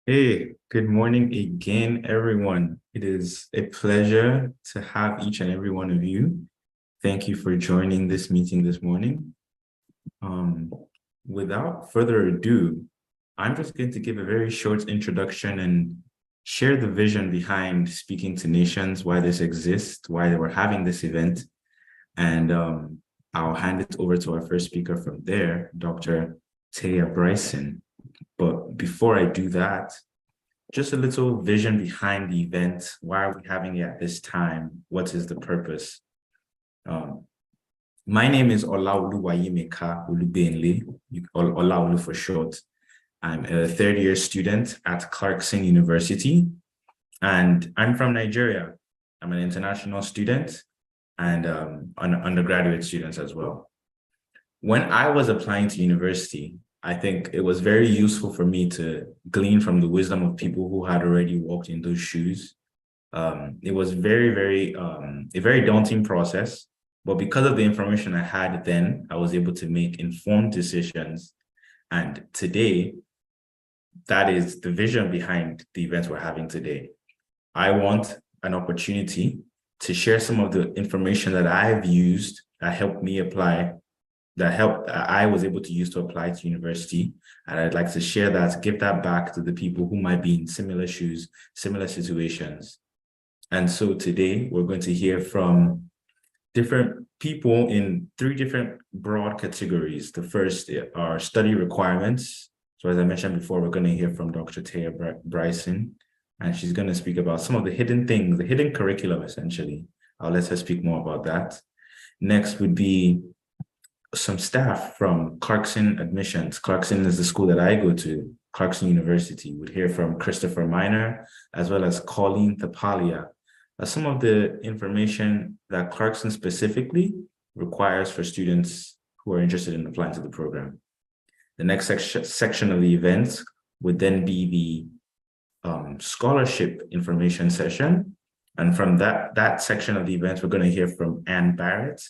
Hey, good morning again, everyone. It is a pleasure to have each and every one of you. Thank you for joining this meeting this morning. Um, Without further ado, I'm just going to give a very short introduction and share the vision behind Speaking to Nations, why this exists, why we're having this event, and I'll hand it over to our first speaker from there, Dr. Taya Bryson. But before I do that, just a little vision behind the event. Why are we having it at this time? What is the purpose? Um, my name is Olajoyegbe Ulubenle, Olaolu for short. I'm a third-year student at Clarkson University, and I'm from Nigeria. I'm an international student and an undergraduate student as well. When I was applying to university, I think it was very useful for me to glean from the wisdom of people who had already walked in those shoes. It was a very daunting process, but because of the information I had then, I was able to make informed decisions. And today, that is the vision behind the event we're having today. I want an opportunity to share some of the information that I've used that helped me apply that I was able to use to apply to university. And I'd like to share that, give that back to the people who might be in similar shoes, similar situations. And so today we're going to hear from different people in three different broad categories. The first are study requirements. So as I mentioned before, we're going to hear from Dr. Taya Bryson, and she's going to speak about some of the hidden things, the hidden curriculum, essentially. I'll let her speak more about that. Next would be some staff from Clarkson Admissions. Clarkson is the school that I go to, Clarkson University. We'd hear from Christopher Miner, as well as Colleen Thapalia. Some of the information that Clarkson specifically requires for students who are interested in applying to the program. The next section of the event would then be the scholarship information session. And from that section of the event, we're going to hear from Ann Barrett,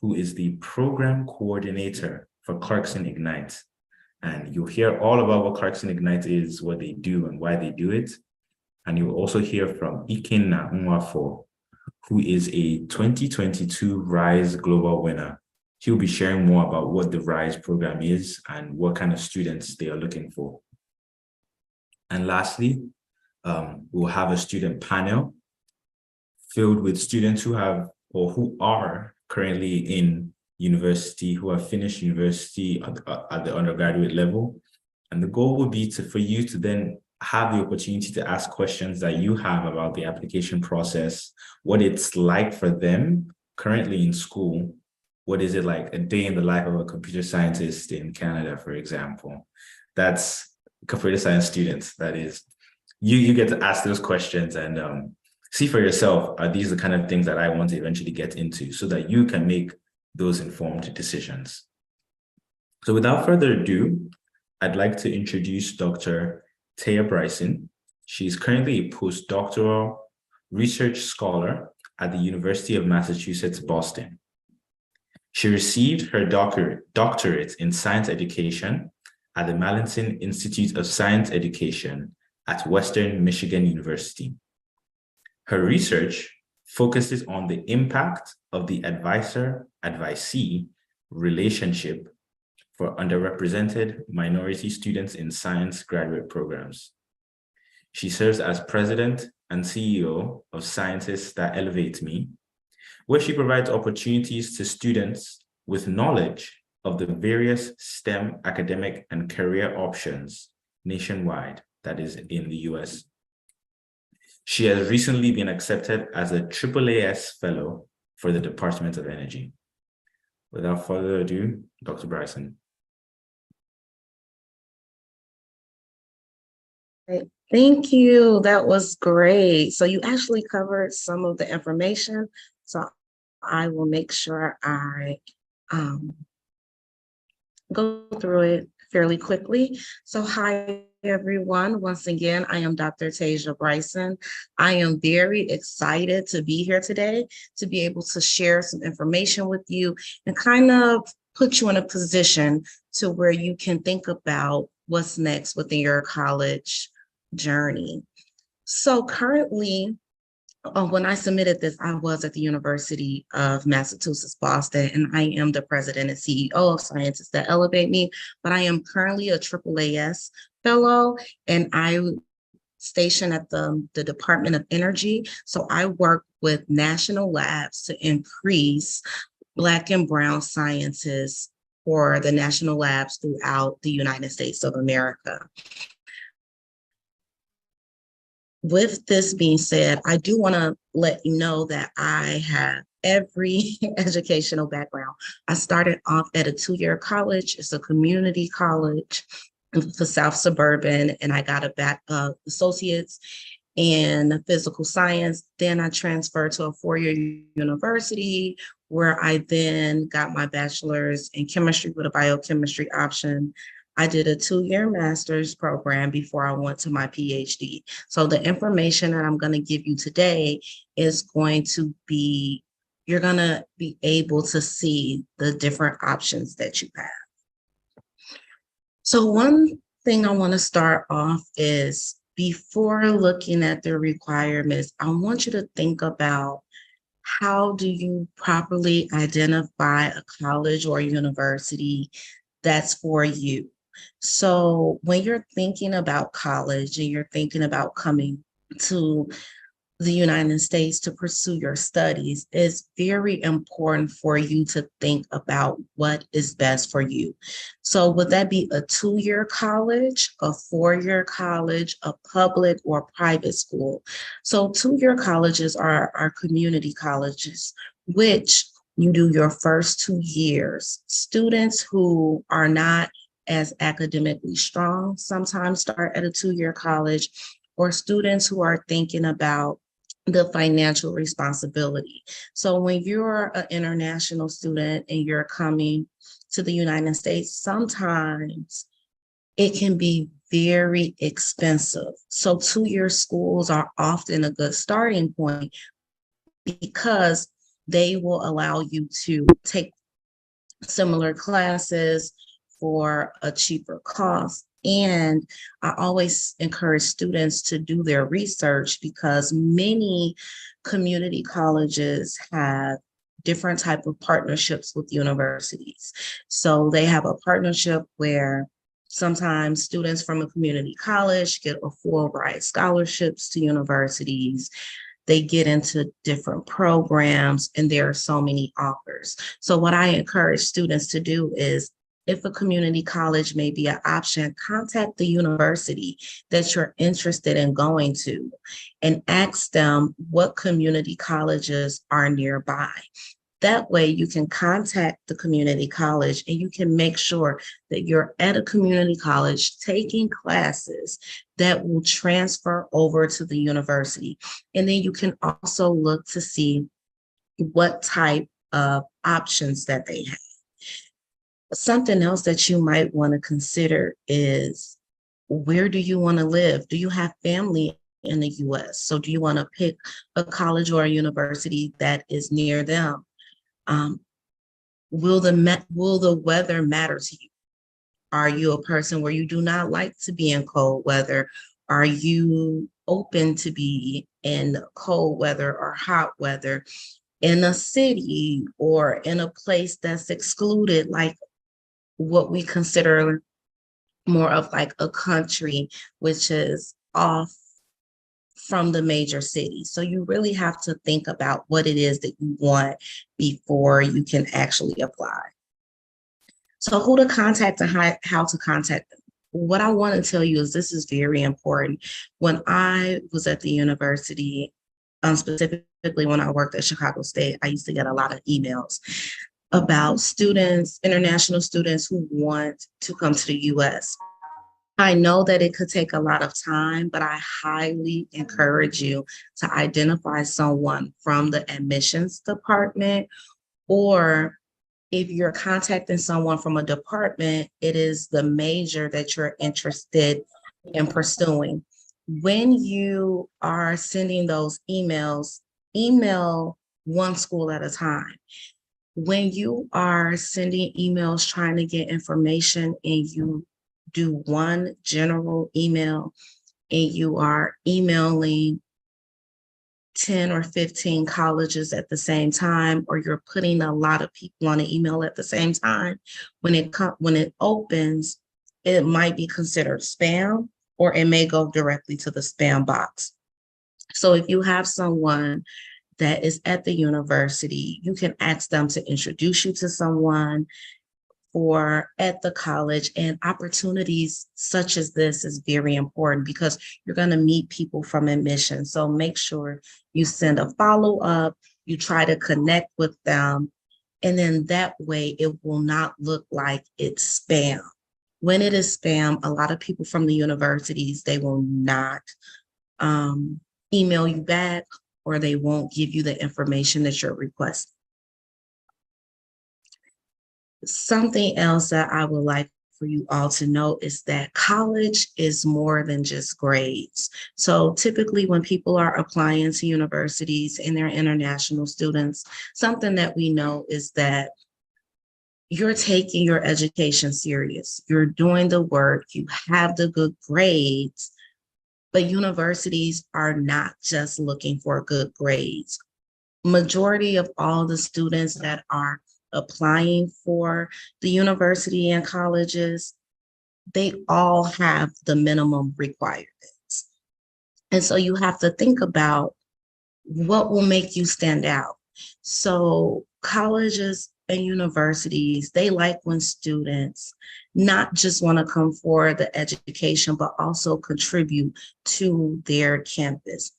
who is the program coordinator for Clarkson Ignite. And you'll hear all about what Clarkson Ignite is, what they do, and why they do it. And you'll also hear from Ikenna Nwafor, who is a 2022 RISE Global winner. He'll be sharing more about what the RISE program is and what kind of students they are looking for. And lastly, we'll have a student panel filled with students who have or who are currently in university, who have finished university at the undergraduate level. And the goal would be for you to then have the opportunity to ask questions that you have about the application process, what it's like for them currently in school. What is it like a day in the life of a computer scientist in Canada, for example? That's computer science students, that is. You get to ask those questions and see for yourself, are these the kind of things that I want to eventually get into so that you can make those informed decisions? So without further ado, I'd like to introduce Dr. Taya Bryson. She's currently a postdoctoral research scholar at the University of Massachusetts, Boston. She received her doctorate in science education at the Mallinson Institute of Science Education at Western Michigan University. Her research focuses on the impact of the advisor-advisee relationship for underrepresented minority students in science graduate programs. She serves as president and CEO of Scientists That Elevate Me, where she provides opportunities to students with knowledge of the various STEM academic and career options nationwide, that is in the US. She has recently been accepted as a AAAS Fellow for the Department of Energy. Without further ado, Dr. Bryson. Thank you. That was great. So you actually covered some of the information. So I will make sure I go through it fairly quickly. So hi, everyone. Once again, I am Dr. Tasia Bryson. I am very excited to be here today to be able to share some information with you and kind of put you in a position to where you can think about what's next within your college journey. So currently, when I submitted this, I was at the University of Massachusetts, Boston, and I am the president and CEO of Scientists That Elevate Me, but I am currently a AAAS fellow, and I stationed at the Department of Energy. So I work with national labs to increase Black and Brown scientists for the national labs throughout the United States of America. With this being said, I do want to let you know that I have every educational background. I started off at a 2-year college. It's a community college for South Suburban, and I got a associate's in physical science. Then I transferred to a 4-year university where I then got my bachelor's in chemistry with a biochemistry option. I did a 2-year master's program before I went to my PhD. So the information that I'm going to give you today is going to be, you're going to be able to see the different options that you have. So one thing I want to start off is, before looking at the requirements, I want you to think about, how do you properly identify a college or university that's for you? So when you're thinking about college and you're thinking about coming to the United States to pursue your studies, it's very important for you to think about what is best for you. So would that be a 2-year college, a 4-year college, a public or private school? So 2-year colleges are community colleges, which you do your first 2 years. Students who are not as academically strong sometimes start at a 2-year college, or students who are thinking about the financial responsibility. So when you're an international student and you're coming to the United States, sometimes it can be very expensive. So 2-year schools are often a good starting point, because they will allow you to take similar classes for a cheaper cost. And I always encourage students to do their research, because many community colleges have different type of partnerships with universities. So they have a partnership where sometimes students from a community college get a Fulbright scholarships to universities. They get into different programs, and there are so many offers. So what I encourage students to do is, if a community college may be an option, contact the university that you're interested in going to and ask them what community colleges are nearby. That way you can contact the community college and you can make sure that you're at a community college taking classes that will transfer over to the university. And then you can also look to see what type of options that they have. Something else that you might want to consider is, where do you want to live? Do you have family in the US? So do you want to pick a college or a university that is near them? Will the weather matter to you? Are you a person where you do not like to be in cold weather? Are you open to be in cold weather or hot weather in a city or in a place that's excluded, like what we consider more of like a country, which is off from the major cities? So you really have to think about what it is that you want before you can actually apply. So who to contact and how to contact them. What I want to tell you is, this is very important. When I was at the university, specifically when I worked at Chicago State, I used to get a lot of emails about students, international students who want to come to the US. I know that it could take a lot of time, but I highly encourage you to identify someone from the admissions department, or if you're contacting someone from a department, it is the major that you're interested in pursuing. When you are sending those emails, email one school at a time. When you are sending emails trying to get information and you do one general email, and you are emailing 10 or 15 colleges at the same time, or you're putting a lot of people on an email at the same time, when it opens, it might be considered spam, or it may go directly to the spam box. So if you have someone that is at the university, you can ask them to introduce you to someone or at the college, and opportunities such as this is very important because you're going to meet people from admission. So make sure you send a follow-up, you try to connect with them, and then that way it will not look like it's spam. When it is spam, a lot of people from the universities, they will not email you back, or they won't give you the information that you're requesting. Something else that I would like for you all to know is that college is more than just grades. So typically when people are applying to universities and they're international students, something that we know is that you're taking your education serious. You're doing the work, you have the good grades, but universities are not just looking for good grades. Majority of all the students that are applying for the university and colleges, they all have the minimum requirements. And so you have to think about what will make you stand out. So colleges and universities, they like when students not just want to come for the education, but also contribute to their campus.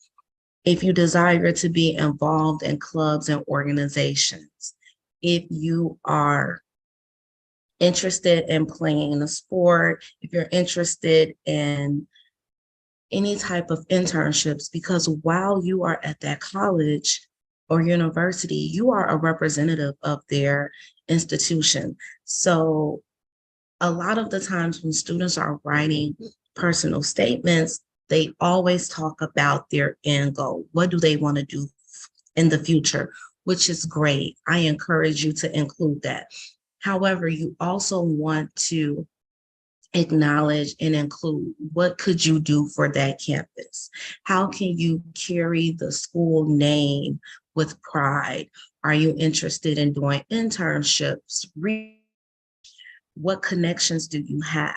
If you desire to be involved in clubs and organizations, if you are interested in playing a sport, if you're interested in any type of internships, because while you are at that college or university, you are a representative of their institution. So a lot of the times when students are writing personal statements, they always talk about their end goal. What do they want to do in the future, which is great. I encourage you to include that. However, you also want to acknowledge and include what could you do for that campus? How can you carry the school name with pride? Are you interested in doing internships? What connections do you have?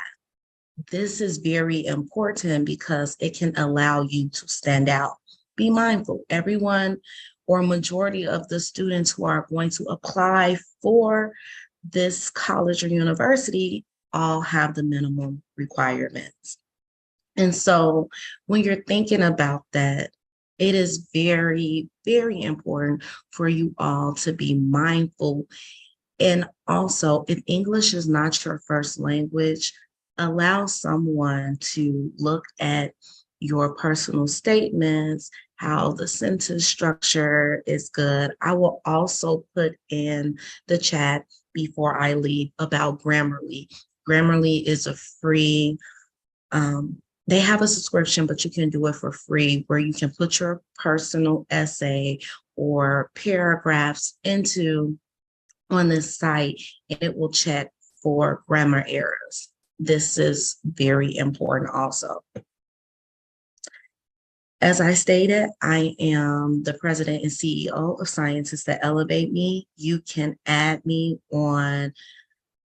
This is very important because it can allow you to stand out. Be mindful, everyone or majority of the students who are going to apply for this college or university all have the minimum requirements. And so when you're thinking about that, it is very, very important for you all to be mindful. And also, if English is not your first language, allow someone to look at your personal statements, how the sentence structure is good. I will also put in the chat before I leave about Grammarly. Grammarly is a free, they have a subscription, but you can do it for free, where you can put your personal essay or paragraphs into on this site, and it will check for grammar errors. This is very important also. As I stated, I am the president and CEO of Scientists That Elevate Me. You can add me on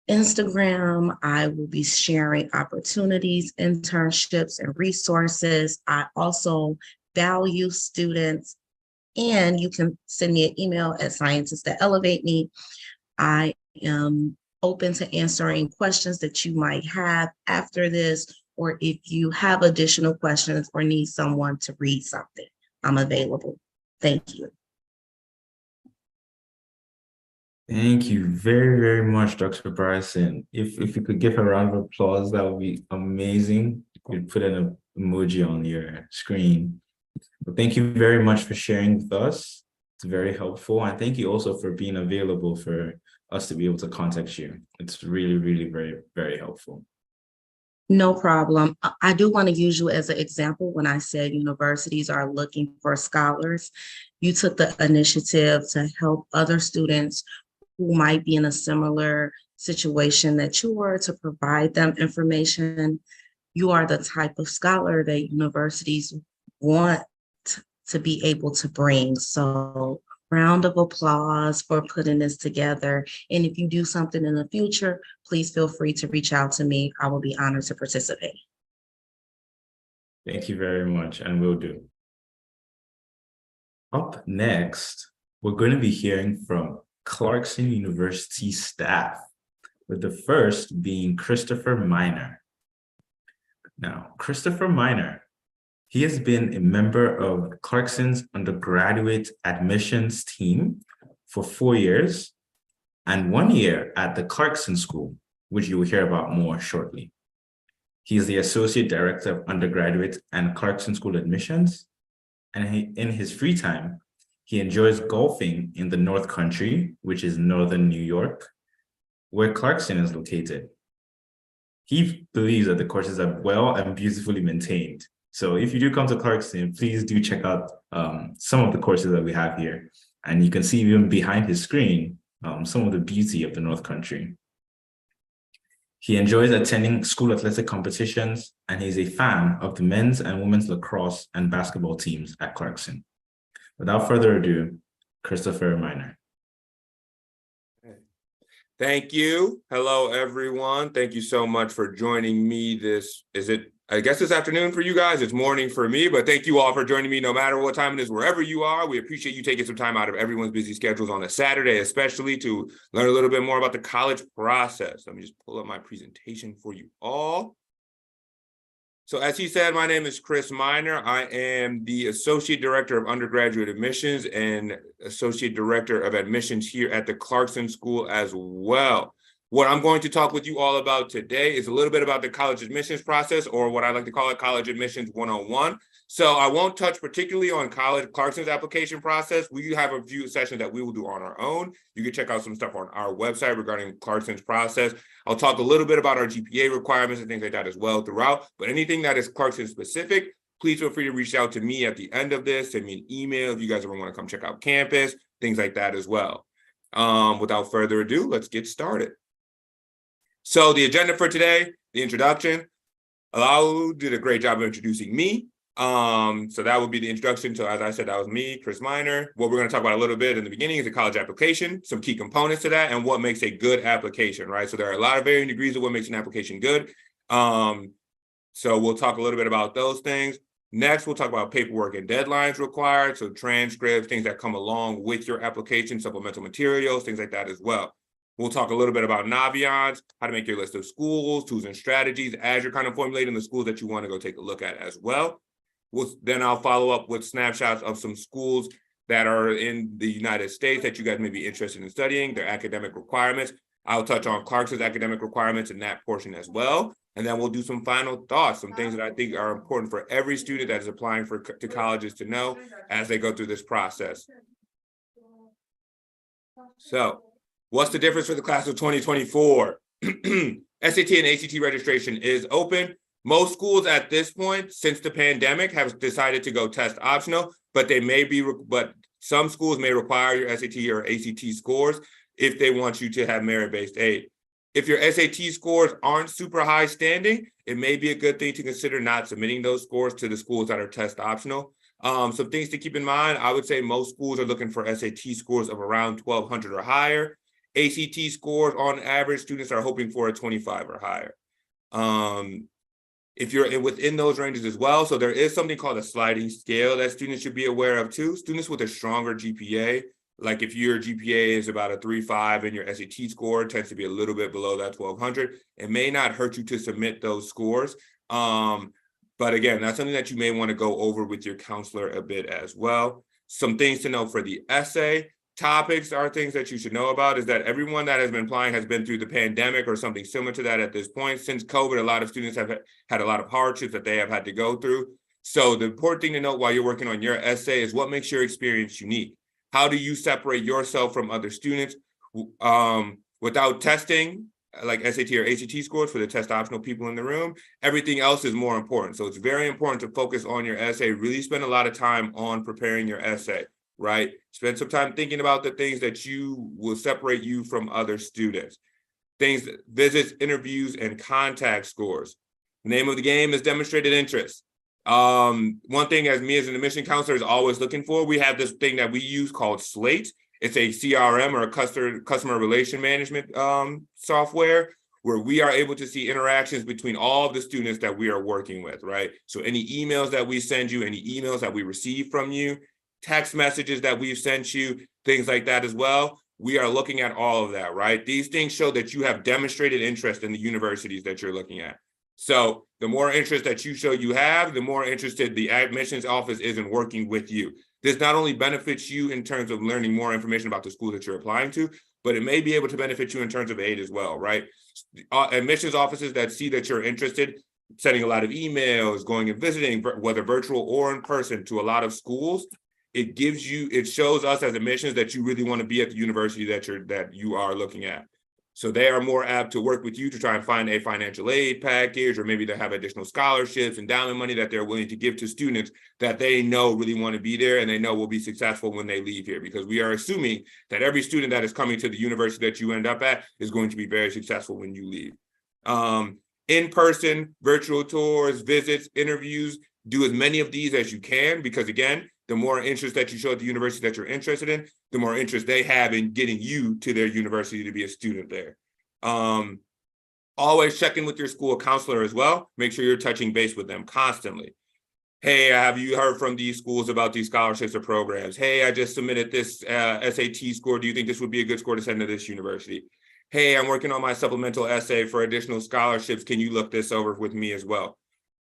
Instagram. I will be sharing opportunities, internships, and resources. I also value students, and you can send me an email at Scientists That Elevate Me. I am open to answering questions that you might have after this, or if you have additional questions or need someone to read something, I'm available. Thank you. Thank you very, very much, Dr. Bryson. If you could give a round of applause, that would be amazing. You could put an emoji on your screen. But thank you very much for sharing with us. It's very helpful. And thank you also for being available for us to be able to contact you. It's really, really very, very helpful. No problem. I do want to use you as an example when I said universities are looking for scholars. You took the initiative to help other students who might be in a similar situation that you were, to provide them information. You are the type of scholar that universities want to be able to bring. So round of applause for putting this together. And if you do something in the future, please feel free to reach out to me. I will be honored to participate. Thank you very much, and will do. Up next, we're going to be hearing from Clarkson University staff, with the first being Christopher Minor. Now, Christopher Minor, he has been a member of Clarkson's undergraduate admissions team for 4 years and 1 year at the Clarkson School, which you will hear about more shortly. He is the Associate Director of Undergraduate and Clarkson School Admissions, and in his free time, he enjoys golfing in the North Country, which is northern New York, where Clarkson is located. He believes that the courses are well and beautifully maintained. So if you do come to Clarkson, please do check out some of the courses that we have here. And you can see even behind his screen, some of the beauty of the North Country. He enjoys attending school athletic competitions, and he's a fan of the men's and women's lacrosse and basketball teams at Clarkson. Without further ado, Christopher Minor. Thank you. Hello, everyone. Thank you so much for joining me I guess this afternoon for you guys. It's morning for me, but thank you all for joining me no matter what time it is, wherever you are. We appreciate you taking some time out of everyone's busy schedules on a Saturday, especially to learn a little bit more about the college process. Let me just pull up my presentation for you all. So as he said, my name is Chris Minor. I am the Associate Director of Undergraduate Admissions and Associate Director of Admissions here at the Clarkson School as well. What I'm going to talk with you all about today is a little bit about the college admissions process, or what I like to call it, College Admissions 101. So I won't touch particularly on Clarkson's application process. We have a few sessions that we will do on our own. You can check out some stuff on our website regarding Clarkson's process. I'll talk a little bit about our GPA requirements and things like that as well throughout, but anything that is Clarkson specific, please feel free to reach out to me at the end of this. Send me an email if you guys ever want to come check out campus, things like that as well. Without further ado, let's get started. So the agenda for today, the introduction. Olau did a great job of introducing me. So that would be the introduction. So as I said, that was me, Chris Minor. What we're going to talk about a little bit in the beginning is the college application, some key components to that, and what makes a good application, right? So there are a lot of varying degrees of what makes an application good. So we'll talk a little bit about those things. Next, we'll talk about paperwork and deadlines required. So transcripts, things that come along with your application, supplemental materials, things like that as well. We'll talk a little bit about Naviance, how to make your list of schools, tools and strategies as you're kind of formulating the schools that you want to go take a look at as well. Then I'll follow up with snapshots of some schools that are in the United States that you guys may be interested in studying, their academic requirements. I'll touch on Clarkson's academic requirements in that portion as well. And then we'll do some final thoughts, some things that I think are important for every student that is applying to colleges to know as they go through this process. So, what's the difference for the class of 2024? SAT and ACT registration is open. Most schools at this point, since the pandemic, have decided to go test optional, but some schools may require your SAT or ACT scores if they want you to have merit-based aid. If your SAT scores aren't super high standing, it may be a good thing to consider not submitting those scores to the schools that are test optional. Some things to keep in mind, I would say most schools are looking for SAT scores of around 1,200 or higher. ACT scores, on average, students are hoping for a 25 or higher. If you're within those ranges as well, so there is something called a sliding scale that students should be aware of too. Students with a stronger GPA, like if your GPA is about a 3.5 and your SAT score tends to be a little bit below that 1,200, it may not hurt you to submit those scores. But again, that's something that you may want to go over with your counselor a bit as well. Some things to know for the essay. Topics are things that you should know about is that everyone that has been applying has been through the pandemic or something similar to that at this point. Since COVID, a lot of students have had a lot of hardships that they have had to go through. So the important thing to note while you're working on your essay is what makes your experience unique. How do you separate yourself from other students without testing, like SAT or ACT scores for the test optional people in the room? Everything else is more important. So it's very important to focus on your essay, really spend a lot of time on preparing your essay. Right? Spend some time thinking about the things that will separate you from other students. Visits, interviews, and contact scores. The name of the game is demonstrated interest. One thing as me as an admission counselor is always looking for, we have this thing that we use called Slate. It's a CRM or a customer relation management software where we are able to see interactions between all of the students that we are working with, right? So any emails that we send you, any emails that we receive from you, text messages that we've sent you, things like that as well. We are looking at all of that, right? These things show that you have demonstrated interest in the universities that you're looking at. So the more interest that you show you have, the more interested the admissions office is in working with you. This not only benefits you in terms of learning more information about the school that you're applying to, but it may be able to benefit you in terms of aid as well, right? Admissions offices that see that you're interested, sending a lot of emails, going and visiting, whether virtual or in person, to a lot of schools, it shows us as admissions that you really want to be at the university that you are looking at. So they are more apt to work with you to try and find a financial aid package, or maybe they have additional scholarships, endowment money that they're willing to give to students that they know really want to be there and they know will be successful when they leave here, because we are assuming that every student that is coming to the university that you end up at is going to be very successful when you leave. In-person, virtual tours, visits, interviews, do as many of these as you can, because again, the more interest that you show at the university that you're interested in, the more interest they have in getting you to their university to be a student there. Always check in with your school counselor as well. Make sure you're touching base with them constantly. Hey, have you heard from these schools about these scholarships or programs? Hey, I just submitted this SAT score. Do you think this would be a good score to send to this university? Hey, I'm working on my supplemental essay for additional scholarships. Can you look this over with me as well?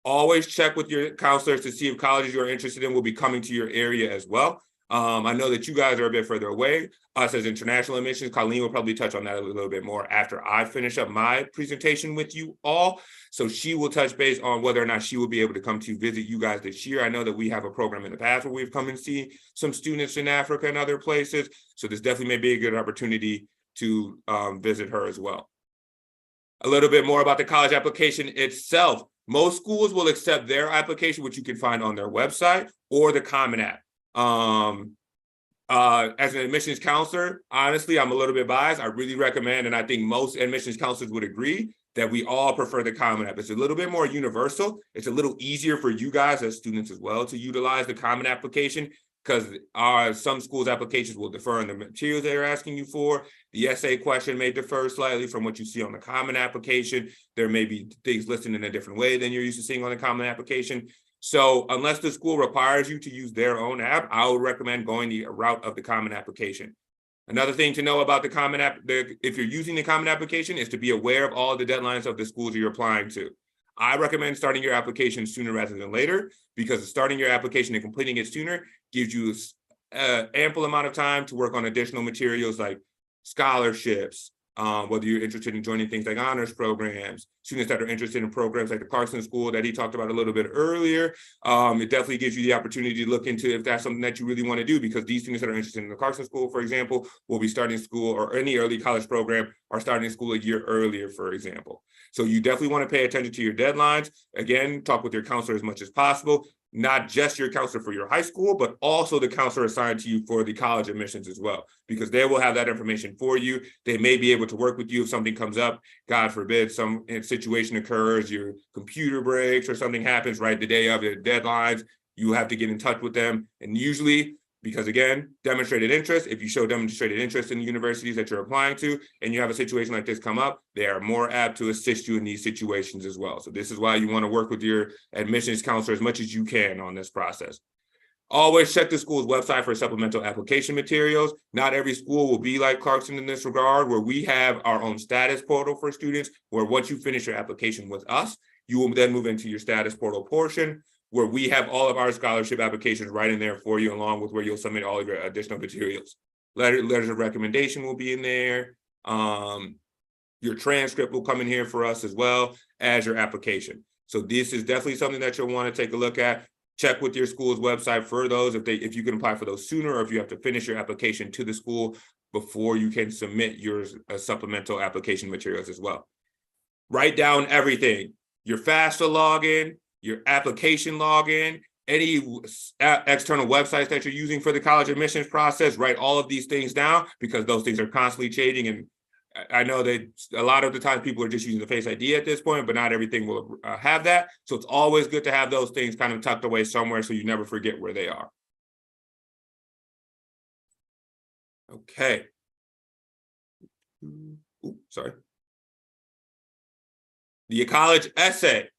Always check with your counselors to see if colleges you're interested in will be coming to your area as well. I know that you guys are a bit further away. Us as international admissions, Colleen will probably touch on that a little bit more after I finish up my presentation with you all. So she will touch base on whether or not she will be able to come to visit you guys this year. I know that we have a program in the past where we've come and see some students in Africa and other places. So this definitely may be a good opportunity to visit her as well. A little bit more about the college application itself. Most schools will accept their application, which you can find on their website or the Common App. As an admissions counselor, honestly, I'm a little bit biased. I really recommend, and I think most admissions counselors would agree, that we all prefer the Common App. It's a little bit more universal. It's a little easier for you guys as students as well to utilize the Common application, because some schools' applications will defer in the materials they're asking you for. The essay question may differ slightly from what you see on the Common application. There may be things listed in a different way than you're used to seeing on the Common application. So unless the school requires you to use their own app, I would recommend going the route of the Common application. Another thing to know about the Common app, if you're using the Common application, is to be aware of all the deadlines of the schools you're applying to. I recommend starting your application sooner rather than later, because starting your application and completing it sooner gives you ample amount of time to work on additional materials like scholarships, whether you're interested in joining things like honors programs, students that are interested in programs like the Clarkson school that he talked about a little bit earlier. It definitely gives you the opportunity to look into if that's something that you really want to do, because these students that are interested in the Clarkson school, for example, will be starting school, or any early college program are starting school a year earlier, for example. So you definitely want to pay attention to your deadlines. Again, talk with your counselor as much as possible. Not just your counselor for your high school, but also the counselor assigned to you for the college admissions as well, because they will have that information for you. They may be able to work with you if something comes up, God forbid, some situation occurs, your computer breaks or something happens right the day of the deadlines, you have to get in touch with them. And usually, because again, demonstrated interest, if you show demonstrated interest in the universities that you're applying to, and you have a situation like this come up, they are more apt to assist you in these situations as well. So this is why you want to work with your admissions counselor as much as you can on this process. Always check the school's website for supplemental application materials. Not every school will be like Clarkson in this regard, where we have our own status portal for students, where once you finish your application with us, you will then move into your status portal portion, where we have all of our scholarship applications right in there for you, along with where you'll submit all of your additional materials. Letters of recommendation will be in there. Your transcript will come in here for us as well as your application. So this is definitely something that you'll want to take a look at. Check with your school's website for those, if you can apply for those sooner, or if you have to finish your application to the school before you can submit your supplemental application materials as well. Write down everything, your FAFSA login, your application login, any external websites that you're using for the college admissions process. Write all of these things down, because those things are constantly changing, and I know that a lot of the time people are just using the Face ID at this point, but not everything will have that. So it's always good to have those things kind of tucked away somewhere so you never forget where they are. Okay. Ooh, sorry. The college essay.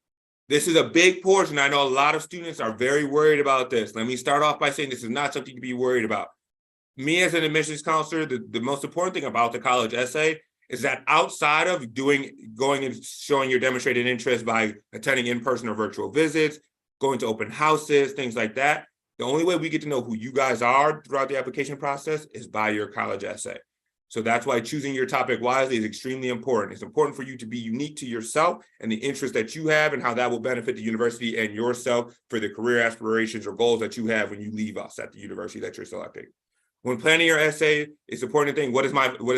This is a big portion. I know a lot of students are very worried about this. Let me start off by saying this is not something to be worried about. Me as an admissions counselor, the most important thing about the college essay is that outside of going and showing your demonstrated interest by attending in-person or virtual visits, going to open houses, things like that, the only way we get to know who you guys are throughout the application process is by your college essay. So that's why choosing your topic wisely is extremely important. It's important for you to be unique to yourself and the interest that you have and how that will benefit the university and yourself for the career aspirations or goals that you have when you leave us at the university that you're selecting. When planning your essay, it's important to think, what is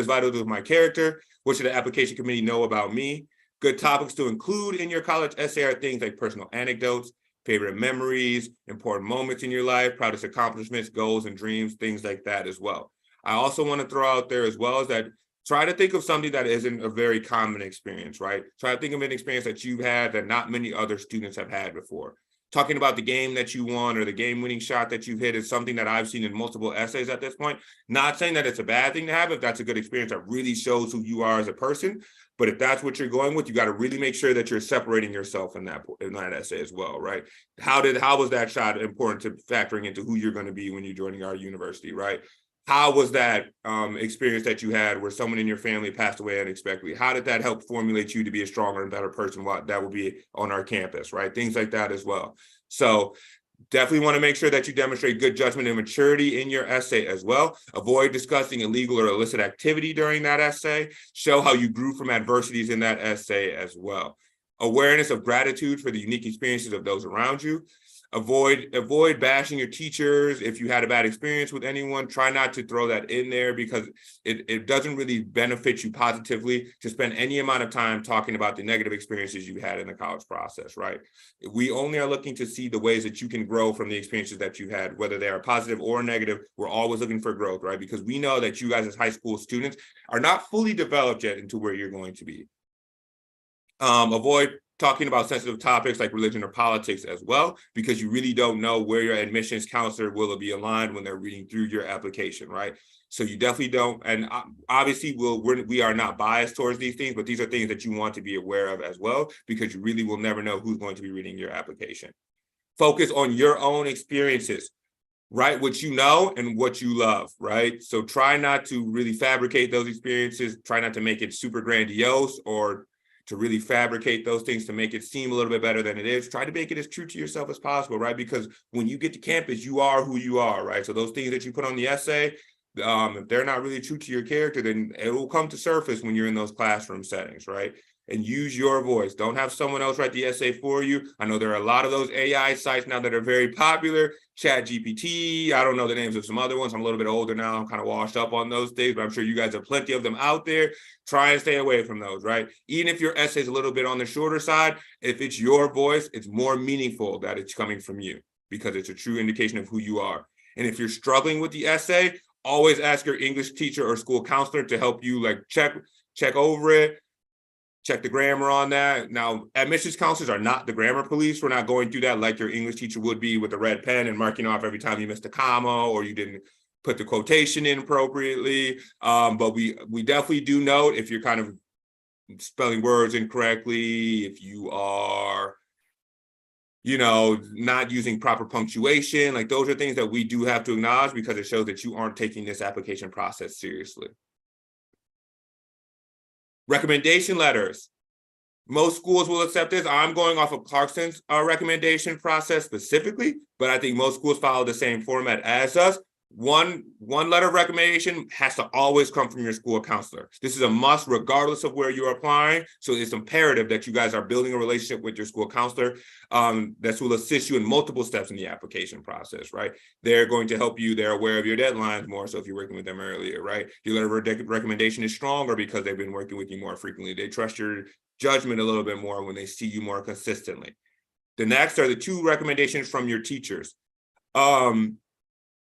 vital to my character? What should the application committee know about me? Good topics to include in your college essay are things like personal anecdotes, favorite memories, important moments in your life, proudest accomplishments, goals and dreams, things like that as well. I also want to throw out there as well is that try to think of something that isn't a very common experience, right? Try to think of an experience that you've had that not many other students have had before. Talking about the game that you won or the game-winning shot that you've hit is something that I've seen in multiple essays at this point. Not saying that it's a bad thing to have if that's a good experience that really shows who you are as a person. But if that's what you're going with, you got to really make sure that you're separating yourself in that essay as well, right? How was that shot important to factoring into who you're going to be when you're joining our university, right? How was that experience that you had where someone in your family passed away unexpectedly? How did that help formulate you to be a stronger and better person that will be on our campus, right? Things like that as well. So definitely want to make sure that you demonstrate good judgment and maturity in your essay as well. Avoid discussing illegal or illicit activity during that essay. Show how you grew from adversities in that essay as well. Awareness of gratitude for the unique experiences of those around you. Avoid bashing your teachers. If you had a bad experience with anyone, try not to throw that in there because it doesn't really benefit you positively to spend any amount of time talking about the negative experiences you had in the college process, right? We only are looking to see the ways that you can grow from the experiences that you had, whether they are positive or negative. We're always looking for growth, right? Because we know that you guys as high school students are not fully developed yet into where you're going to be. Avoid talking about sensitive topics like religion or politics as well, because you really don't know where your admissions counselor will be aligned when they're reading through your application, right? So you definitely don't, and obviously we are not biased towards these things, but these are things that you want to be aware of as well, because you really will never know who's going to be reading your application. Focus on your own experiences. Write what you know and what you love, right? So try not to really fabricate those experiences. Try not to make it super grandiose or to really fabricate those things to make it seem a little bit better than it is. Try to make it as true to yourself as possible, right? Because when you get to campus, you are who you are, right? So those things that you put on the essay, if they're not really true to your character, then it will come to surface when you're in those classroom settings, right? And use your voice. Don't have someone else write the essay for you. I know there are a lot of those AI sites now that are very popular. ChatGPT, I don't know the names of some other ones. I'm a little bit older now. I'm kind of washed up on those things, but I'm sure you guys have plenty of them out there. Try and stay away from those, right? Even if your essay is a little bit on the shorter side, if it's your voice, it's more meaningful that it's coming from you because it's a true indication of who you are. And if you're struggling with the essay, always ask your English teacher or school counselor to help you like check over it. Check the grammar on that. Now, admissions counselors are not the grammar police. We're not going through that like your English teacher would be with a red pen and marking off every time you missed a comma or you didn't put the quotation in appropriately. But we definitely do note if you're kind of spelling words incorrectly, if you are, not using proper punctuation, like those are things that we do have to acknowledge because it shows that you aren't taking this application process seriously. Recommendation letters. Most schools will accept this. I'm going off of Clarkson's recommendation process specifically, but I think most schools follow the same format as us. One letter of recommendation has to always come from your school counselor. This is a must regardless of where you're applying. So it's imperative that you guys are building a relationship with your school counselor that will assist you in multiple steps in the application process, right? They're going to help you. They're aware of your deadlines more so if you're working with them earlier, right? Your letter of recommendation is stronger because they've been working with you more frequently. They trust your judgment a little bit more when they see you more consistently. The next are the 2 recommendations from your teachers.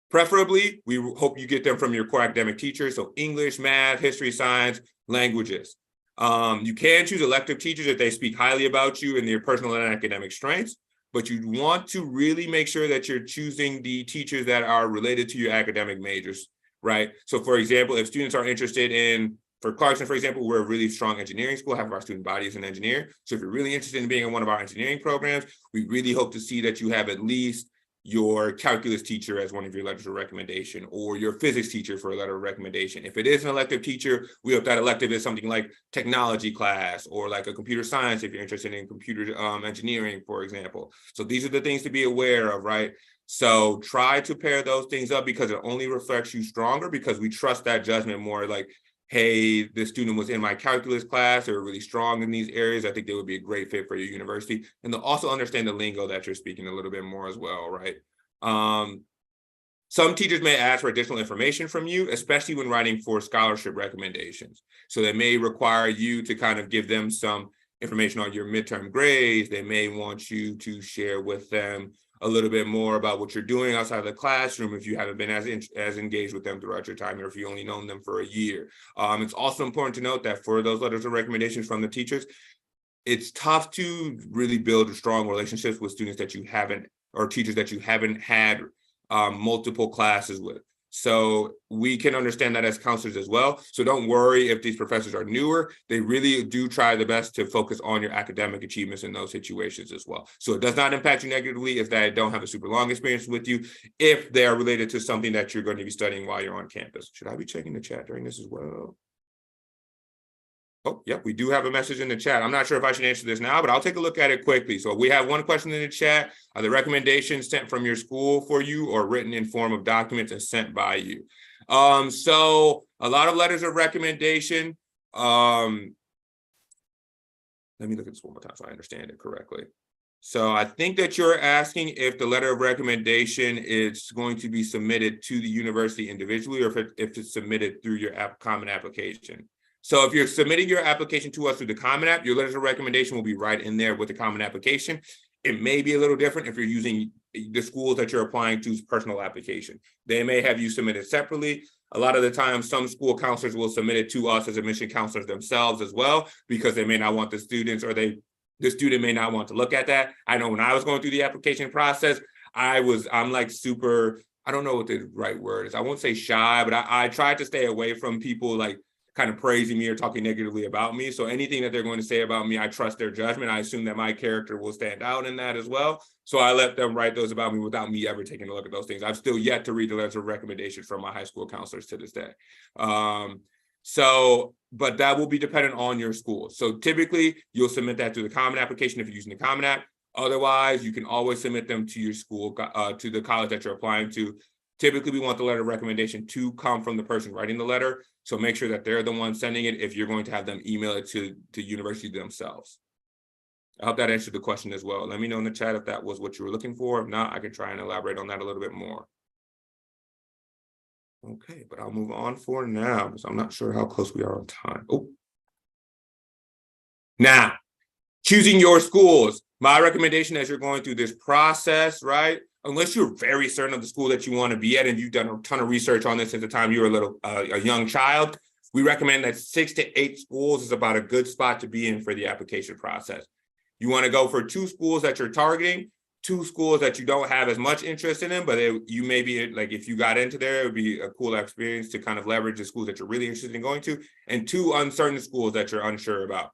Preferably, we hope you get them from your core academic teachers. So English, math, history, science, languages. You can choose elective teachers if they speak highly about you and their personal and academic strengths, but you want to really make sure that you're choosing the teachers that are related to your academic majors, right? So for example, if students are interested in, for Clarkson, for example, we're a really strong engineering school, half of our student body is an engineer. So if you're really interested in being in one of our engineering programs, we really hope to see that you have at least your calculus teacher as one of your letters of recommendation, or your physics teacher for a letter of recommendation. If it is an elective teacher, we hope that elective is something like technology class, or like a computer science if you're interested in computer engineering, for example. So these are the things to be aware of, right? So try to pair those things up, because it only reflects you stronger, because we trust that judgment more. Like, hey, this student was in my calculus class, they're really strong in these areas, I think they would be a great fit for your university. And they'll also understand the lingo that you're speaking a little bit more as well, right? Some teachers may ask for additional information from you, especially when writing for scholarship recommendations. So they may require you to kind of give them some information on your midterm grades. They may want you to share with them a little bit more about what you're doing outside of the classroom if you haven't been as engaged with them throughout your time, or if you only known them for a year. It's also important to note that for those letters of recommendations from the teachers, it's tough to really build strong relationships with students that you haven't, or teachers that you haven't had multiple classes with. So we can understand that as counselors as well. So don't worry if these professors are newer. They really do try the best to focus on your academic achievements in those situations as well. So it does not impact you negatively if they don't have a super long experience with you, if they are related to something that you're going to be studying while you're on campus. Should I be checking the chat during this as well? Oh, yep, we do have a message in the chat. I'm not sure if I should answer this now, but I'll take a look at it quickly. So we have one question in the chat. Are the recommendations sent from your school for you, or written in form of documents and sent by you? So a lot of letters of recommendation. Let me look at this one more time so I understand it correctly. So I think that you're asking if the letter of recommendation is going to be submitted to the university individually, or if it's submitted through your common application. So if you're submitting your application to us through the Common App, your letters of recommendation will be right in there with the Common Application. It may be a little different if you're using the schools that you're applying to's personal application. They may have you submit it separately. A lot of the time, some school counselors will submit it to us as admission counselors themselves as well, because they may not want the students, or the student may not want to look at that. I know when I was going through the application process, I'm like super, I don't know what the right word is. I won't say shy, but I tried to stay away from people like kind of praising me or talking negatively about me. So anything that they're going to say about me, I trust their judgment. I assume that my character will stand out in that as well. So I let them write those about me without me ever taking a look at those things. I've still yet to read the letters of recommendation from my high school counselors to this day. But that will be dependent on your school. So typically you'll submit that to the Common Application if you're using the Common App. Otherwise, you can always submit them to your school, to the college that you're applying to. Typically, we want the letter of recommendation to come from the person writing the letter. So make sure that they're the one sending it if you're going to have them email it to university themselves. I hope that answered the question as well. Let me know in the chat if that was what you were looking for. If not, I can try and elaborate on that a little bit more. Okay, but I'll move on for now because I'm not sure how close we are on time. Oh. Now, choosing your schools. My recommendation as you're going through this process, right? Unless you're very certain of the school that you want to be at and you've done a ton of research on this since the time you were a young child, we recommend that 6 to 8 schools is about a good spot to be in for the application process. You want to go for 2 schools that you're targeting, 2 schools that you don't have as much interest in, but you may be, like, if you got into there, it would be a cool experience to kind of leverage the schools that you're really interested in going to, and 2 uncertain schools that you're unsure about,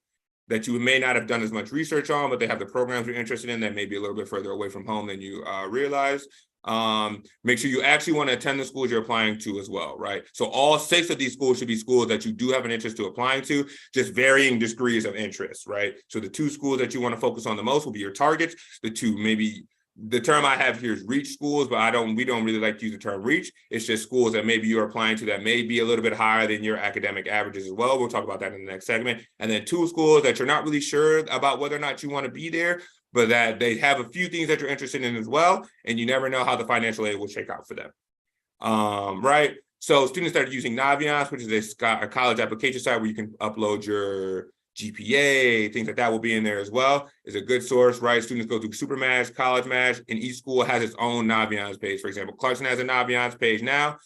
that you may not have done as much research on, but they have the programs you're interested in that may be a little bit further away from home than you realize. Make sure you actually want to attend the schools you're applying to as well, right? So all 6 of these schools should be schools that you do have an interest to applying to, just varying degrees of interest, right? So the 2 schools that you want to focus on the most will be your targets. The 2, maybe the term I have here is reach schools, but we don't really like to use the term reach. It's just schools that maybe you're applying to that may be a little bit higher than your academic averages as well. We'll talk about that in the next segment. And then 2 schools that you're not really sure about whether or not you want to be there, but that they have a few things that you're interested in as well. And you never know how the financial aid will shake out for them. Right? So students that are using Naviance, which is a college application site where you can upload your GPA, things like that will be in there as well, is a good source, right? Students go through Supermatch, College Match, and each school has its own Naviance page. For example, Clarkson has a Naviance page now.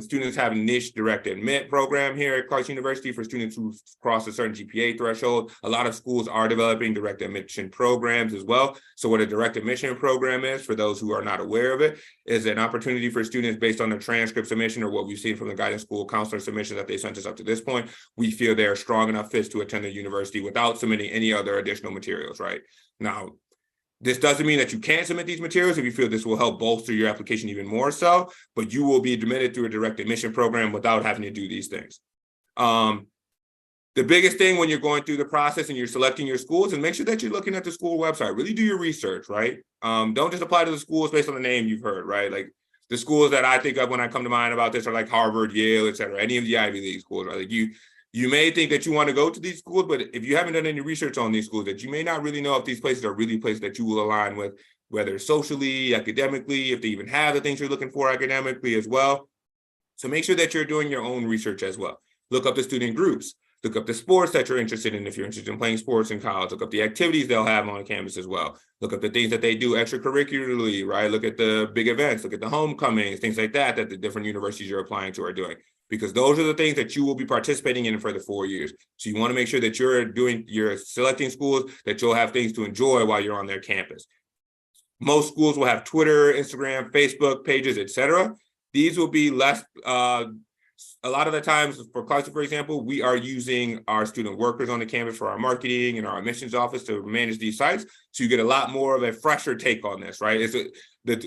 Students have a niche direct admit program here at Clarkson University for students who cross a certain GPA threshold. A lot of schools are developing direct admission programs as well. So what a direct admission program is, for those who are not aware of it, is an opportunity for students based on their transcript submission or what we've seen from the guidance school counselor submission that they sent us up to this point. We feel they are strong enough fits to attend the university without submitting any other additional materials, right? Now, this doesn't mean that you can't submit these materials if you feel this will help bolster your application even more so, but you will be admitted through a direct admission program without having to do these things. The biggest thing when you're going through the process and you're selecting your schools is make sure that you're looking at the school website. Really do your research, right? Don't just apply to the schools based on the name you've heard, right? Like the schools that I think of when I come to mind about this are like Harvard, Yale, et cetera, any of the Ivy League schools, right? Like you may think that you want to go to these schools, but if you haven't done any research on these schools, that you may not really know if these places are really places that you will align with, whether socially, academically, if they even have the things you're looking for academically as well. So make sure that you're doing your own research as well. Look up the student groups, look up the sports that you're interested in. If you're interested in playing sports in college, look up the activities they'll have on campus as well. Look up the things that they do extracurricularly, right? Look at the big events, look at the homecomings, things like that the different universities you're applying to are doing, because those are the things that you will be participating in for the 4 years. So you want to make sure that you're selecting schools that you'll have things to enjoy while you're on their campus. Most schools will have Twitter, Instagram, Facebook pages, etc. These will be less, a lot of the times for Clarkson, for example, we are using our student workers on the campus for our marketing and our admissions office to manage these sites. So you get a lot more of a fresher take on this, right?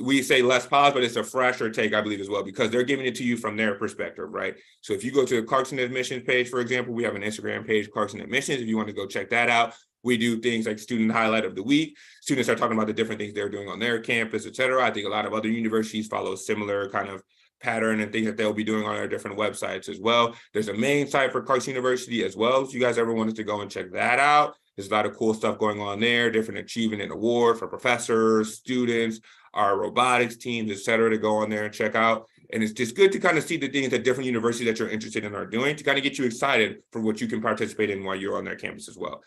We say less polished, but it's a fresher take, I believe, as well, because they're giving it to you from their perspective, right? So if you go to the Clarkson admissions page, for example, we have an Instagram page, Clarkson Admissions, if you want to go check that out. We do things like student highlight of the week. Students are talking about the different things they're doing on their campus, et cetera. I think a lot of other universities follow similar kind of pattern and things that they'll be doing on their different websites as well. There's a main site for Clarkson University as well. If you guys ever wanted to go and check that out, there's a lot of cool stuff going on there, different achievement and award for professors, students, our robotics teams, et cetera, to go on there and check out. And it's just good to kind of see the things that different universities that you're interested in are doing to kind of get you excited for what you can participate in while you're on their campus as well.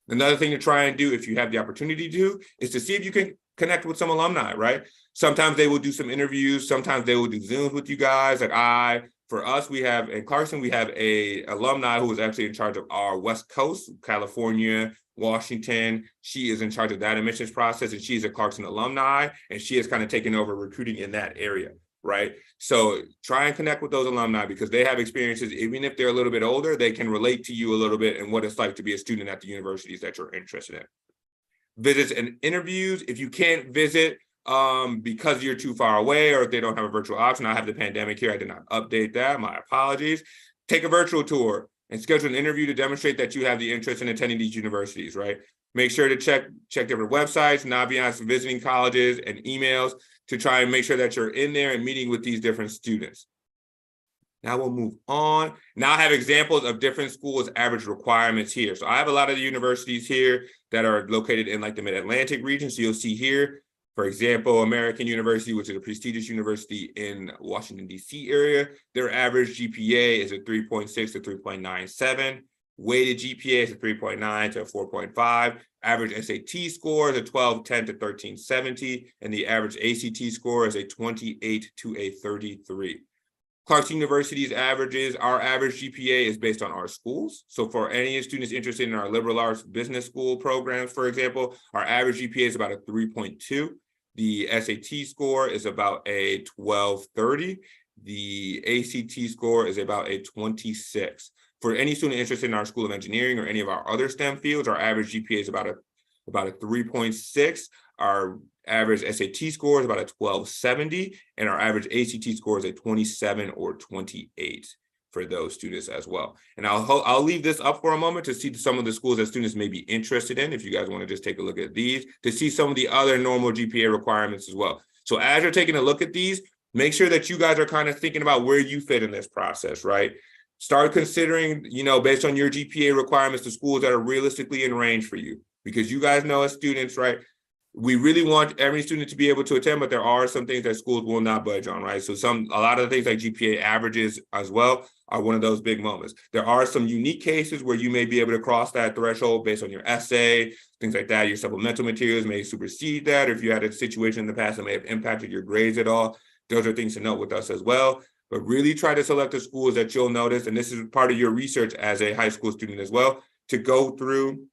Another thing to try and do, if you have the opportunity to do, is to see if you can connect with some alumni, right? Sometimes they will do some interviews. Sometimes they will do Zooms with you guys. For us, we have, in Clarkson, we have a alumni who is actually in charge of our West Coast, California, Washington. She is in charge of that admissions process, and she's a Clarkson alumni, and she has kind of taken over recruiting in that area, right? So try and connect with those alumni because they have experiences. Even if they're a little bit older, they can relate to you a little bit and what it's like to be a student at the universities that you're interested in. Visits and interviews, if you can't visit because you're too far away or if they don't have a virtual option, I have the pandemic here, I did not update that, my apologies. Take a virtual tour and schedule an interview to demonstrate that you have the interest in attending these universities, right? Make sure to check different websites, Naviance visiting colleges and emails to try and make sure that you're in there and meeting with these different students. Now we'll move on. Now I have examples of different schools' average requirements here. So I have a lot of the universities here that are located in like the Mid-Atlantic region. So you'll see here, for example, American University, which is a prestigious university in Washington, D.C. area. Their average GPA is a 3.6 to 3.97. Weighted GPA is a 3.9 to a 4.5. Average SAT score is a 1210 to 1370. And the average ACT score is a 28 to a 33. Clarkson University's averages, our average GPA is based on our schools. So for any students interested in our liberal arts business school programs, for example, our average GPA is about a 3.2. The SAT score is about a 1230. The ACT score is about a 26. For any student interested in our School of Engineering or any of our other STEM fields, our average GPA is about a 3.6. Our average SAT score is about a 1270, and our average ACT score is a 27 or 28 for those students as well. And I'll leave this up for a moment to see some of the schools that students may be interested in, if you guys want to just take a look at these, to see some of the other normal GPA requirements as well. So as you're taking a look at these, make sure that you guys are kind of thinking about where you fit in this process, right? Start considering, based on your GPA requirements, the schools that are realistically in range for you, because you guys know as students, right? We really want every student to be able to attend, but there are some things that schools will not budge on, right? So a lot of the things like GPA averages as well are one of those big moments. There are some unique cases where you may be able to cross that threshold based on your essay, things like that. Your supplemental materials may supersede that, or if you had a situation in the past that may have impacted your grades at all. Those are things to note with us as well. but really try to select the schools that you'll notice, and this is part of your research as a high school student as well, to go through,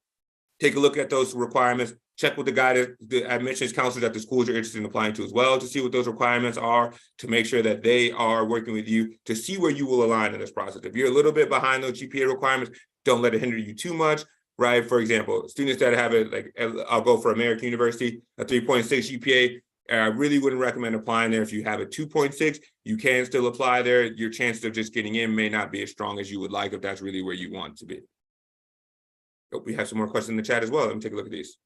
take a look at those requirements, check with the admissions counselors at the schools you're interested in applying to as well, to see what those requirements are, to make sure that they are working with you to see where you will align in this process. If you're a little bit behind those GPA requirements, don't let it hinder you too much, right? For example, students that have it, like I'll go for American University, a 3.6 GPA, I really wouldn't recommend applying there. If you have a 2.6, you can still apply there. Your chances of just getting in may not be as strong as you would like if that's really where you want to be. Oh, we have some more questions in the chat as well. Let me take a look at these.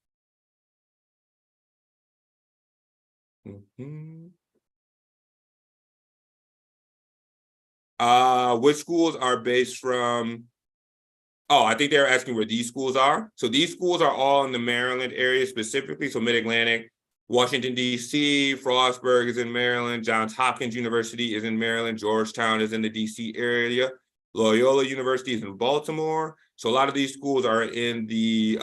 Which schools are based from? Oh, I think they're asking where these schools are. So these schools are all in the Maryland area specifically. So Mid-Atlantic, Washington, D.C., Frostburg is in Maryland, Johns Hopkins University is in Maryland, Georgetown is in the D.C. area, Loyola University is in Baltimore. So a lot of these schools are in the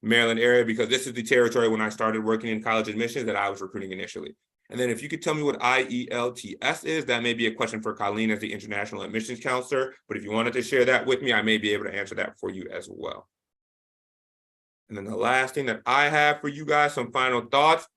Maryland area because this is the territory when I started working in college admissions that I was recruiting initially. And then if you could tell me what IELTS is, that may be a question for Colleen as the International Admissions Counselor. But if you wanted to share that with me, I may be able to answer that for you as well. And then the last thing that I have for you guys, some final thoughts.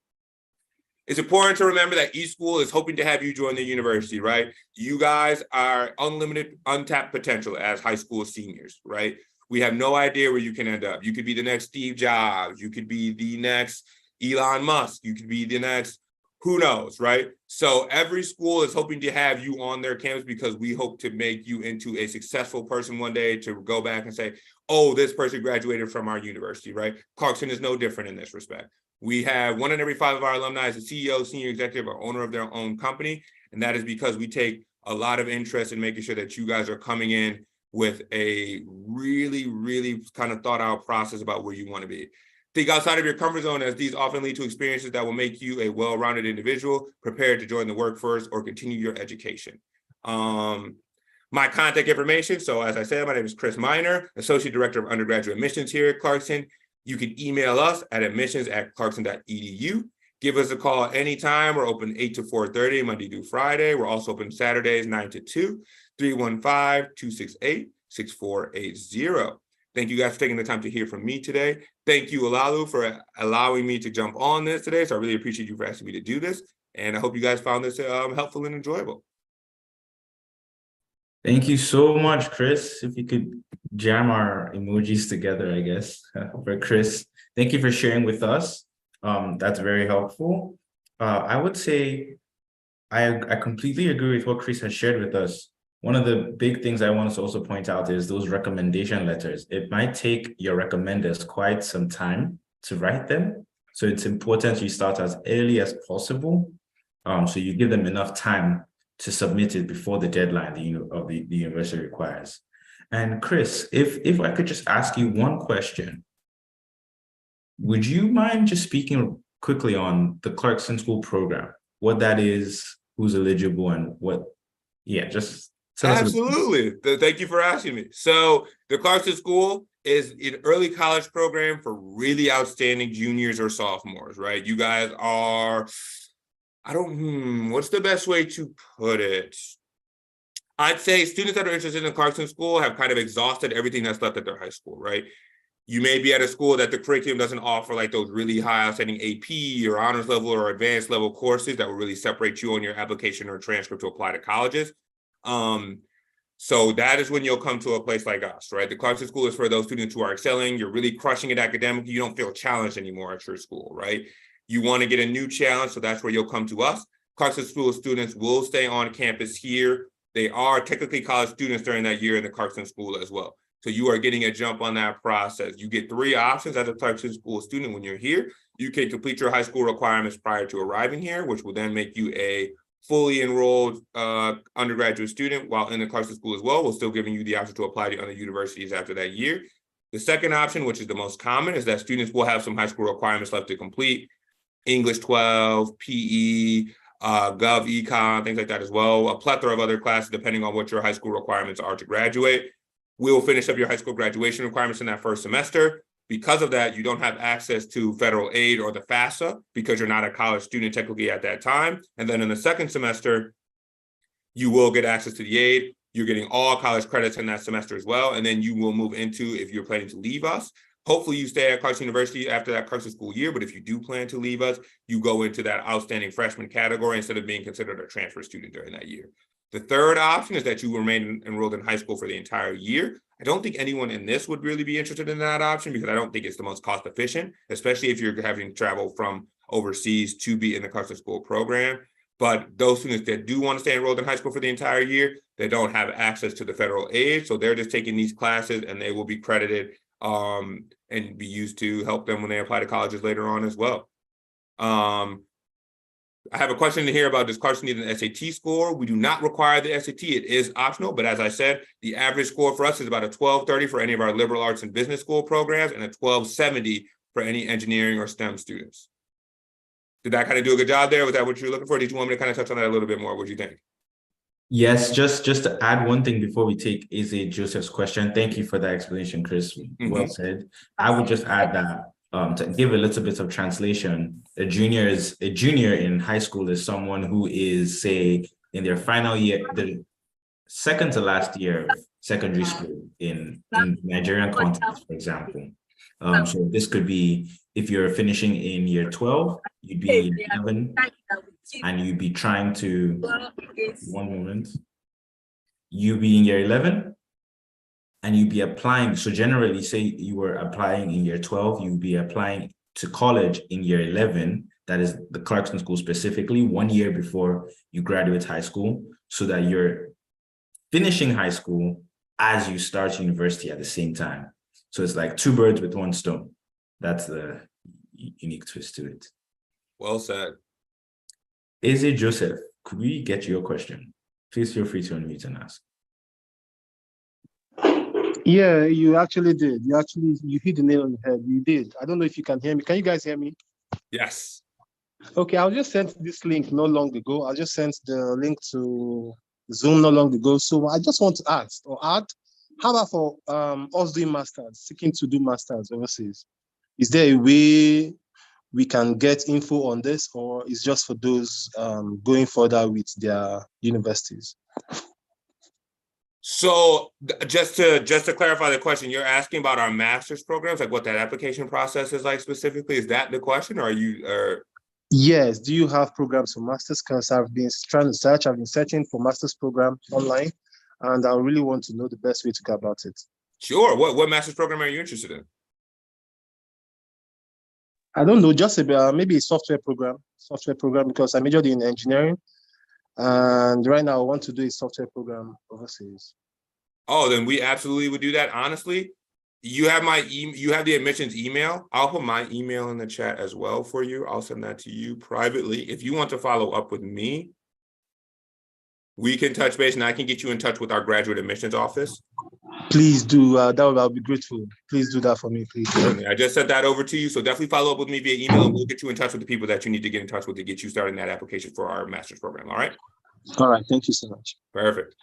It's important to remember that each school is hoping to have you join the university, right? You guys are unlimited, untapped potential as high school seniors, right? We have no idea where you can end up. You could be the next Steve Jobs. You could be the next Elon Musk. You could be the next, who knows, right? So every school is hoping to have you on their campus because we hope to make you into a successful person one day to go back and say, oh, this person graduated from our university, right? Clarkson is no different in this respect. We have 1 in every 5 of our alumni as a CEO, senior executive, or owner of their own company. And that is because we take a lot of interest in making sure that you guys are coming in with a really, really kind of thought out process about where you want to be. Think outside of your comfort zone, as these often lead to experiences that will make you a well-rounded individual prepared to join the workforce or continue your education. My contact information. So as I said, my name is Chris Miner, Associate Director of Undergraduate Admissions here at Clarkson. You can email us at admissions@clarkson.edu. Give us a call anytime. We're open 8 to 4:30, Monday through Friday. We're also open Saturdays, 9 to 2, 315-268-6480. Thank you guys for taking the time to hear from me today. Thank you, Olalu, for allowing me to jump on this today. So I really appreciate you for asking me to do this. And I hope you guys found this helpful and enjoyable. Thank you so much, Chris. If you could jam our emojis together, I guess, for Chris. Thank you for sharing with us. That's very helpful. I would say I completely agree with what Chris has shared with us. One of the big things I want to also point out is those recommendation letters. It might take your recommenders quite some time to write them. So it's important you start as early as possible. So you give them enough time to submit it before the deadline the university requires. And Chris, if I could just ask you one question, would you mind just speaking quickly on the Clarkson School program, what that is, who's eligible, and what, just tell us. Absolutely. Thank you for asking me. So the Clarkson School is an early college program for really outstanding juniors or sophomores, right? You guys are, what's the best way to put it? I'd say students that are interested in the Clarkson School have kind of exhausted everything that's left at their high school, right? You may be at a school that the curriculum doesn't offer like those really high outstanding AP or honors level or advanced level courses that will really separate you on your application or transcript to apply to colleges. So that is when you'll come to a place like us, right? The Clarkson School is for those students who are excelling. You're really crushing it academically. You don't feel challenged anymore at your school, right? You want to get a new challenge, so that's where you'll come to us. Clarkson School students will stay on campus here. They are technically college students during that year in the Clarkson School as well. So you are getting a jump on that process. You get 3 options as a Clarkson School student when you're here. You can complete your high school requirements prior to arriving here, which will then make you a fully enrolled undergraduate student while in the Clarkson School as well. We're still giving you the option to apply to other universities after that year. The second option, which is the most common, is that students will have some high school requirements left to complete. English 12, PE, Gov, Econ, things like that as well. A plethora of other classes depending on what your high school requirements are to graduate. We'll finish up your high school graduation requirements in that first semester. Because of that, you don't have access to federal aid or the FAFSA because you're not a college student technically at that time. And then in the second semester, you will get access to the aid. You're getting all college credits in that semester as well. And then you will move into, if you're planning to leave us, hopefully you stay at Clarkson University after that Clarkson school year. But if you do plan to leave us, you go into that outstanding freshman category instead of being considered a transfer student during that year. The third option is that you remain enrolled in high school for the entire year. I don't think anyone in this would really be interested in that option because I don't think it's the most cost efficient, especially if you're having to travel from overseas to be in the Clarkson school program. But those students that do want to stay enrolled in high school for the entire year, they don't have access to the federal aid. So they're just taking these classes and they will be credited and be used to help them when they apply to colleges later on as well. I have a question here about, does Clarkson need an SAT score? We do not require the SAT. It is optional, but as I said, the average score for us is about a 1230 for any of our liberal arts and business school programs and a 1270 for any engineering or STEM students. Did that kind of do a good job there? Was that what you're looking for? Did you want me to kind of touch on that a little bit more? What do you think? Yes, just to add one thing before we take Eze Joseph's question. Thank you for that explanation, Chris. Well said. I would just add that to give a little bit of translation, a junior in high school is someone who is, say, in their final year, the second to last year of secondary school in Nigerian context, for example. So this could be, if you're finishing in year 12, you'd be in 11, and you'd be trying to, one moment, you'd be in year 11, and you'd be applying. So generally, say you were applying in year 12, you'd be applying to college in year 11, that is the Clarkson school specifically, 1 year before you graduate high school, so that you're finishing high school as you start university at the same time. So it's like two birds with one stone. That's the unique twist to it. Well said. Eze Joseph, could we get your question? Please feel free to unmute and ask. Yeah, you actually did. You hit the nail on the head. You did. I don't know if you can hear me. Can you guys hear me? Yes. Okay, I just sent this link not long ago. I just sent the link to Zoom not long ago. So I just want to ask or add, how about for us doing masters, seeking to do masters overseas? Is there a way we can get info on this, or is just for those going further with their universities? So just to clarify the question, you're asking about our master's programs, like what that application process is like specifically? Is that the question, or are you? Yes. Do you have programs for masters? Because I've been trying to search. I've been searching for master's program online, and I really want to know the best way to go about it. Sure. What master's program are you interested in? I don't know, just maybe a software program, because I majored in engineering, and right now I want to do a software program overseas. Oh, then we absolutely would do that. Honestly, you have you have the admissions email. I'll put my email in the chat as well for you. I'll send that to you privately. If you want to follow up with me, we can touch base and I can get you in touch with our graduate admissions office. Please do. I'll be grateful. Please do that for me, please. Certainly. I just sent that over to you. So definitely follow up with me via email and we'll get you in touch with the people that you need to get in touch with to get you started in that application for our master's program. All right. All right. Thank you so much. Perfect.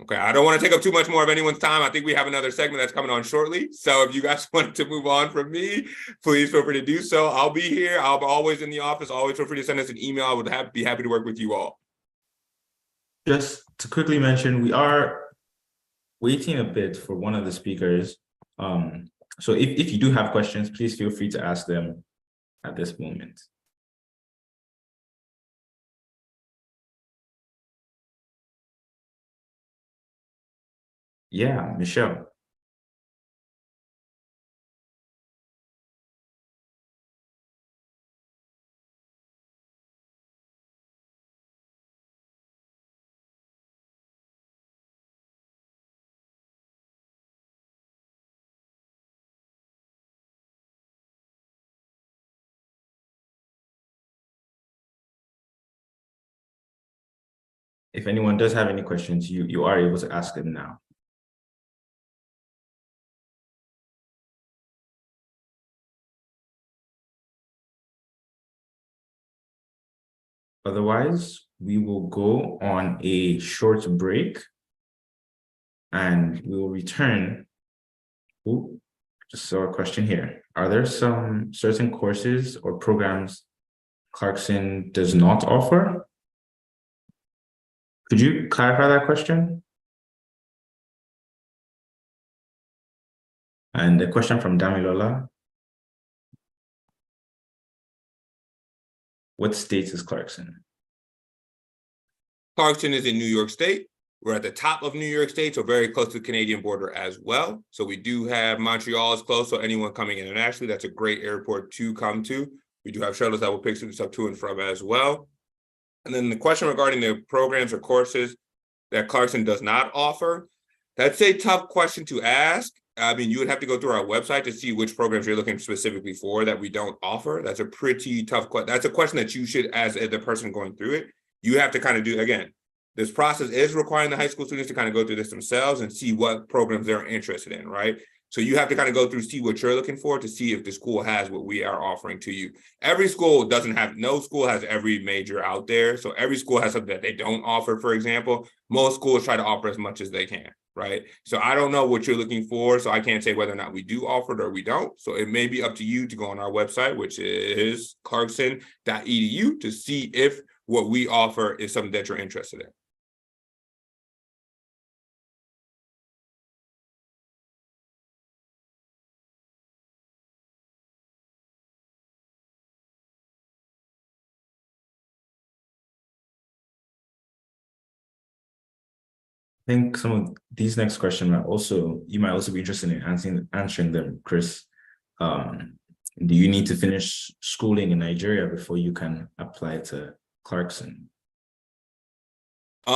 Okay. I don't want to take up too much more of anyone's time. I think we have another segment that's coming on shortly. So if you guys wanted to move on from me, please feel free to do so. I'll be here. I'll be always in the office. Always feel free to send us an email. I would be happy to work with you all. Just to quickly mention, we are waiting a bit for one of the speakers. So if you do have questions, please feel free to ask them at this moment. Yeah, Michelle. If anyone does have any questions, you are able to ask them now. Otherwise, we will go on a short break and we will return. Oh, just saw a question here. Are there some certain courses or programs Clarkson does not offer? Could you clarify that question? And a question from Damilola. What state is Clarkson? Clarkson is in New York State. We're at the top of New York State, so very close to the Canadian border as well. So we do have Montreal is close, so anyone coming internationally, that's a great airport to come to. We do have shuttles that will pick students up to and from as well. And then the question regarding the programs or courses that Clarkson does not offer, that's a tough question to ask. I mean, you would have to go through our website to see which programs you're looking specifically for that we don't offer. That's a pretty tough question. That's a question that you should, as the person going through it, you have to kind of do, again, this process is requiring the high school students to kind of go through this themselves and see what programs they're interested in, right? So you have to kind of go through, see what you're looking for to see if the school has what we are offering to you. Every school doesn't have, no school has every major out there. So every school has something that they don't offer, for example. Most schools try to offer as much as they can, right? So I don't know what you're looking for, so I can't say whether or not we do offer it or we don't. So it may be up to you to go on our website, which is clarkson.edu, to see if what we offer is something that you're interested in. I think some of these next questions are also, you might also be interested in answering them, Chris. Do you need to finish schooling in Nigeria before you can apply to Clarkson? So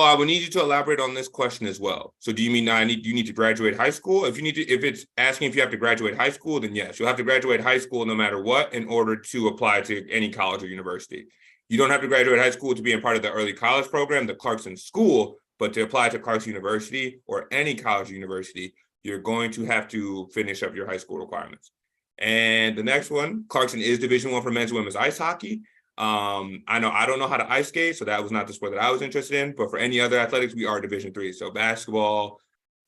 I would need you to elaborate on this question as well. So do you mean you need to graduate high school? If it's asking if you have to graduate high school, then yes, you'll have to graduate high school no matter what in order to apply to any college or university. You don't have to graduate high school to be a part of the early college program, the Clarkson School, but to apply to Clarkson University or any college or university, you're going to have to finish up your high school requirements. And the next one, Clarkson is Division I for men's and women's ice hockey. I don't know how to ice skate, so that was not the sport that I was interested in, but for any other athletics, we are Division III. So basketball,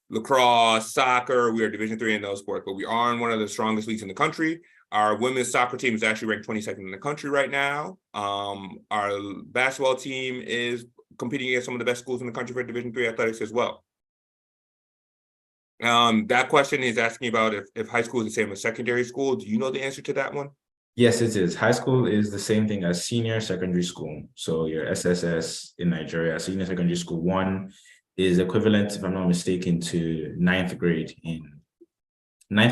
lacrosse, soccer, we are Division III in those sports, but we are in one of the strongest leagues in the country. Our women's soccer team is actually ranked 22nd in the country right now. Our basketball team is competing against some of the best schools in the country for Division III athletics as well. That question is asking about if high school is the same as secondary school. Do you know the answer to that one? Yes, it is. High school is the same thing as senior secondary school. So your SSS in Nigeria, senior secondary school 1 is equivalent, if I'm not mistaken, to 9th or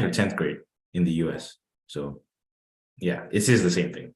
10th grade in the US. So yeah, it is the same thing.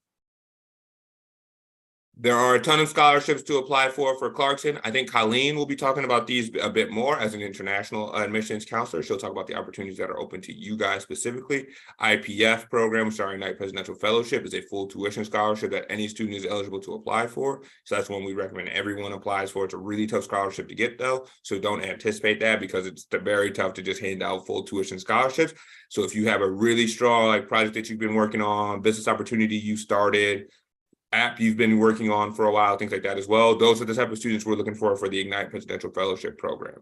There are a ton of scholarships to apply for Clarkson. I think Colleen will be talking about these a bit more as an international admissions counselor. She'll talk about the opportunities that are open to you guys specifically. IPF program, which is our Ignite Presidential Fellowship, is a full tuition scholarship that any student is eligible to apply for. So that's one we recommend everyone applies for. It's a really tough scholarship to get though. So don't anticipate that because it's very tough to just hand out full tuition scholarships. So if you have a really strong project that you've been working on, business opportunity you started, app you've been working on for a while, things like that as well. Those are the type of students we're looking for the Ignite Presidential Fellowship program.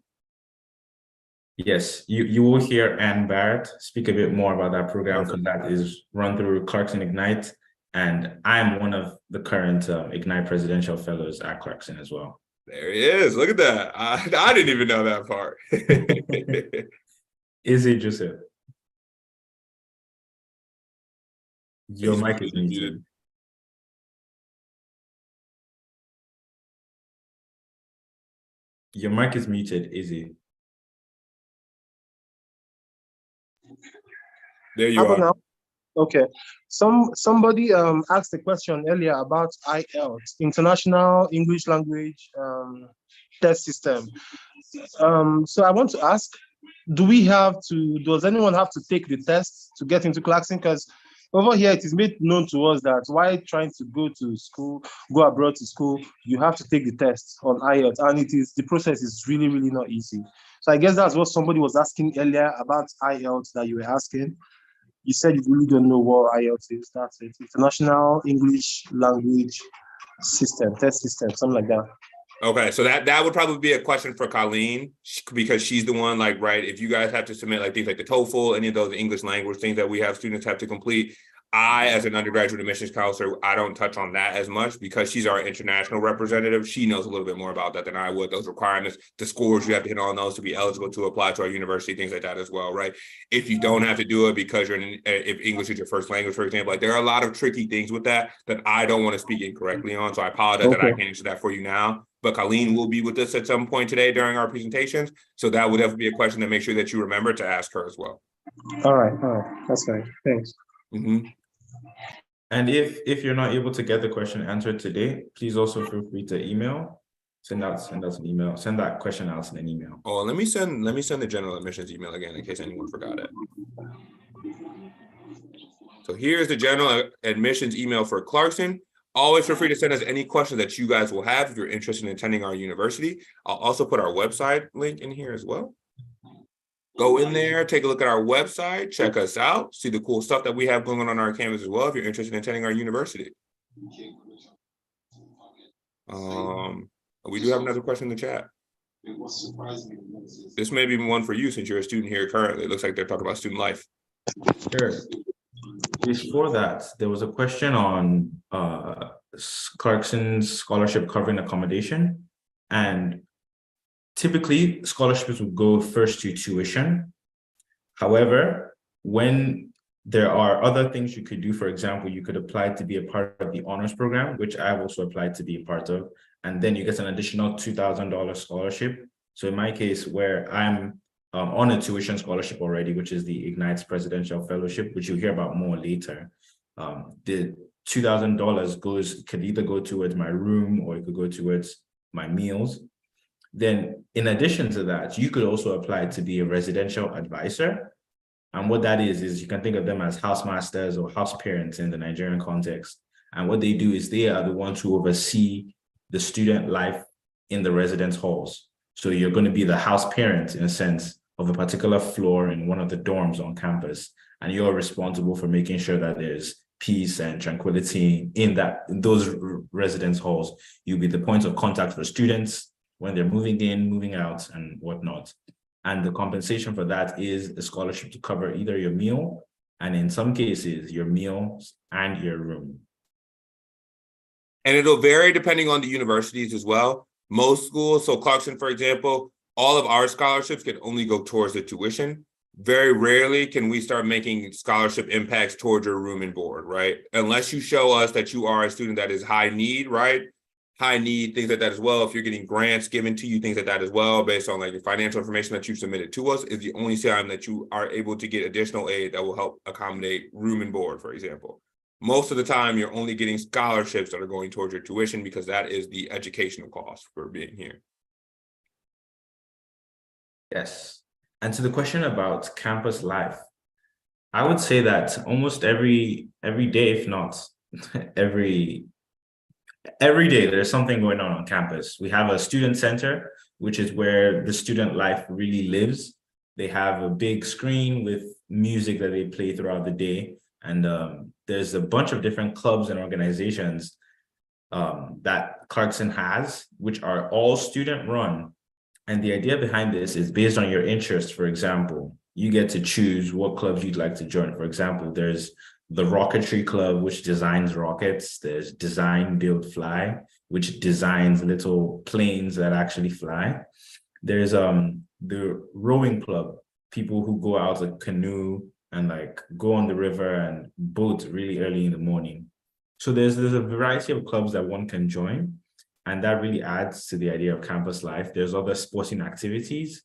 Yes, you will hear Ann Barrett speak a bit more about that program because that is run through Clarkson Ignite. And I'm one of the current Ignite Presidential Fellows at Clarkson as well. There he is. Look at that. I didn't even know that part. Is it Joseph? Your mic is muted. Your mic is muted, Izzy. There you are. Now? Okay. Somebody asked a question earlier about IELTS, International English Language Test System. So I want to ask, does anyone have to take the test to get into Clarkson? Because over here, it is made known to us that while trying to go abroad to school, you have to take the test on IELTS, and the process is really, really not easy. So I guess that's what somebody was asking earlier about IELTS that you were asking. You said you really don't know what IELTS is. That's it. International English Language System, Test System, something like that. Okay, so that would probably be a question for Colleen because she's the one, right, if you guys have to submit things like the TOEFL, any of those English language things that we have students have to complete, I, as an undergraduate admissions counselor, I don't touch on that as much because she's our international representative. She knows a little bit more about that than I would. Those requirements, the scores you have to hit on those to be eligible to apply to our university, things like that as well, right? If you don't have to do it because if English is your first language, for example, like there are a lot of tricky things with that I don't want to speak incorrectly on. So I apologize that I can't answer that for you now. But Colleen will be with us at some point today during our presentations. So that would definitely be a question to make sure that you remember to ask her as well. All right, that's fine. Thanks. And if you're not able to get the question answered today, please also feel free to email. Send us an email. Send that question out in an email. Oh, let me send the general admissions email again in case anyone forgot it. So here's the general admissions email for Clarkson. Always feel free to send us any questions that you guys will have if you're interested in attending our university. I'll also put our website link in here as well. Go in there, take a look at our website, check us out, see the cool stuff that we have going on our campus as well if you're interested in attending our university. We do have another question in the chat. This may be one for you since you're a student here currently. It looks like they're talking about student life. Sure. Before that, there was a question on Clarkson's scholarship covering accommodation. And typically, scholarships would go first to tuition. However, when there are other things you could do, for example, you could apply to be a part of the honors program, which I've also applied to be a part of, and then you get an additional $2,000 scholarship. So in my case, where I'm on a tuition scholarship already, which is the Ignites Presidential Fellowship, which you'll hear about more later, the $2,000 could either go towards my room or it could go towards my meals. Then in addition to that, you could also apply to be a residential advisor. And what that is you can think of them as housemasters or house parents in the Nigerian context. And what they do is they are the ones who oversee the student life in the residence halls. So you're going to be the house parent, in a sense, of a particular floor in one of the dorms on campus. And you're responsible for making sure that there's peace and tranquility in those residence halls. You'll be the point of contact for students when they're moving in, moving out, and whatnot. And the compensation for that is a scholarship to cover either your meal, and in some cases, your meals and your room. And it'll vary depending on the universities as well. Most schools, so Clarkson, for example, all of our scholarships can only go towards the tuition. Very rarely can we start making scholarship impacts towards your room and board, right? Unless you show us that you are a student that is high need, right? High need, things like that as well. If you're getting grants given to you, things like that as well, based on like the financial information that you've submitted to us, is the only time that you are able to get additional aid that will help accommodate room and board, for example. Most of the time, you're only getting scholarships that are going towards your tuition because that is the educational cost for being here. Yes. And to the question about campus life, I would say that almost every day, if not every day, there's something going on campus. We have a student center, which is where the student life really lives. They have a big screen with music that they play throughout the day. And there's a bunch of different clubs and organizations that Clarkson has, which are all student run. And the idea behind this is based on your interest. For example, you get to choose what clubs you'd like to join. For example, there's the Rocketry Club, which designs rockets. There's Design, Build, Fly, which designs little planes that actually fly. There's the Rowing Club, people who go out a canoe and like go on the river and boat really early in the morning. So there's a variety of clubs that one can join. And that really adds to the idea of campus life. There's other sporting activities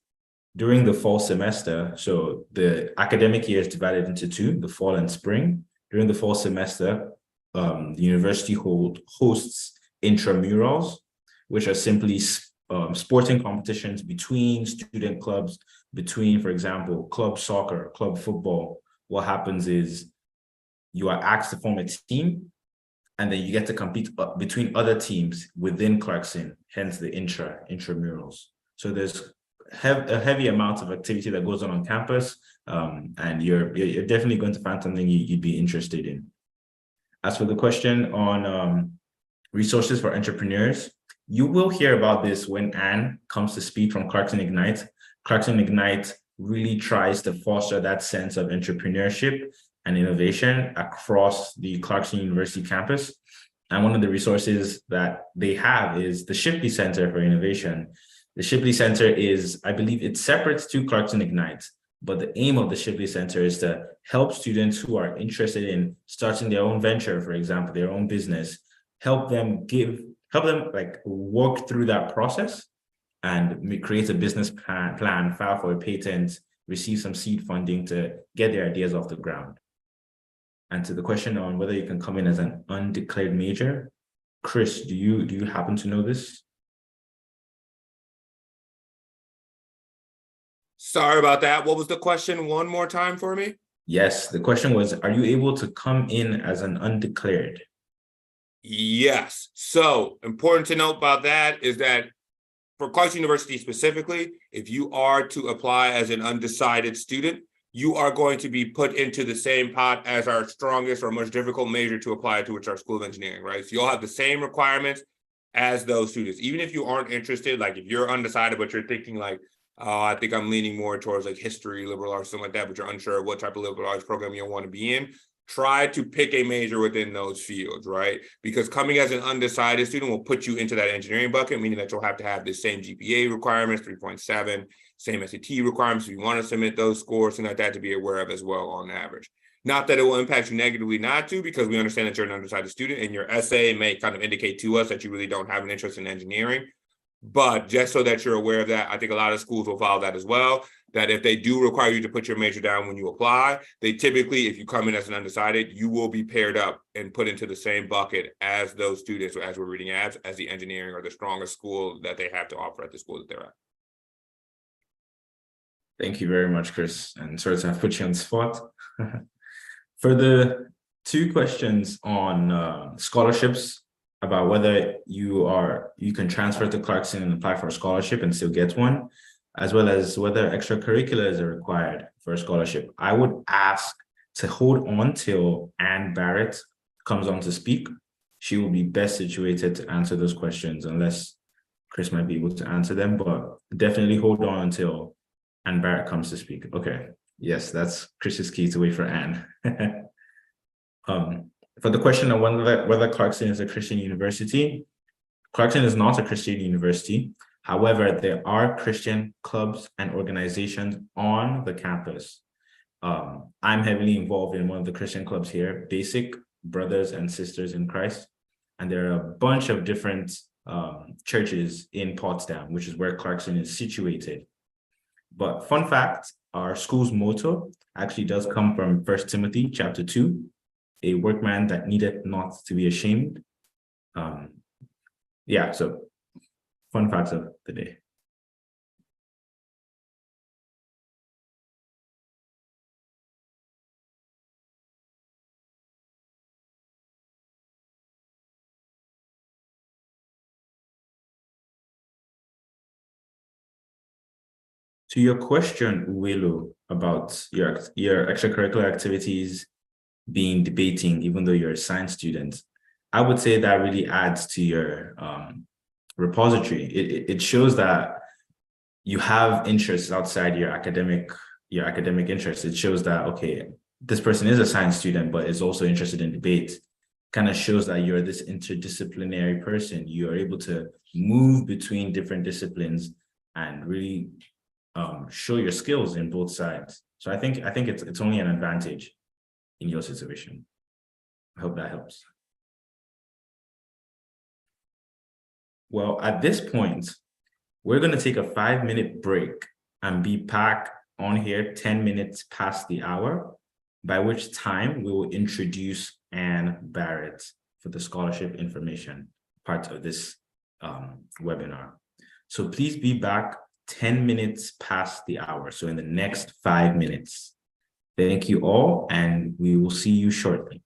during the fall semester. So the academic year is divided into two, the fall and spring. During the fall semester, the university hosts intramurals, which are simply sporting competitions between student clubs, between, for example, club soccer, club football. What happens is you are asked to form a team, and then you get to compete between other teams within Clarkson, hence the intramurals. So there's a heavy amount of activity that goes on campus, and you're definitely going to find something you'd be interested in. As for the question on resources for entrepreneurs, you will hear about this when Anne comes to speak from Clarkson Ignite. Clarkson Ignite really tries to foster that sense of entrepreneurship and innovation across the Clarkson University campus. And one of the resources that they have is the Shipley Center for Innovation. The Shipley Center is, I believe, it's separate to Clarkson Ignite, but the aim of the Shipley Center is to help students who are interested in starting their own venture, for example, their own business, help them like work through that process and create a business plan, file for a patent, receive some seed funding to get their ideas off the ground. And to the question on whether you can come in as an undeclared major, Chris, do you happen to know this? Sorry about that. What was the question one more time for me? Yes, the question was, are you able to come in as an undeclared? Yes. So important to note about that is that for Clarkson University specifically, if you are to apply as an undecided student, you are going to be put into the same pot as our strongest or most difficult major to apply to, which is our School of Engineering, right? So you'll have the same requirements as those students. Even if you aren't interested, like if you're undecided, but you're thinking like, I think I'm leaning more towards like history, liberal arts, something like that, but you're unsure what type of liberal arts program you'll want to be in, try to pick a major within those fields, right? Because coming as an undecided student will put you into that engineering bucket, meaning that you'll have to have the same GPA requirements, 3.7, same SAT requirements if you want to submit those scores, and like that to be aware of as well on average. Not that it will impact you negatively not to, because we understand that you're an undecided student and your essay may kind of indicate to us that you really don't have an interest in engineering. But just so that you're aware of that, I think a lot of schools will follow that as well, that if they do require you to put your major down when you apply, they typically, if you come in as an undecided, you will be paired up and put into the same bucket as those students, or as we're reading as the engineering or the strongest school that they have to offer at the school that they're at. Thank you very much, Chris. And sorry to have put you on the spot. For the two questions on scholarships, about whether you can transfer to Clarkson and apply for a scholarship and still get one, as well as whether extracurriculars are required for a scholarship, I would ask to hold on till Barrett comes on to speak. She will be best situated to answer those questions, unless Chris might be able to answer them, but definitely hold on until Barrett comes to speak. Okay, yes, that's Chris's key, to wait for Anne. For the question of whether Clarkson is a Christian university, Clarkson is not a Christian university. However, there are Christian clubs and organizations on the campus. I'm heavily involved in one of the Christian clubs here, Basic Brothers and Sisters in Christ. And there are a bunch of different churches in Potsdam, which is where Clarkson is situated. But fun fact, our school's motto actually does come from 1 Timothy chapter 2, a workman that needeth not to be ashamed. Yeah, so fun facts of the day. To your question, Willow, about your extracurricular activities being debating, even though you're a science student, I would say that really adds to your repository. It shows that you have interests outside your academic interests. It shows that, okay, this person is a science student, but is also interested in debate. Kind of shows that you're this interdisciplinary person. You are able to move between different disciplines and really show your skills in both sides. So I think it's only an advantage in your situation. I hope that helps. Well, at this point, we're going to take a 5-minute break and be back on here 10 minutes past the hour, by which time we will introduce Anne Barrett for the scholarship information part of this webinar. So please be back 10 minutes past the hour. So in the next 5 minutes. Thank you all, and we will see you shortly.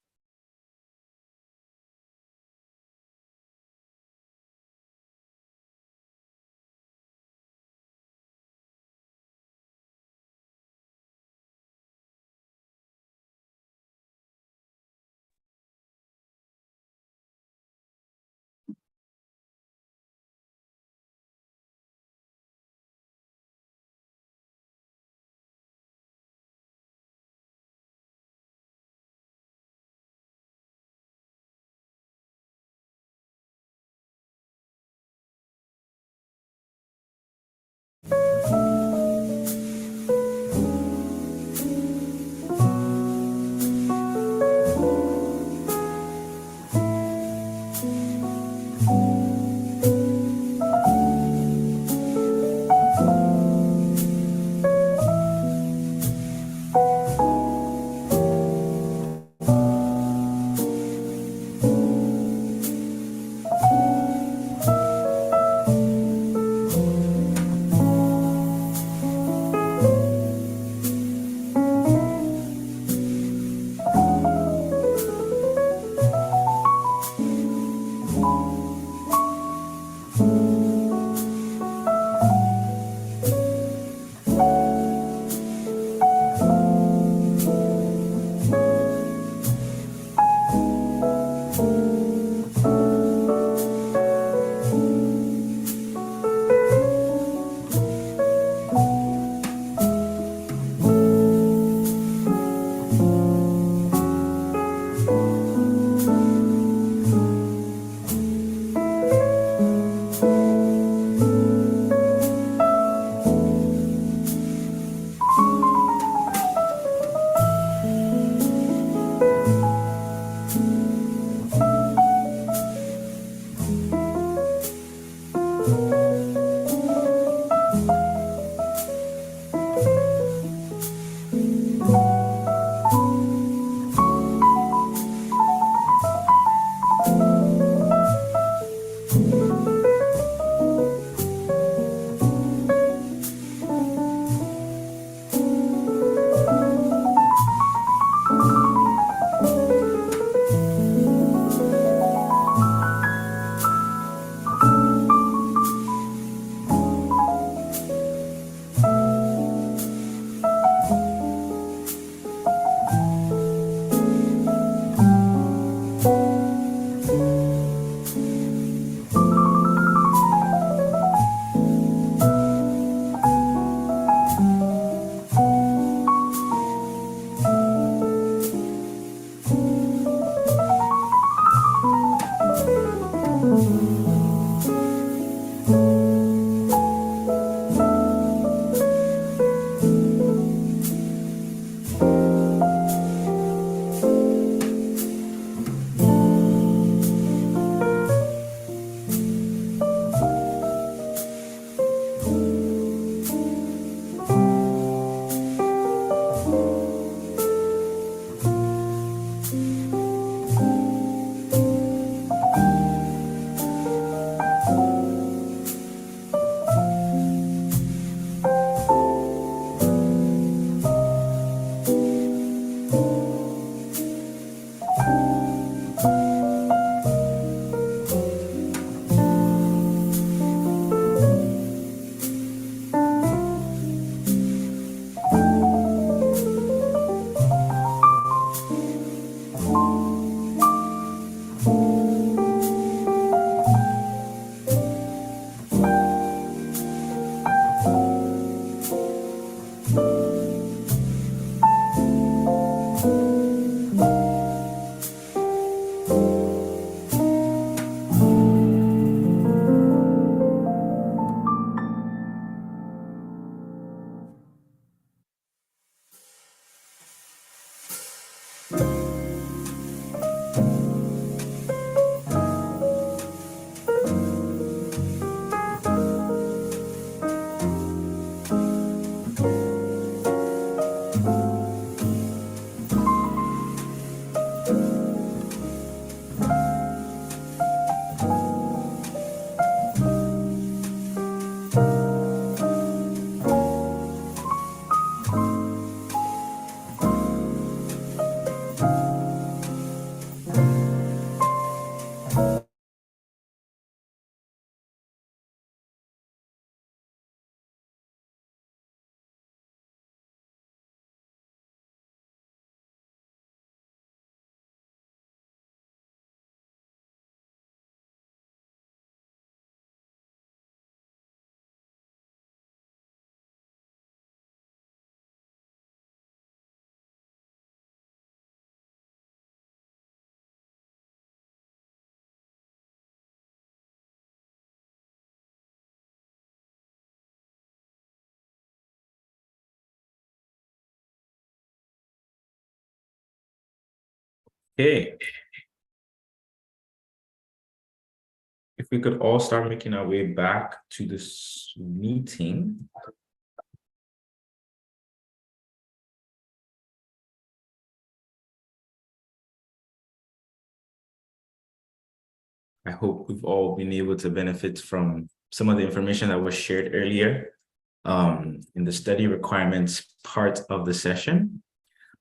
Okay. If we could all start making our way back to this meeting. I hope we've all been able to benefit from some of the information that was shared earlier in the study requirements part of the session.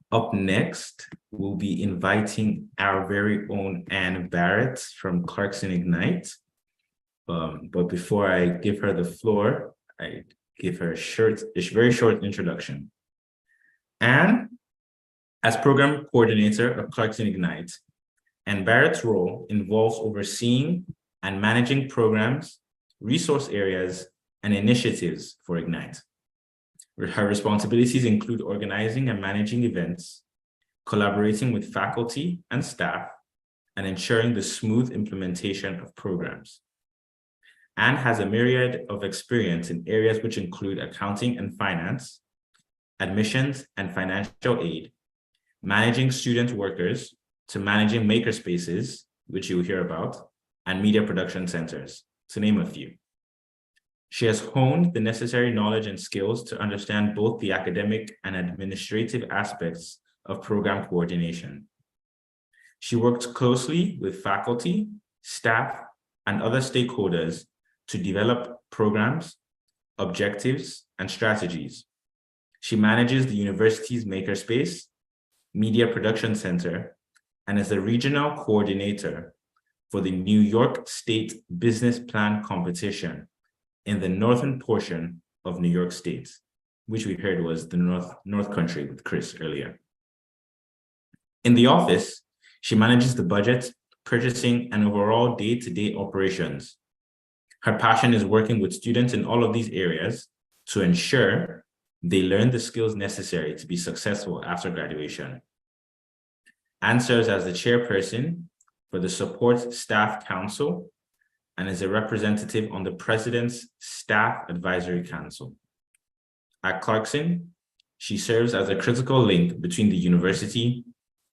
Up next, we'll be inviting our very own Ann Barrett from Clarkson Ignite. But before I give her the floor, I give her a very short introduction. Ann, as program coordinator of Clarkson Ignite, and Barrett's role involves overseeing and managing programs, resource areas, and initiatives for Ignite. Her responsibilities include organizing and managing events, collaborating with faculty and staff, and ensuring the smooth implementation of programs. Anne has a myriad of experience in areas which include accounting and finance, admissions and financial aid, managing student workers, to managing makerspaces, which you'll hear about, and media production centers, to name a few. She has honed the necessary knowledge and skills to understand both the academic and administrative aspects of program coordination. She worked closely with faculty, staff, and other stakeholders to develop programs, objectives, and strategies. She manages the university's makerspace, media production center, and is the regional coordinator for the New York State Business Plan competition in the northern portion of New York State, which we heard was the North Country with Chris earlier. In the office, she manages the budget, purchasing, and overall day-to-day operations. Her passion is working with students in all of these areas to ensure they learn the skills necessary to be successful after graduation. Anne serves as the chairperson for the Support Staff Council and is a representative on the President's Staff Advisory Council. At Clarkson, she serves as a critical link between the university,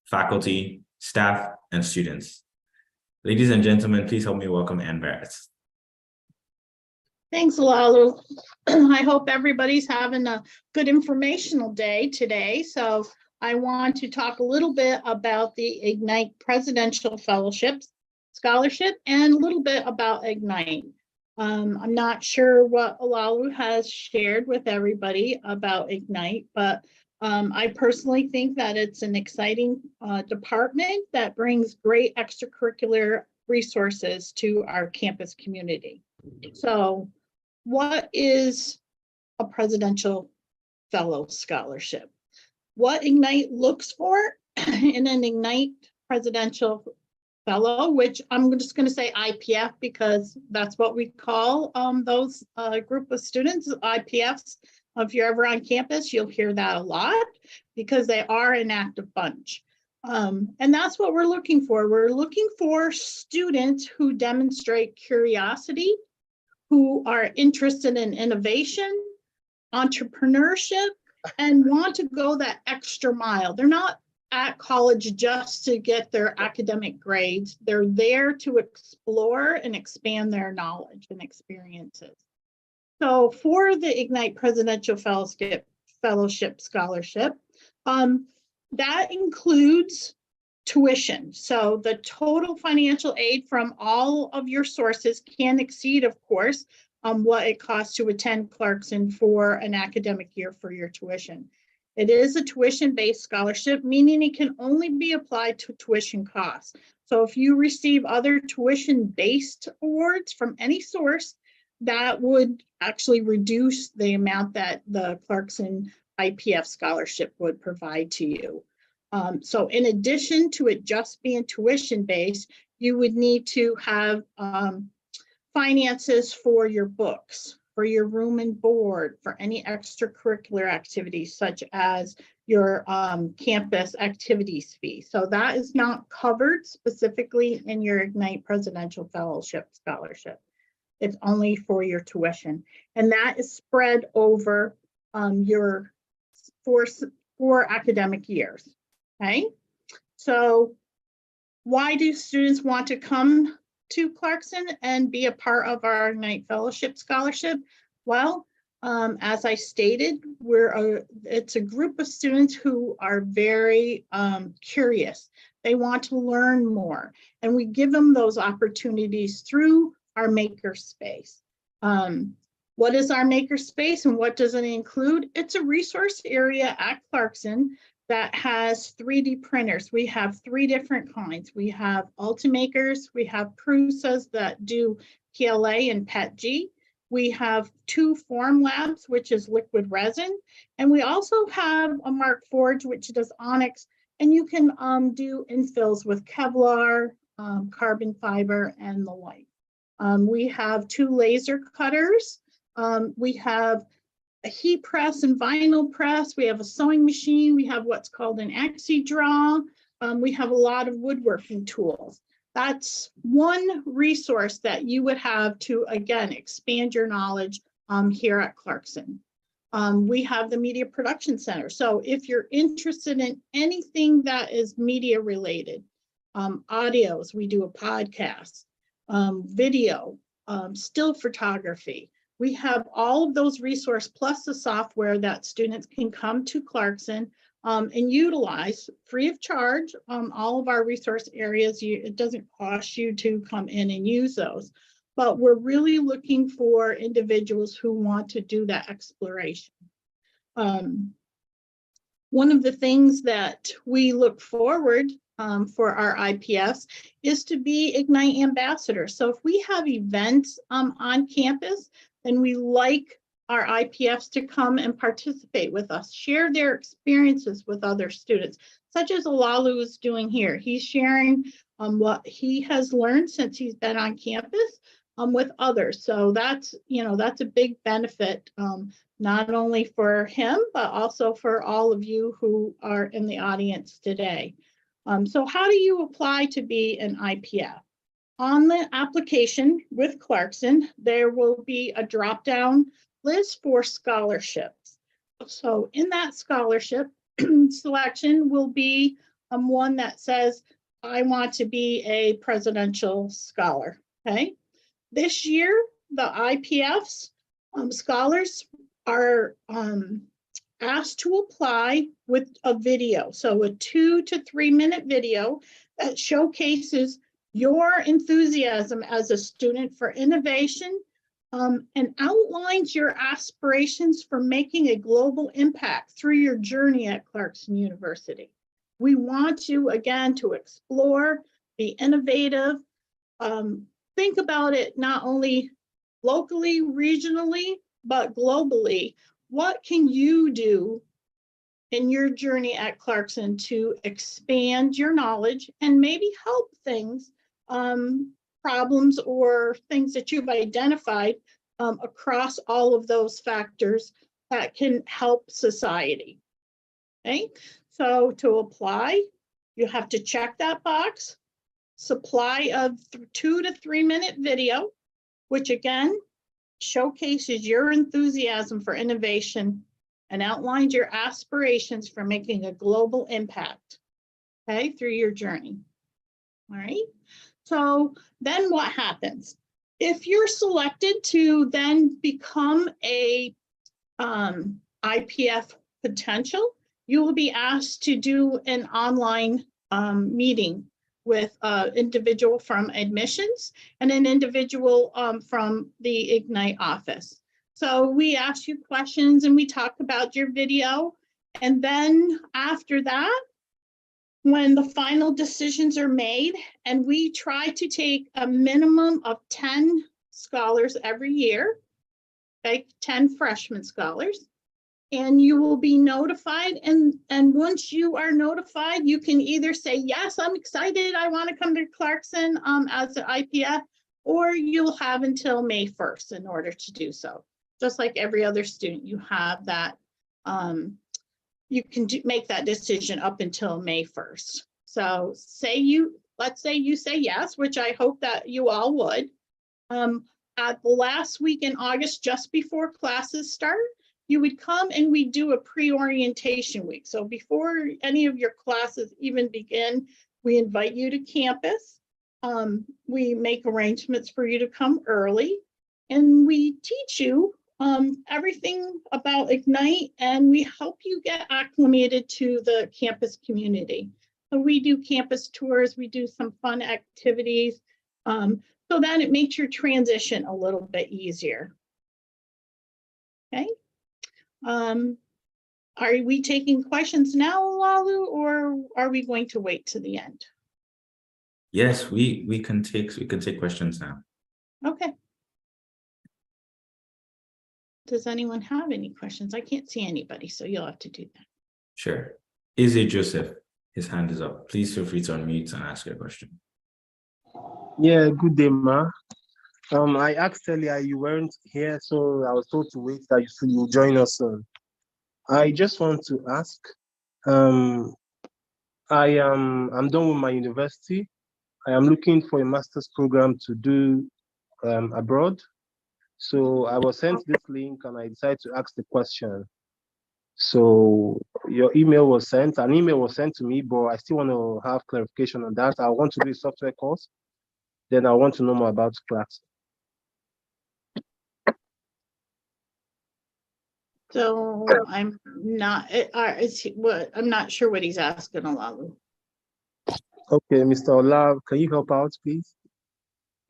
faculty, staff, and students. Ladies and gentlemen, please help me welcome Ann Barrett. Thanks, Olalu. I hope everybody's having a good informational day today. So I want to talk a little bit about the Ignite Presidential Fellowships Scholarship and a little bit about Ignite. I'm not sure what Olalu has shared with everybody about Ignite, but I personally think that it's an exciting department that brings great extracurricular resources to our campus community. So what is a presidential fellow scholarship? What Ignite looks for in an Ignite presidential fellow, which I'm just going to say IPF because that's what we call those group of students, IPFs. If you're ever on campus, you'll hear that a lot because they are an active bunch. And that's what we're looking for. We're looking for students who demonstrate curiosity, who are interested in innovation, entrepreneurship, and want to go that extra mile. They're not at college just to get their academic grades. They're there to explore and expand their knowledge and experiences. So for the Ignite Presidential Fellowship Scholarship, that includes tuition. So the total financial aid from all of your sources can exceed, of course, what it costs to attend Clarkson for an academic year for your tuition. It is a tuition-based scholarship, meaning it can only be applied to tuition costs. So if you receive other tuition-based awards from any source, that would actually reduce the amount that the Clarkson IPF scholarship would provide to you. So in addition to it just being tuition-based, you would need to have finances for your books, for your room and board, for any extracurricular activities such as your campus activities fee. So that is not covered specifically in your Ignite Presidential Fellowship Scholarship. It's only for your tuition. And that is spread over your four academic years, okay? So Why do students want to come to Clarkson and be a part of our Ignite Fellowship Scholarship? Well, as I stated, it's a group of students who are very curious. They want to learn more, and we give them those opportunities through our makerspace. What is our makerspace and what does it include? It's a resource area at Clarkson that has 3D printers. We have 3 different kinds. We have Ultimakers, we have Prusas that do PLA and PETG. We have 2 Form Labs, which is liquid resin. And we also have a Mark Forge, which does onyx. And you can do infills with Kevlar, carbon fiber, and the like. We have 2 laser cutters. We have a heat press and vinyl press. We have a sewing machine. We have what's called an AxiDraw. We have a lot of woodworking tools. That's one resource that you would have to, again, expand your knowledge here at Clarkson. We have the Media Production Center. So if you're interested in anything that is media related, audios, we do a podcast, video, still photography. We have all of those resources plus the software that students can come to Clarkson and utilize free of charge. All of our resource areas, it doesn't cost you to come in and use those, but we're really looking for individuals who want to do that exploration. One of the things that we look forward for our IPFs is to be Ignite ambassadors. So if we have events on campus, then we like our IPFs to come and participate with us, share their experiences with other students, such as Olalu is doing here. He's sharing what he has learned since he's been on campus with others. So that's, that's a big benefit, not only for him, but also for all of you who are in the audience today. So how do you apply to be an IPF? On the application with Clarkson, there will be a drop-down list for scholarships. So in that scholarship selection will be one that says, I want to be a presidential scholar, okay? This year, the IPFs scholars are asked to apply with a video. So a 2 to 3 minute video that showcases your enthusiasm as a student for innovation and outlines your aspirations for making a global impact through your journey at Clarkson University. We want you, again, to explore, be innovative, think about it not only locally, regionally, but globally. What can you do in your journey at Clarkson to expand your knowledge and maybe help things, problems or things that you've identified across all of those factors that can help society? Okay, so to apply, you have to check that box, supply a 2 to 3 minute video, which again showcases your enthusiasm for innovation and outlines your aspirations for making a global impact, okay, through your journey. All right, so then what happens? If you're selected to then become a IPF potential, you will be asked to do an online meeting with an individual from admissions and an individual from the Ignite office. So we ask you questions and we talk about your video. And then after that, when the final decisions are made, and we try to take a minimum of 10 scholars every year, like 10 freshman scholars, and you will be notified. And once you are notified, you can either say, yes, I'm excited, I want to come to Clarkson as an IPF, or you'll have until May 1st in order to do so. Just like every other student, you have that, you can make that decision up until May 1st. So let's say you say yes, which I hope that you all would. At the last week in August, just before classes start, you would come and we do a pre-orientation week. So before any of your classes even begin, We invite you to campus. We make arrangements for you to come early, and we teach you everything about Ignite, and we help you get acclimated to the campus community. So we do campus tours, we do some fun activities, so then it makes your transition a little bit easier. Okay. Are we taking questions now, Lalu, or are we going to wait to the end? Yes, we can take questions now. Okay. Does anyone have any questions? I can't see anybody, so you'll have to do that. Sure. Izzy Joseph, his hand is up. Please feel free to unmute and ask your question. Yeah, good day, ma. I asked earlier, you weren't here, so I was told to wait that you'll join us soon. I just want to ask, I'm done with my university. I am looking for a master's program to do abroad. So I was sent this link and I decided to ask the question. So your email was sent, an email was sent to me, but I still want to have clarification on that. I want to do a software course. Then I want to know more about Clarkson. So I'm not, I'm not sure what he's asking, Olalu. Okay, Mr. Olav, can you help out, please?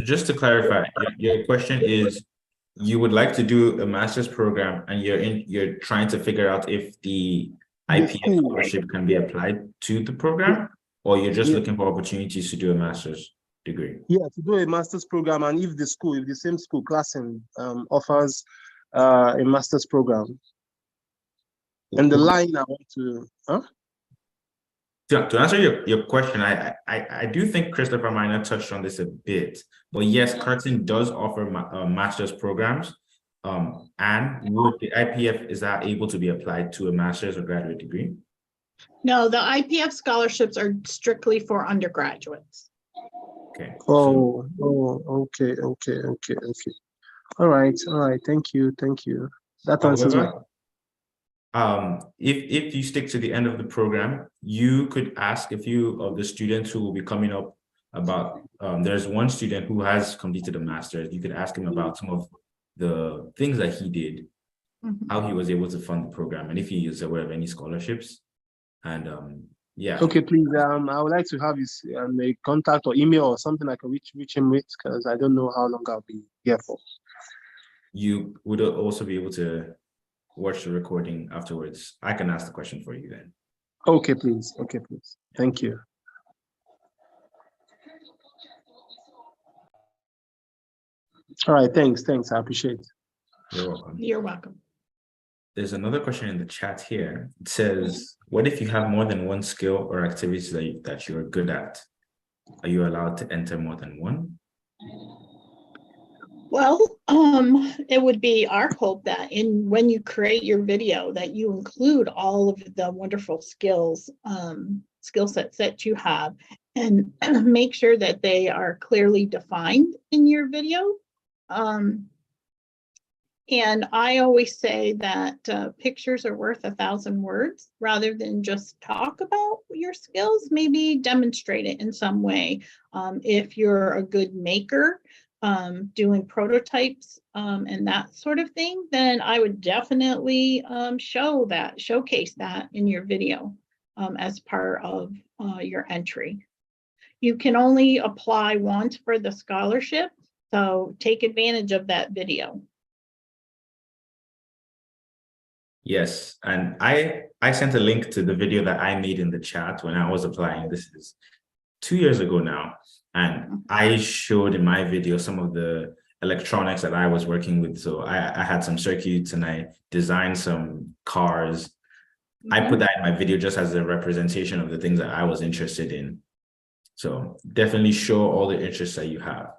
Just to clarify, your question is, you would like to do a master's program and you're trying to figure out if the IPF scholarship can be applied to the program, or you're just looking for opportunities to do a master's degree? Yeah, to do a master's program, and if the same school, Clarkson, offers a master's program. And the line I want to, To answer your question, I do think Christopher might have touched on this a bit, but yes, Clarkson does offer master's programs. And with the IPF, is that able to be applied to a master's or graduate degree? No, the IPF scholarships are strictly for undergraduates. Okay. Okay. All right. Thank you. That answers my. If you stick to the end of the program, you could ask a few of the students who will be coming up about, there's one student who has completed a master's. You could ask him about some of the things that he did, how he was able to fund the program, and if he is aware of any scholarships. And yeah. Okay, please. I would like to have his a contact or email or something I can reach him with, because I don't know how long I'll be here for. You would also be able to watch the recording afterwards. I can ask the question for you then. Okay, please. Thank you. All right, thanks. I appreciate it. You're welcome. You're welcome. There's another question in the chat here. It says, what if you have more than one skill or activity that you're good at? Are you allowed to enter more than one? Well, it would be our hope that when you create your video that you include all of the wonderful skill sets that you have, and make sure that they are clearly defined in your video. And I always say that pictures are worth 1,000 words. Rather than just talk about your skills, maybe demonstrate it in some way. If you're a good maker, doing prototypes and that sort of thing, then I would definitely showcase that in your video as part of your entry. You can only apply once for the scholarship, so take advantage of that video. Yes, and I sent a link to the video that I made in the chat when I was applying. This is 2 years ago now. And I showed in my video some of the electronics that I was working with. So I had some circuits and I designed some cars. I put that in my video just as a representation of the things that I was interested in. So definitely show all the interests that you have.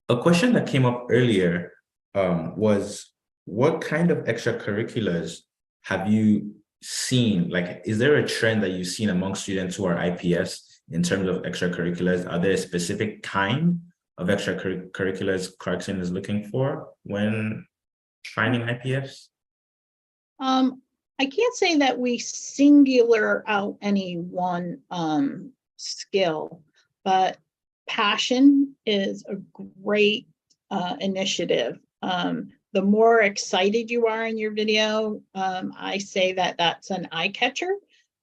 A question that came up earlier was, what kind of extracurriculars have you seen? Like, is there a trend that you've seen among students who are IPS in terms of extracurriculars? Are there a specific kind of extracurriculars Clarkson is looking for when finding IPFs? I can't say that we singular out any one skill, but passion is a great initiative. The more excited you are in your video, I say that that's an eye catcher.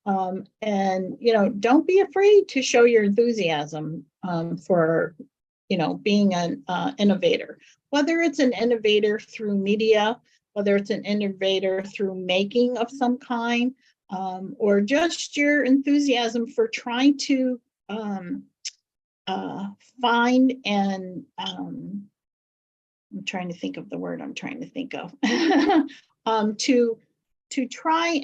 And, you know, don't be afraid to show your enthusiasm for, you know, being an innovator, whether it's an innovator through media, whether it's an innovator through making of some kind, or just your enthusiasm for trying to find and I'm trying to think of the word I'm trying to think of to try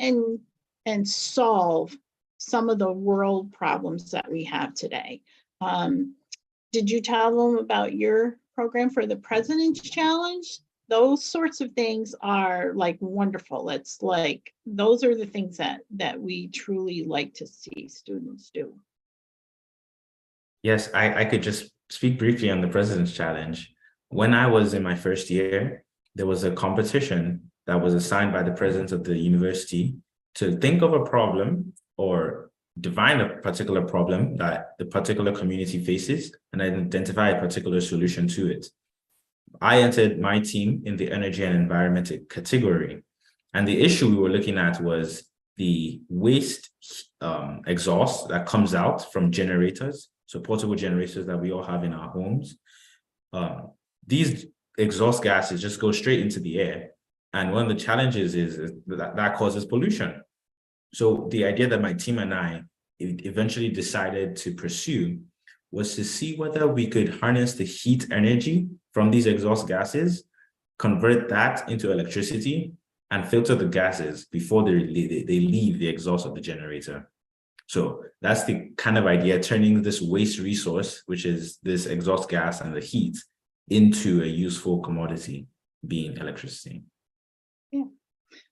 and solve some of the world problems that we have today. Did you tell them about your program for the President's Challenge? Those sorts of things are like wonderful. It's like, those are the things that we truly like to see students do. Yes, I could just speak briefly on the President's Challenge. When I was in my first year, there was a competition that was assigned by the president of the university to think of a problem or define a particular problem that the particular community faces and identify a particular solution to it. I entered my team in the energy and environment category. And the issue we were looking at was the waste exhaust that comes out from generators, so portable generators that we all have in our homes. These exhaust gases just go straight into the air. And one of the challenges is that causes pollution. So the idea that my team and I eventually decided to pursue was to see whether we could harness the heat energy from these exhaust gases, convert that into electricity, and filter the gases before they leave the exhaust of the generator. So that's the kind of idea, turning this waste resource, which is this exhaust gas and the heat, into a useful commodity, being electricity. Yeah.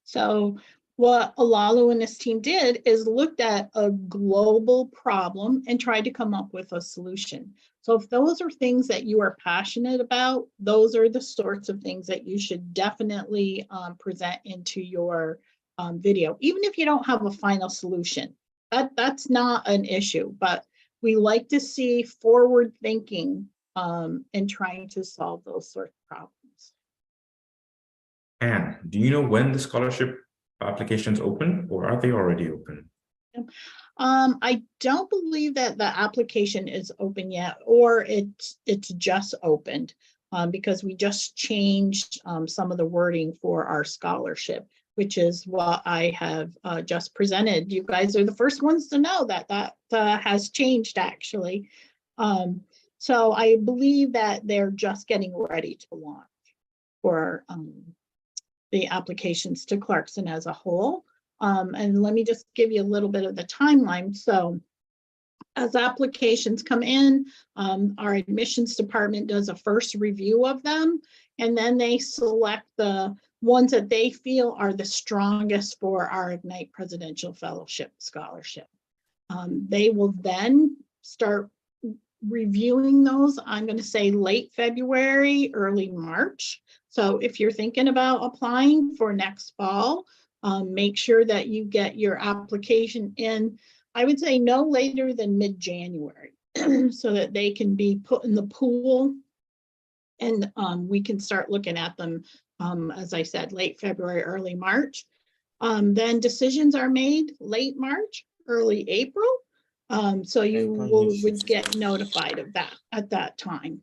So what Olalu and his team did is looked at a global problem and tried to come up with a solution. So if those are things that you are passionate about, those are the sorts of things that you should definitely present into your video, even if you don't have a final solution. That's not an issue, but we like to see forward thinking and trying to solve those sorts of problems. And do you know when the scholarship applications open, or are they already open? I don't believe that the application is open yet, or it's just opened because we just changed some of the wording for our scholarship, which is what I have just presented. You guys are the first ones to know that has changed, actually. So I believe that they're just getting ready to launch for the applications to Clarkson as a whole. And let me just give you a little bit of the timeline. So as applications come in, our admissions department does a first review of them, and then they select the ones that they feel are the strongest for our Ignite Presidential Fellowship Scholarship. They will then start reviewing those, I'm going to say late February, early March. So if you're thinking about applying for next fall, make sure that you get your application in, I would say no later than mid-January, so that they can be put in the pool and we can start looking at them, as I said, late February, early March. Then decisions are made late March, early April. So you would get notified of that at that time.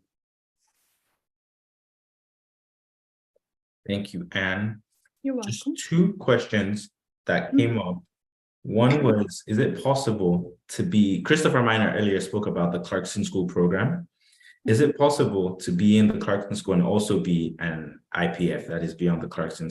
Thank you, Anne. You're welcome. Just two questions that came up. One was, is it possible to be, Christopher Miner earlier spoke about the Clarkson School program. Is it possible to be in the Clarkson School and also be an IPF, that is beyond the Clarkson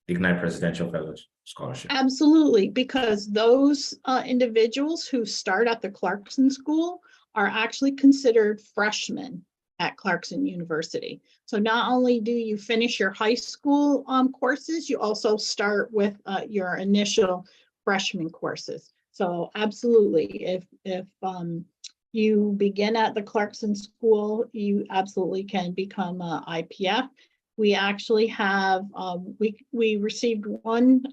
Ignite Presidential Fellowship Scholarship? Absolutely, because those individuals who start at the Clarkson School are actually considered freshmen at Clarkson University. So not only do you finish your high school courses, you also start with your initial freshman courses. So absolutely, if you begin at the Clarkson School, you absolutely can become a IPF. We actually have, we received one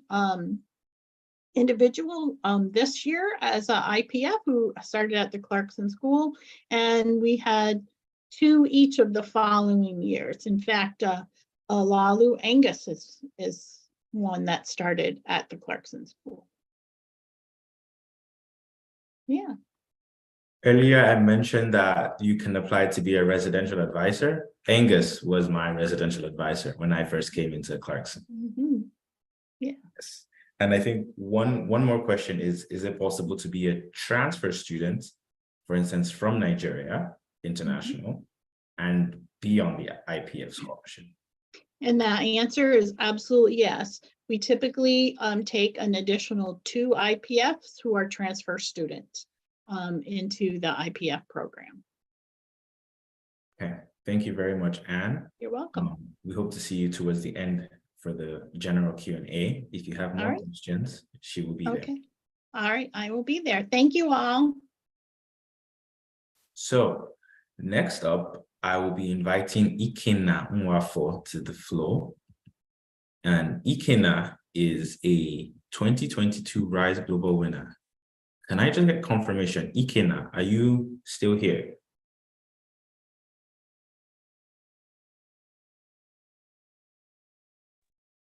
individual this year as a IPF who started at the Clarkson School, and we had 2 each of the following years. In fact, Lalu Angus is one that started at the Clarkson School. Yeah. Earlier, I mentioned that you can apply to be a residential advisor. Angus was my residential advisor when I first came into Clarkson. Mm-hmm. Yeah. Yes. And I think one more question is it possible to be a transfer student, for instance, from Nigeria, international, and be on the IPF scholarship? And the answer is absolutely yes. We typically take an additional 2 IPFs who are transfer students into the IPF program. Okay, thank you very much, Anne. You're welcome. We hope to see you towards the end for the general Q&A. If you have more questions, she will be there. Okay. All right, I will be there. Thank you all. So next up, I will be inviting Ikenna Nwafor to the floor. And Ikenna is a 2022 Rise Global winner. Can I just get confirmation? Ikenna, are you still here?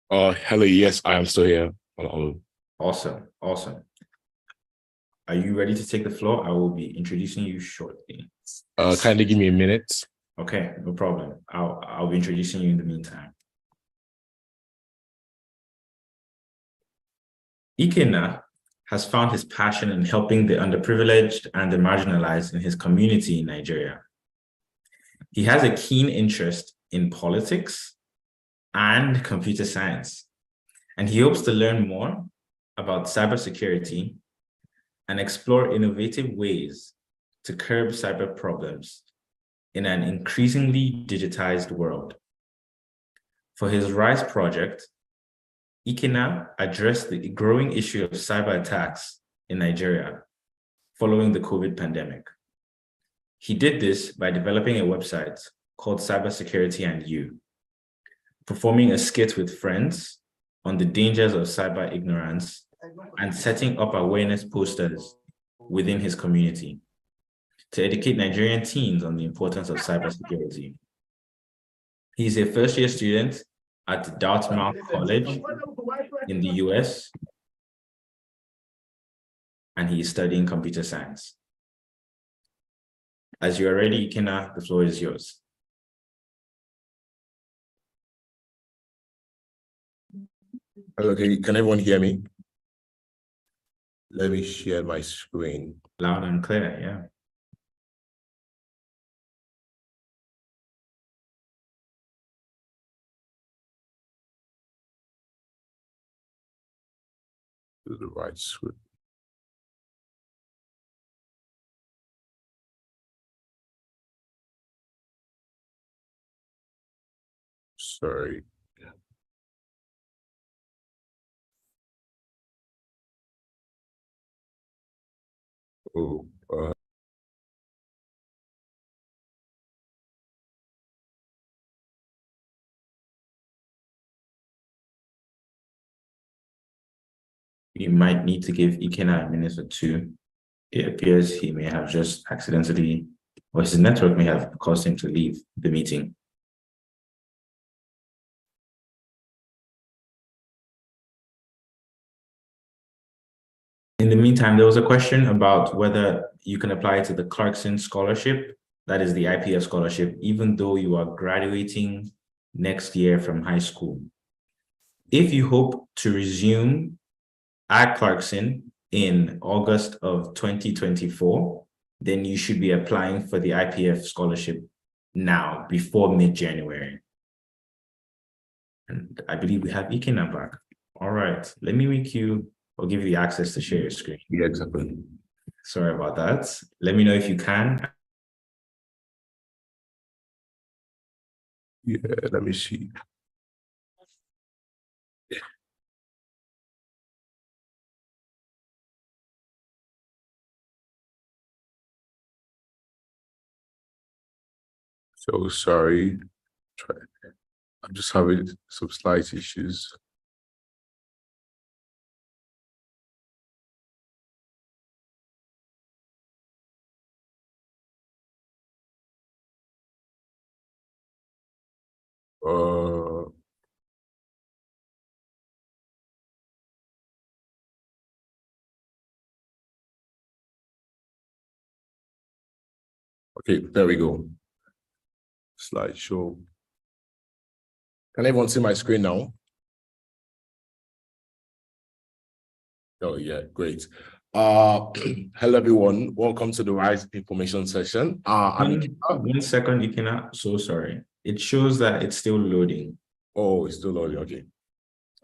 Hello, yes, I am still here. Awesome. Are you ready to take the floor? I will be introducing you shortly. Kindly give me a minute. Okay, no problem. I'll be introducing you in the meantime. Ikenna has found his passion in helping the underprivileged and the marginalized in his community in Nigeria. He has a keen interest in politics and computer science, and he hopes to learn more about cybersecurity and explore innovative ways to curb cyber problems in an increasingly digitized world. For his RISE project, Ikenna addressed the growing issue of cyber attacks in Nigeria following the COVID pandemic. He did this by developing a website called Cybersecurity and You, performing a skit with friends on the dangers of cyber ignorance, and setting up awareness posters within his community to educate Nigerian teens on the importance of cybersecurity. He's a first-year student at Dartmouth College in the US, and he is studying computer science. As you are ready, Ikenna, the floor is yours. Hello, can everyone hear me? Let me share my screen. Loud and clear, yeah. To the right screen. Sorry. Oh, You might need to give Ikenna a minute or two. It appears he may have just accidentally, or his network may have caused him to leave the meeting. In the meantime, there was a question about whether you can apply to the Clarkson scholarship, that is the IPF scholarship, even though you are graduating next year from high school. If you hope to resume at Clarkson in August of 2024, then you should be applying for the IPF scholarship now, before mid-January. And I believe we have Ikenna back. All right, let me make you, or give you the access to share your screen. yeah, exactly. Sorry about that. Let me know if you can. Yeah, let me see. So sorry. I'm just having some slight issues. Okay, there we go. Slideshow. Can everyone see my screen now? Oh yeah, great. Hello everyone. Welcome to the RISE information session. One second, Ikenna. So sorry. It shows that it's still loading. Oh, it's still loading. Okay.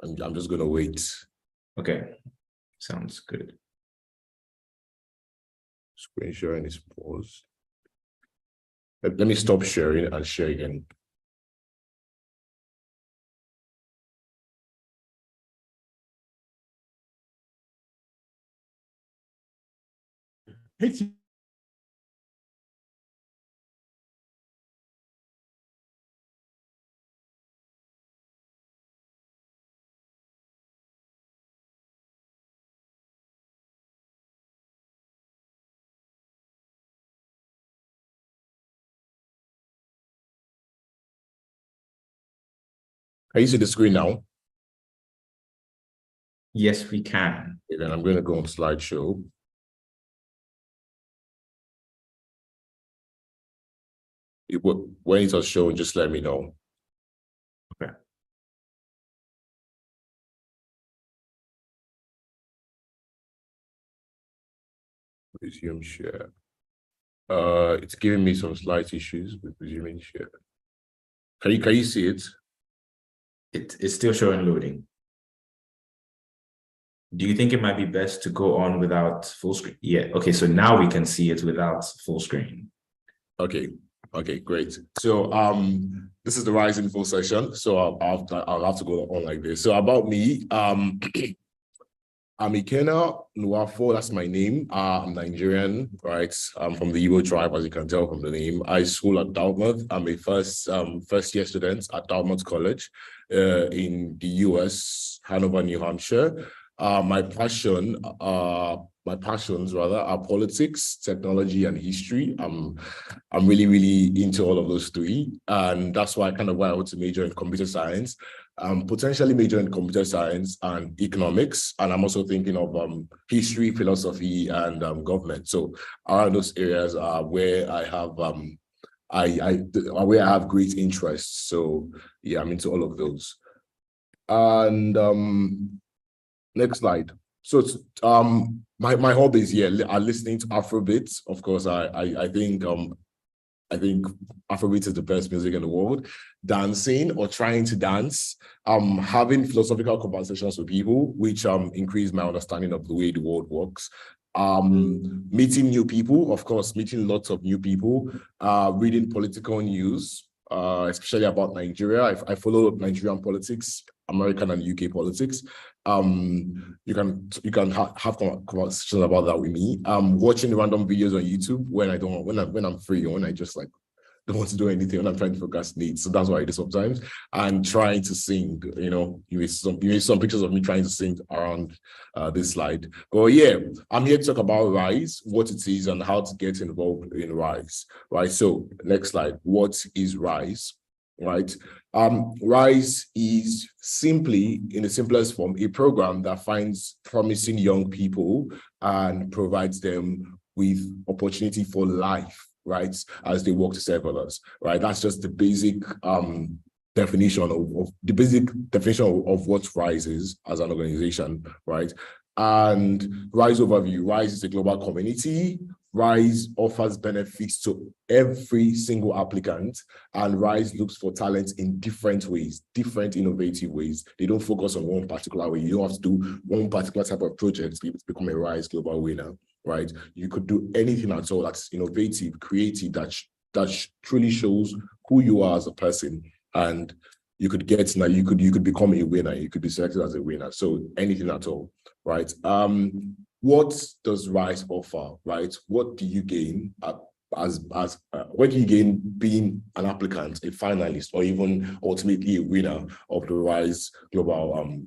I'm just gonna wait. Okay. Sounds good. Screen sharing is paused. Let me stop sharing and share again. Can you see the screen now? Yes, we can. Okay, then I'm going to go on slideshow. When it was shown, just let me know. Okay. Resume share. It's giving me some slight issues with resuming share. Can you see it? It's still showing loading. Do you think it might be best to go on without full screen? Yeah. Okay. So now we can see it without full screen. Okay. Okay. Great. So this is the RISE info session. So I'll have to go on like this. So about me, I'm Ikenna Nwafor, that's my name. I'm Nigerian, right? I'm from the Igbo tribe, as you can tell from the name. I school at Dartmouth. I'm a first year student at Dartmouth College in the US, Hanover, New Hampshire. My passions are politics, technology, and history. I'm really, really into all of those three. And that's why I want to major in computer science. Potentially major in computer science and economics, and I'm also thinking of history, philosophy, and government. So around those areas are where I have where I have great interest. So yeah, I'm into all of those. And next slide. So my hobbies here are listening to Afrobeat. Of course, I think Afrobeat is the best music in the world. Dancing or trying to dance, having philosophical conversations with people, which increase my understanding of the way the world works. Meeting new people, of course, meeting lots of new people, reading political news, especially about Nigeria. I follow Nigerian politics, American and UK politics. You can have conversations about that with me. Watching random videos on YouTube when I'm free or when I just don't want to do anything, when I'm trying to procrastinate. So that's what I do sometimes. And trying to sing, you made some pictures of me trying to sing around this slide. But yeah, I'm here to talk about RISE, what it is and how to get involved in RISE, right? So next slide, what is RISE? Right. RISE is simply, in the simplest form, a program that finds promising young people and provides them with opportunity for life, right, as they work to serve others, right? That's just the basic definition of what RISE is as an organization, right? And RISE overview. RISE is a global community. RISE offers benefits to every single applicant, and RISE looks for talent in different ways, different innovative ways. They don't focus on one particular way. You don't have to do one particular type of project to become a RISE global winner, right? You could do anything at all that's innovative, creative, that truly shows who you are as a person, and you could become a winner. You could be selected as a winner. So anything at all, right? What does RISE offer, right? What do you gain what do you gain being an applicant, a finalist, or even ultimately a winner of the RISE Global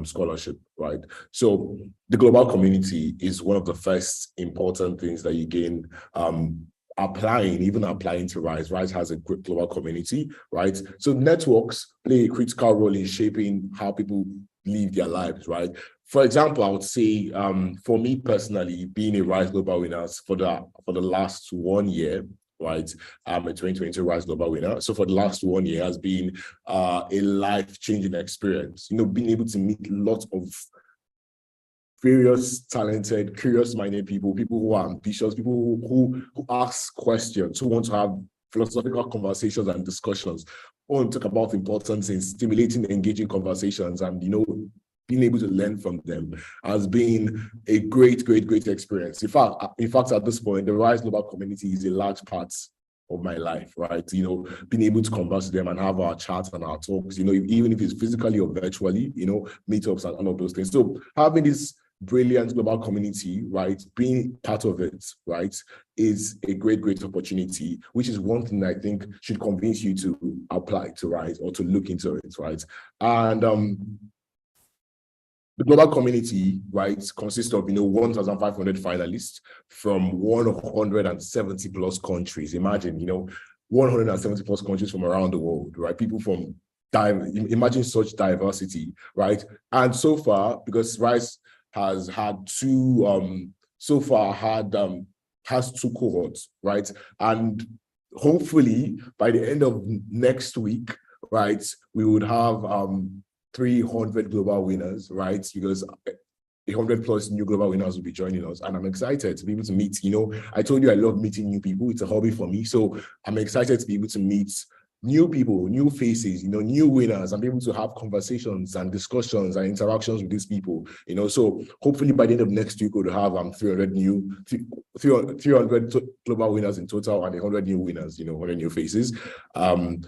scholarship, right? So the global community is one of the first important things that you gain even applying to Rise. Rise has a great global community, right? So networks play a critical role in shaping how people live their lives, right? For example, I would say, for me personally, being a Rise Global winner for the last 1 year, right? I'm a 2022 Rise Global winner. So for the last 1 year has been a life-changing experience. You know, being able to meet lots of various talented, curious-minded people who are ambitious, people who ask questions, who want to have philosophical conversations and discussions, who want to talk about the importance in stimulating, engaging conversations, and, you know, being able to learn from them has been a great experience. In fact, at this point, the Rise Global community is a large part of my life, right? You know, being able to converse with them and have our chats and our talks, you know, even if it's physically or virtually, you know, meetups and all of those things. So having this brilliant global community, right, being part of it, right, is a great opportunity, which is one thing I think should convince you to apply to Rise or to look into it, right? And the global community, right, consists of, you know, 1,500 finalists from 170 plus countries. Imagine, you know, 170 plus countries from around the world, right? People from imagine such diversity, right? And so far, because Rise has had has two cohorts, right? And hopefully by the end of next week, right, we would have 300 global winners, right? Because 100 plus new global winners will be joining us, and I'm excited to be able to meet. You know, I told you I love meeting new people. It's a hobby for me, so I'm excited to be able to meet new people, new faces, you know, new winners, and be able to have conversations and discussions and interactions with these people. You know, so hopefully by the end of next week we'll have 300 global winners in total and 100 new winners. You know, 100 new faces.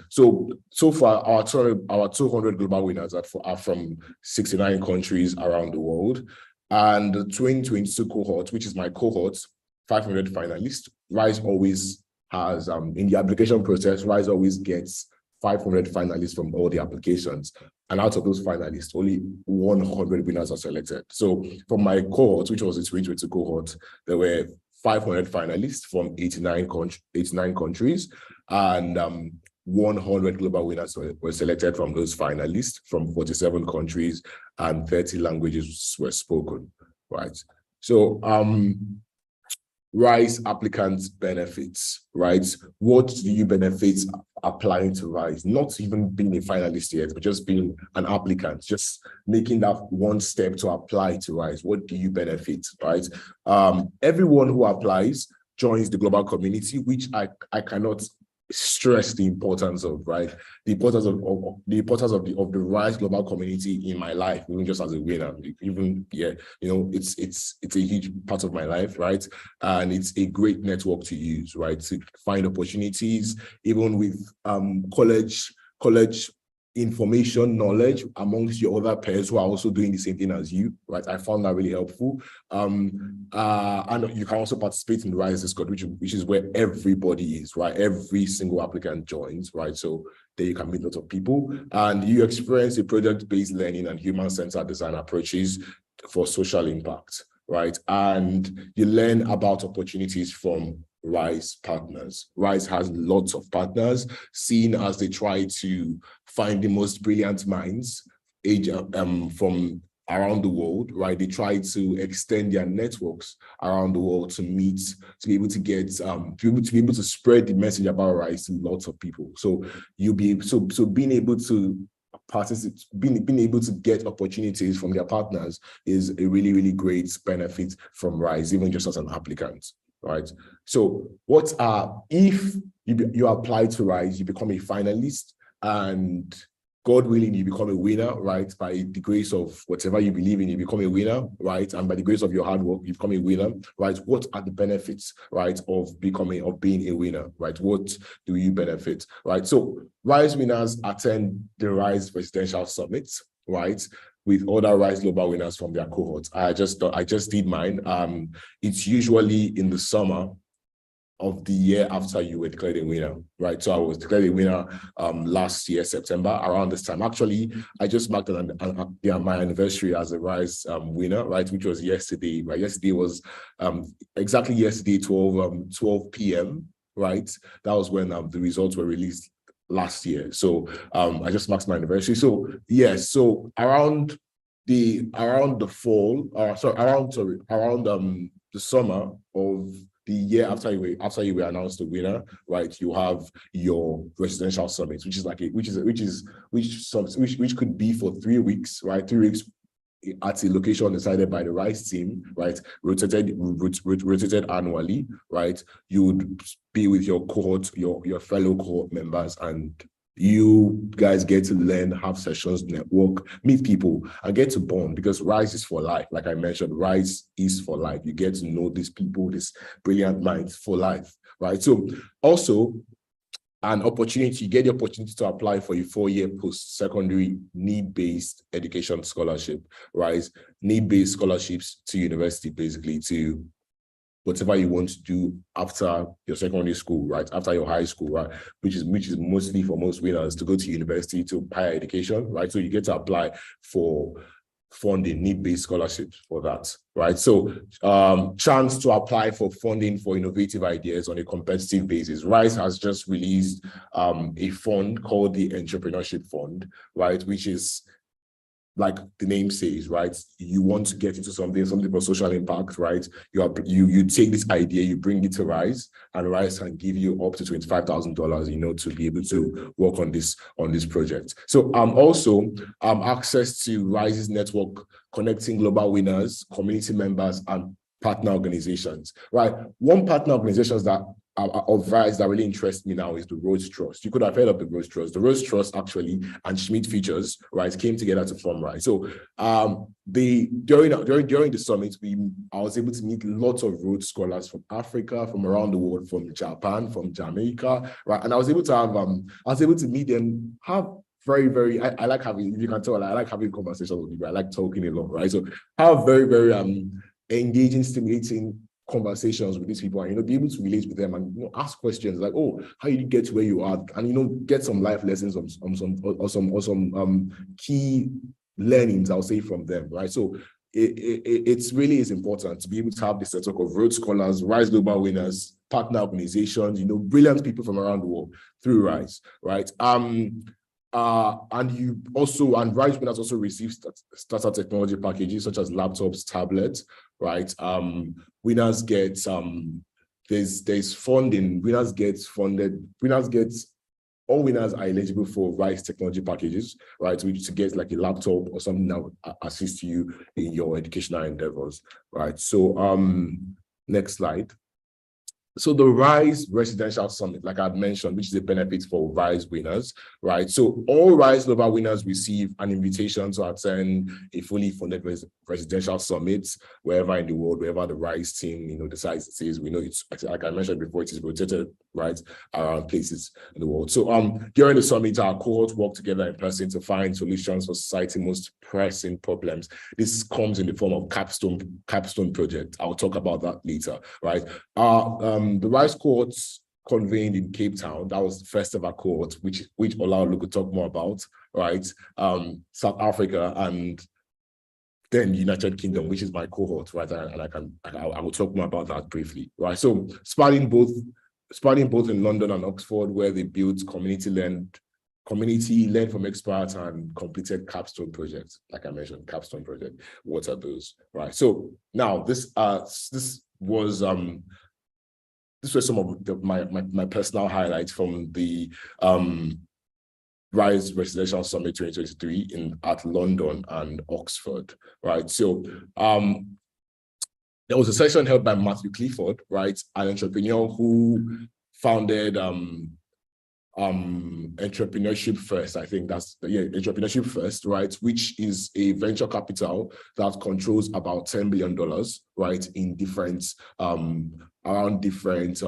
So far our 200 global winners are from 69 countries around the world. And the 2022 cohort, which is my cohort, 500 finalists, Rise always has, in the application process, Rise always gets 500 finalists from all the applications. And out of those finalists, only 100 winners are selected. So from my cohort, which was the 2022 cohort, there were 500 finalists from 89 countries, and 100 global winners were selected from those finalists from 47 countries, and 30 languages were spoken, right? So Rise applicants benefits, right? What do you benefit applying to Rise? Not even being a finalist yet, but just being an applicant, just making that one step to apply to Rise. What do you benefit, right? Everyone who applies joins the global community, which I cannot stress the importance of, right? The importance of the Rise global community in my life, even just as a winner, even, yeah, you know, it's a huge part of my life, right? And it's a great network to use, right? To find opportunities, even with college information, knowledge amongst your other peers who are also doing the same thing as you, right? I found that really helpful. And you can also participate in the Rise Discord, which is where everybody is, right? Every single applicant joins, right? So there you can meet lots of people, and you experience the project-based learning and human-centered design approaches for social impact, right? And you learn about opportunities from Rise partners. Rise has lots of partners, seen as they try to find the most brilliant minds from around the world, right? They try to extend their networks around the world to be able to get, to be able to spread the message about Rise to lots of people. So being able to participate, being able to get opportunities from their partners is a really great benefit from Rise, even just as an applicant. Right. So if you apply to Rise, you become a finalist, and God willing, you become a winner, right? By the grace of whatever you believe in, you become a winner, right? And by the grace of your hard work, you become a winner, right? What are the benefits, right, of being a winner, right? What do you benefit, right? So Rise winners attend the Rise Presidential Summit, right, with other Rise Global winners from their cohorts. I just did mine. It's usually in the summer of the year after you were declared a winner, right? So I was declared a winner last year, September, around this time. Actually, I just marked my anniversary as a Rise winner, right? Which was yesterday, right? Yesterday was exactly yesterday, 12 p.m. right? That was when the results were released last year. So I just marked my anniversary. So yes, so around the fall, around the summer of the year after you were announced the winner, right? You have your residential summit, which could be for 3 weeks, right? 3 weeks at a location decided by the RISE team, right? Rotated annually, right? You would be with your cohort, your fellow cohort members, and you guys get to learn, have sessions, network, meet people, and get to bond, because RISE is for life. Like I mentioned, RISE is for life. You get to know these people, these brilliant minds for life, right? So also, an opportunity, you get the opportunity to apply for a 4-year post-secondary need-based education scholarship, right? Need-based scholarships to university, basically, to whatever you want to do after your secondary school, right? After your high school, right? Which is mostly for most winners to go to university, to higher education, right? So you get to apply for funding, need-based scholarships for that, right? So chance to apply for funding for innovative ideas on a competitive basis. RISE has just released a fund called the Entrepreneurship Fund, right? Which is, like the name says, right? You want to get into something for social impact, right? You take this idea, you bring it to RISE, and RISE can give you up to $25,000, to be able to work on this project. So also access to RISE's network, connecting global winners, community members, and partner organizations, right? One partner organizations that of RISE that really interests me now is the Rhodes Trust. You could have heard of the Rhodes Trust. The Rhodes Trust actually and Schmidt Features, right, came together to form RISE. So during the summit, I was able to meet lots of Rhodes scholars from Africa, from around the world, from Japan, from Jamaica, right? And I was able to meet them, have very, I like having, you can tell, I like having conversations with people. I like talking a lot, right? So have very engaging, stimulating conversations with these people, and be able to relate with them, and ask questions like, oh, how did you get to where you are, and get some life lessons or some key learnings, I'll say, from them, right? So it really is important to be able to have this network of Rhodes scholars, RISE global winners, partner organizations, brilliant people from around the world through RISE, right? And RISE winners also receive startup technology packages such as laptops, tablets, right? Winners get there's funding. All winners are eligible for RISE technology packages, right? Which to get like a laptop or something that would assist you in your educational endeavors, right? So next slide. So the RISE Residential Summit, like I've mentioned, which is a benefit for RISE winners, right? So all RISE global winners receive an invitation to attend a fully funded residential summit wherever in the world, wherever the RISE team, decides it is. We know it's, like I mentioned before, it is rotated, right, around places in the world. So during the summit, our cohorts work together in person to find solutions for society's most pressing problems. This comes in the form of capstone project. I'll talk about that later, right? The RISE cohorts convened in Cape Town. That was the first ever cohort, which Olajoyegbe could talk more about, right? South Africa, and then United Kingdom, which is my cohort, right? And I will talk more about that briefly, right? So spanning both in London and Oxford, where they built community learned from experts and completed capstone projects. Like I mentioned, capstone project. What are those, right? So now this were some of my personal highlights from the RISE Residential Summit 2023 at London and Oxford, right? So there was a session held by Matthew Clifford, right, an entrepreneur who founded Entrepreneurship First. I think that's Entrepreneurship First, right, which is a venture capital that controls about $10 billion, right, in different around different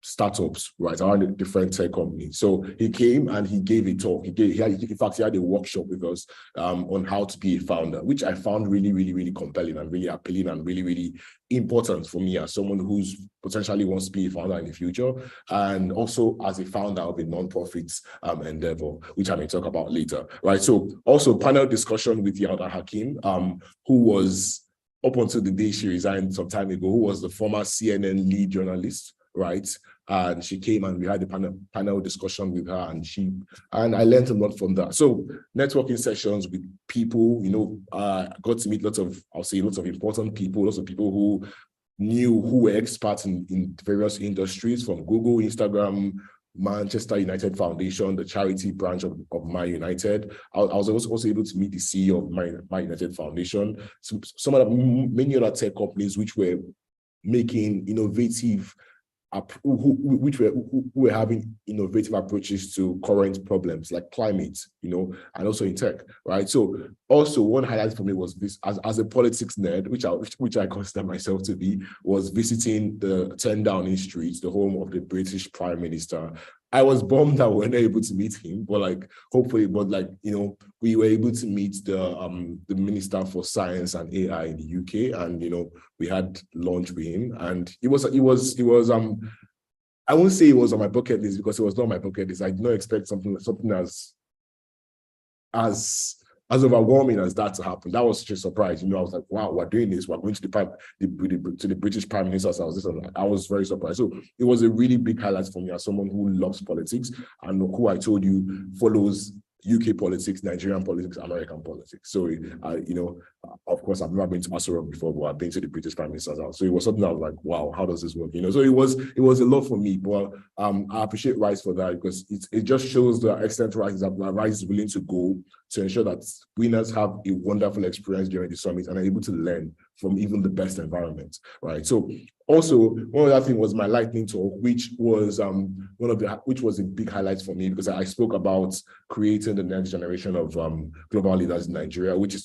startups, right, around different tech companies. So he came and he gave a talk. In fact, he had a workshop with us on how to be a founder, which I found really compelling and really appealing and really important for me as someone who's potentially wants to be a founder in the future, and also as a founder of a non-profit endeavor, which I may talk about later, right? So also panel discussion with Yalda Hakim, who was, up until the day she resigned some time ago, who was the former CNN lead journalist, right? and she came and we had a panel discussion with her, and I learned a lot from that. So networking sessions with people, got to meet lots of important people, lots of people who were experts in various industries, from Google, Instagram, Manchester United Foundation, the charity branch of My United. I was also able to meet the CEO of My United Foundation, many other tech companies which were making innovative, who were having innovative approaches to current problems like climate, and also in tech, right? So also one highlight for me was this, as a politics nerd, which I consider myself to be, was visiting the 10 Downing Street, the home of the British Prime Minister. I was bummed that we weren't able to meet him, but hopefully, we were able to meet the Minister for Science and AI in the UK, and we had lunch with him, and it was I won't say it was on my bucket list, because it was not my bucket list. I did not expect something as overwhelming as that to happen. That was such a surprise. I was like, wow, we're doing this. We're going to the British Prime Minister's house. I was very surprised. So it was a really big highlight for me as someone who loves politics and who I told you follows UK politics, Nigerian politics, American politics. So, of course, I've never been to Aso Rock before, but I've been to the British Prime Minister's house. So it was something I was like, wow, how does this work? So it was a lot for me, but I appreciate Rice for that, because it just shows the extent Rice is willing to go to ensure that winners have a wonderful experience during the summit and are able to learn from even the best environment, right? So also, one other thing was my lightning talk, which was a big highlight for me, because I spoke about creating the next generation of global leaders in Nigeria, which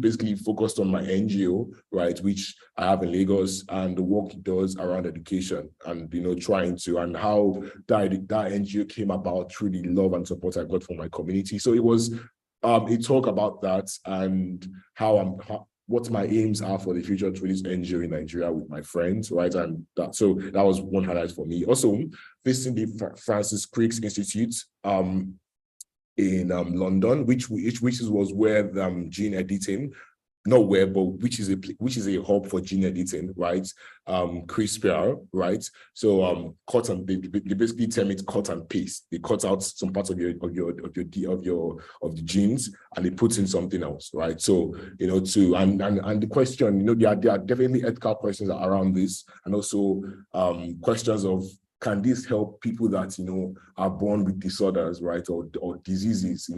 basically focused on my NGO, right, which I have in Lagos, and the work it does around education, and and how that NGO came about through the love and support I got from my community. So it was a talk about that and what my aims are for the future through this NGO in Nigeria with my friends, right? And that was one highlight for me. Also, visiting the Francis Crick's Institute in London, which was where gene editing, not where, but which is a hub for gene editing, right? CRISPR, right? So cut and they basically term it cut and paste. They cut out some parts of the genes and they put in something else, right? So and the question, there are definitely ethical questions around this, and also questions of, can this help people that are born with disorders, right, or diseases,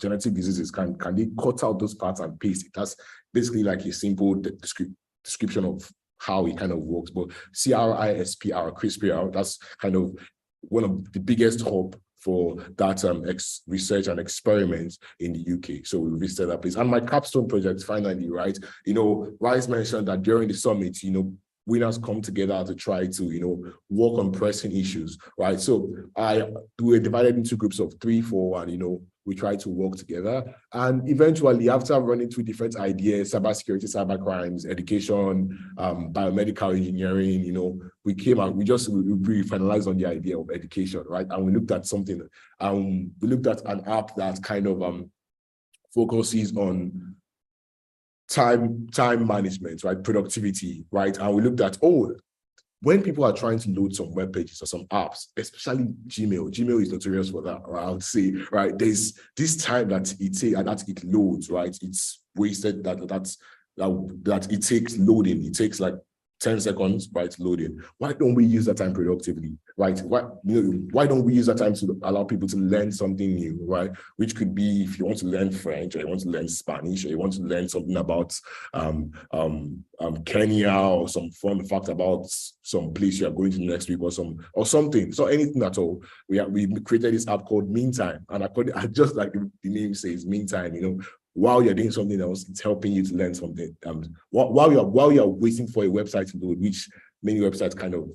genetic diseases? Can they cut out those parts and paste it? That's basically like a simple description of how it kind of works. But CRISPR, that's kind of one of the biggest hub for that research and experiments in the UK. So we visited that place. And my capstone project, finally, right? Rice mentioned that during the summit, winners come together to try to, work on pressing issues, right? So we were divided into groups of 3, 4, and, we tried to work together. And eventually, after running through different ideas, cybersecurity, cybercrimes, education, biomedical engineering, we came out, we finalized on the idea of education, right? And we looked at something, we looked at an app that kind of focuses on time management, right? Productivity, right? And we looked at, when people are trying to load some web pages or some apps, especially Gmail is notorious for that, right? I would say, right? There's this time that it loads, right? It's wasted, that it takes loading. It takes like 10 seconds, right, loading. Why don't we use that time productively, right? Why don't we use that time to allow people to learn something new, right? Which could be, if you want to learn French, or you want to learn Spanish, or you want to learn something about Kenya, or some fun fact about some place you are going to next week, or something. So anything at all. We created this app called Meantime, and just like the name says, Meantime, while you're doing something else, it's helping you to learn something. While you're waiting for a website to load, which many websites kind of,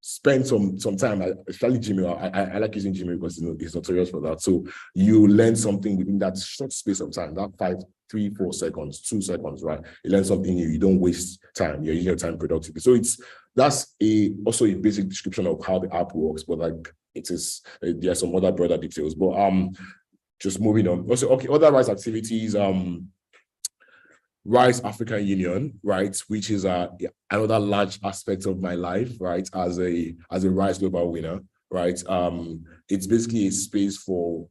spend some time, especially Gmail. I like using Gmail because it's notorious for that. So you learn something within that short space of time, that 5, 3, 4 seconds, 2 seconds, right? You learn something new. You don't waste time. You're using your time productively. So that's also a basic description of how the app works. But there are some other broader details. But just moving on. Also, okay, other rights activities. Rise African Union, right, which is another large aspect of my life, right, as a Rise Global winner, right. It's basically a space for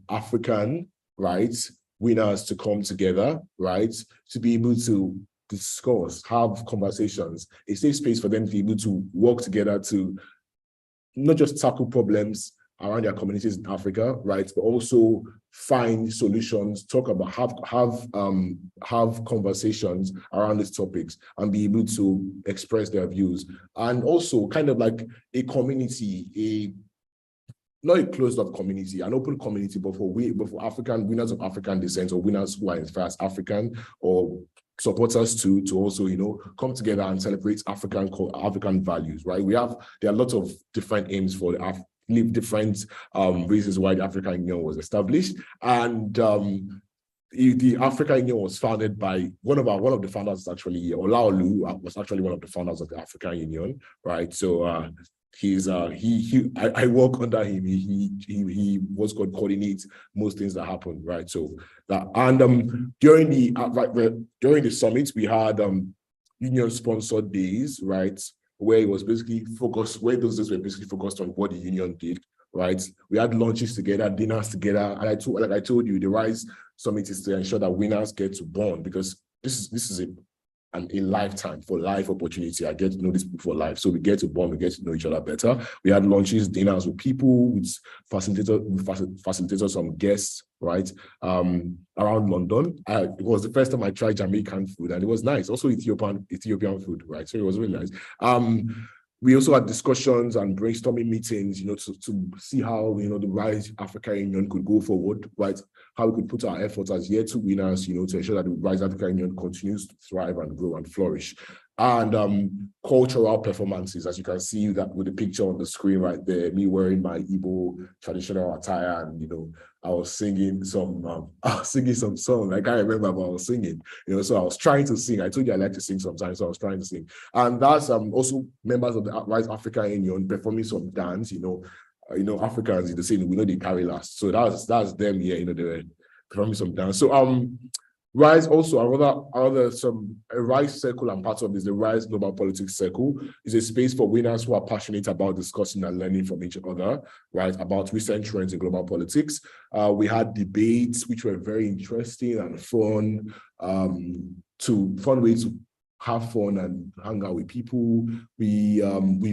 African, right, winners to come together, right, to be able to discuss, have conversations, a safe space for them to be able to work together to not just tackle problems around their communities in Africa, right, but also find solutions, talk about, have conversations around these topics and be able to express their views. And also kind of like a community, not a closed-off community, an open community, but for African winners of African descent, or winners who are in fact African, or supporters to also, you know, come together and celebrate African values, right? There are lots of different aims for different reasons why the African Union was established, and the African Union was founded by one of the founders, actually Olajoyegbe was actually one of the founders of the African Union, right? So I work under him. He was going to coordinate most things that happen, right? So that, and during the summit we had union sponsored days, right, where it was basically focused, where those days were basically focused on what the union did, right? We had lunches together, dinners together, and I told you, the Rise Summit is to ensure that winners get to bond, because this is a lifetime, for life opportunity. I get to know these people for life, so we get to bond, we get to know each other better. We had lunches, dinners with people, with facilitators, some guests, right, around London. It was the first time I tried Jamaican food, and it was nice. Also Ethiopian food, right? So it was really nice. We also had discussions and brainstorming meetings, you know, to see how, you know, the Rise African Union could go forward, right? How we could put our efforts as year two winners, you know, to ensure that the Rise African Union continues to thrive and grow and flourish. And cultural performances, as you can see that with the picture on the screen right there, me wearing my Igbo traditional attire, and, you know, I was singing some song. I can't remember, but I was singing, you know, so I was trying to sing. I told you I like to sing sometimes, so I was trying to sing. And that's also members of the Rise African Union performing some dance, you know, Africans, the same, we know they carry last. So that's them here, you know, they were performing some dance. So Rise also, a Rise Circle, and part of this, the Rise Global Politics Circle, is a space for winners who are passionate about discussing and learning from each other, right, about recent trends in global politics. We had debates, which were very interesting and fun, fun ways to have fun and hang out with people. We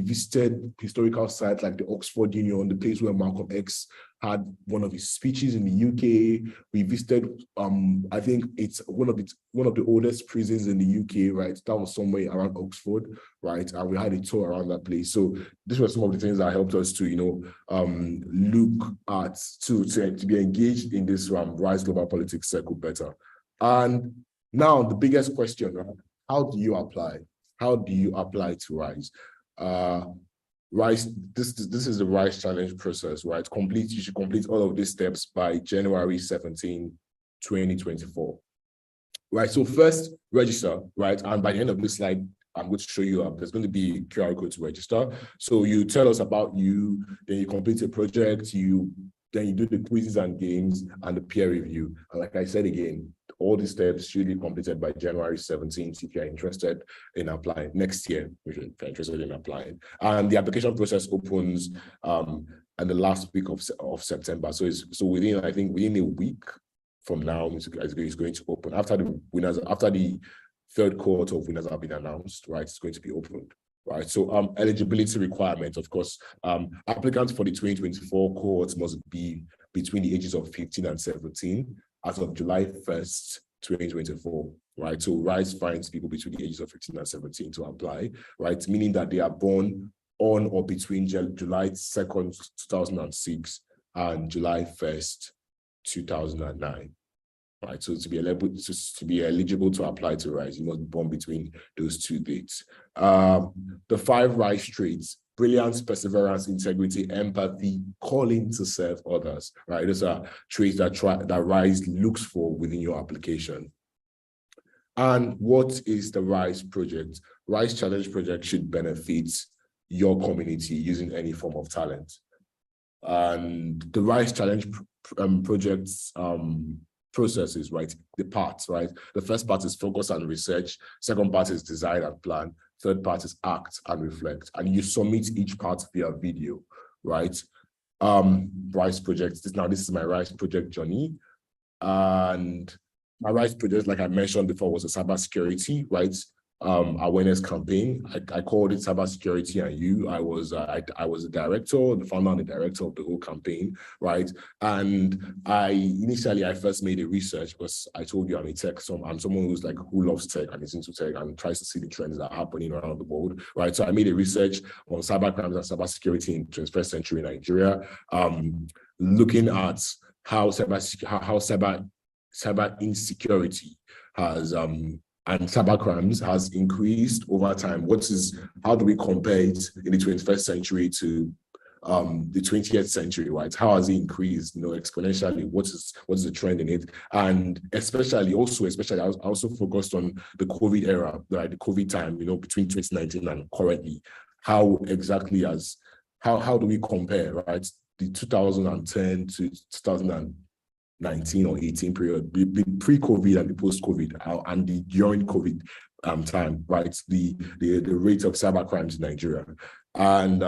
visited historical sites like the Oxford Union, the place where Malcolm X had one of his speeches in the UK. We visited, I think it's one of the oldest prisons in the UK, right? That was somewhere around Oxford, right? And we had a tour around that place. So these were some of the things that helped us to, you know, look at, to be engaged in this Rise Global Politics Circle better. And now the biggest question, right? How do you apply? How do you apply to Rise? Rise, this is the Rise Challenge process, right? You should complete all of these steps by January 17, 2024. Right, so first register, right? And by the end of this slide, I'm going to show you, there's going to be a QR code to register. So you tell us about you, then you complete a project, then you do the quizzes and games and the peer review. And like I said again, all these steps should be completed by January 17th if you're interested in applying next year, if you're interested in applying. And the application process opens in the last week of September. So within a week from now, it's going to open. After the third cohort of winners have been announced, right, it's going to be opened. Right, so eligibility requirements, of course, applicants for the 2024 cohorts must be between the ages of 15 and 17 as of July 1st, 2024, right? So Rise finds people between the ages of 15 and 17 to apply, right? Meaning that they are born on or between July 2nd, 2006 and July 1st, 2009. Right, so to be eligible to apply to Rise, you must be born between those two dates. The 5 Rise traits: brilliance, perseverance, integrity, empathy, calling to serve others. Right, those are traits that Rise looks for within your application. And what is the Rise project? Rise Challenge project should benefit your community using any form of talent. And the Rise Challenge projects processes, right? The parts, right? The first part is focus and research. Second part is design and plan. Third part is act and reflect. And you submit each part via video, right? RISE project. This is my RISE project journey. And my RISE project, like I mentioned before, was a cybersecurity, right? Awareness campaign. I called it Cybersecurity and You. I was the director, the founder and the director of the whole campaign, right? And initially I first made a research because I told you I'm a tech, I'm someone who loves tech and is into tech and tries to see the trends that are happening around the world, right? So I made a research on cybercrimes and cybersecurity in 21st century Nigeria, looking at how cyber insecurity has and cybercrimes has increased over time. How do we compare it in the 21st century to the 20th century, right? How has it increased, exponentially? What is the trend in it? And especially, I also focused on the COVID era, right? The COVID time, between 2019 and currently. How exactly how do we compare, right? The 2010 to 2019 or 18 period, the pre-COVID and the post-COVID, and the during COVID time, right? The rate of cybercrimes in Nigeria. And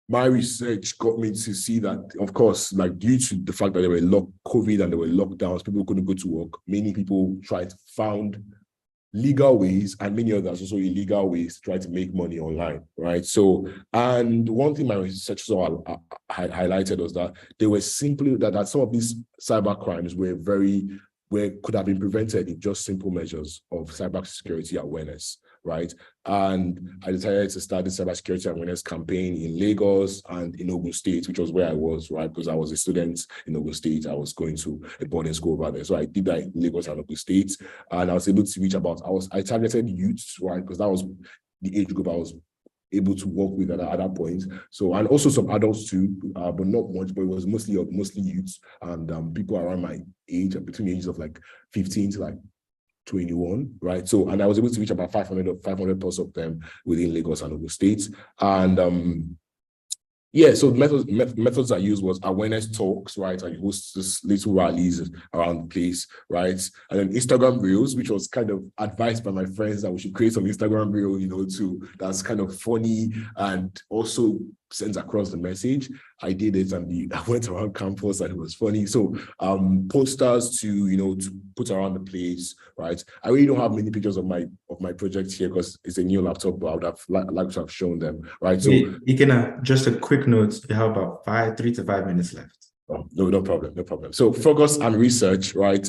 my research got me to see that, of course, due to the fact that there were COVID and there were lockdowns, people couldn't go to work. Many people found legal ways and many others also illegal ways to try to make money online, right? So, and one thing my research highlighted was that they were simply that some of these cyber crimes could have been prevented in just simple measures of cybersecurity awareness, right? And I decided to start the cybersecurity awareness campaign in Lagos and in Ogun State, which was where I was, right? Because I was a student in Ogun State. I was going to a boarding school over there. So I did that in Lagos and Ogun State. And I was able to reach I targeted youths, right? Because that was the age group I was able to work with at that point. So, and also some adults too, but not much, but it was mostly youths and people around my age, between the ages of 15 to 21, right? So, and I was able to reach about 500 plus of them within Lagos and Ogun State. And yeah, so methods I used was awareness talks, right? I host this little rallies around the place, right? And then Instagram reels, which was kind of advised by my friends that we should create some Instagram reel, that's kind of funny and also sends across the message. I did it and I went around campus and it was funny. So posters to put around the place, right? I really don't have many pictures of my project here because it's a new laptop, but I would have liked to have shown them, right? So Ikenna, just a quick note, you have about 3 to 5 minutes left. Oh, no problem. So focus and research, right,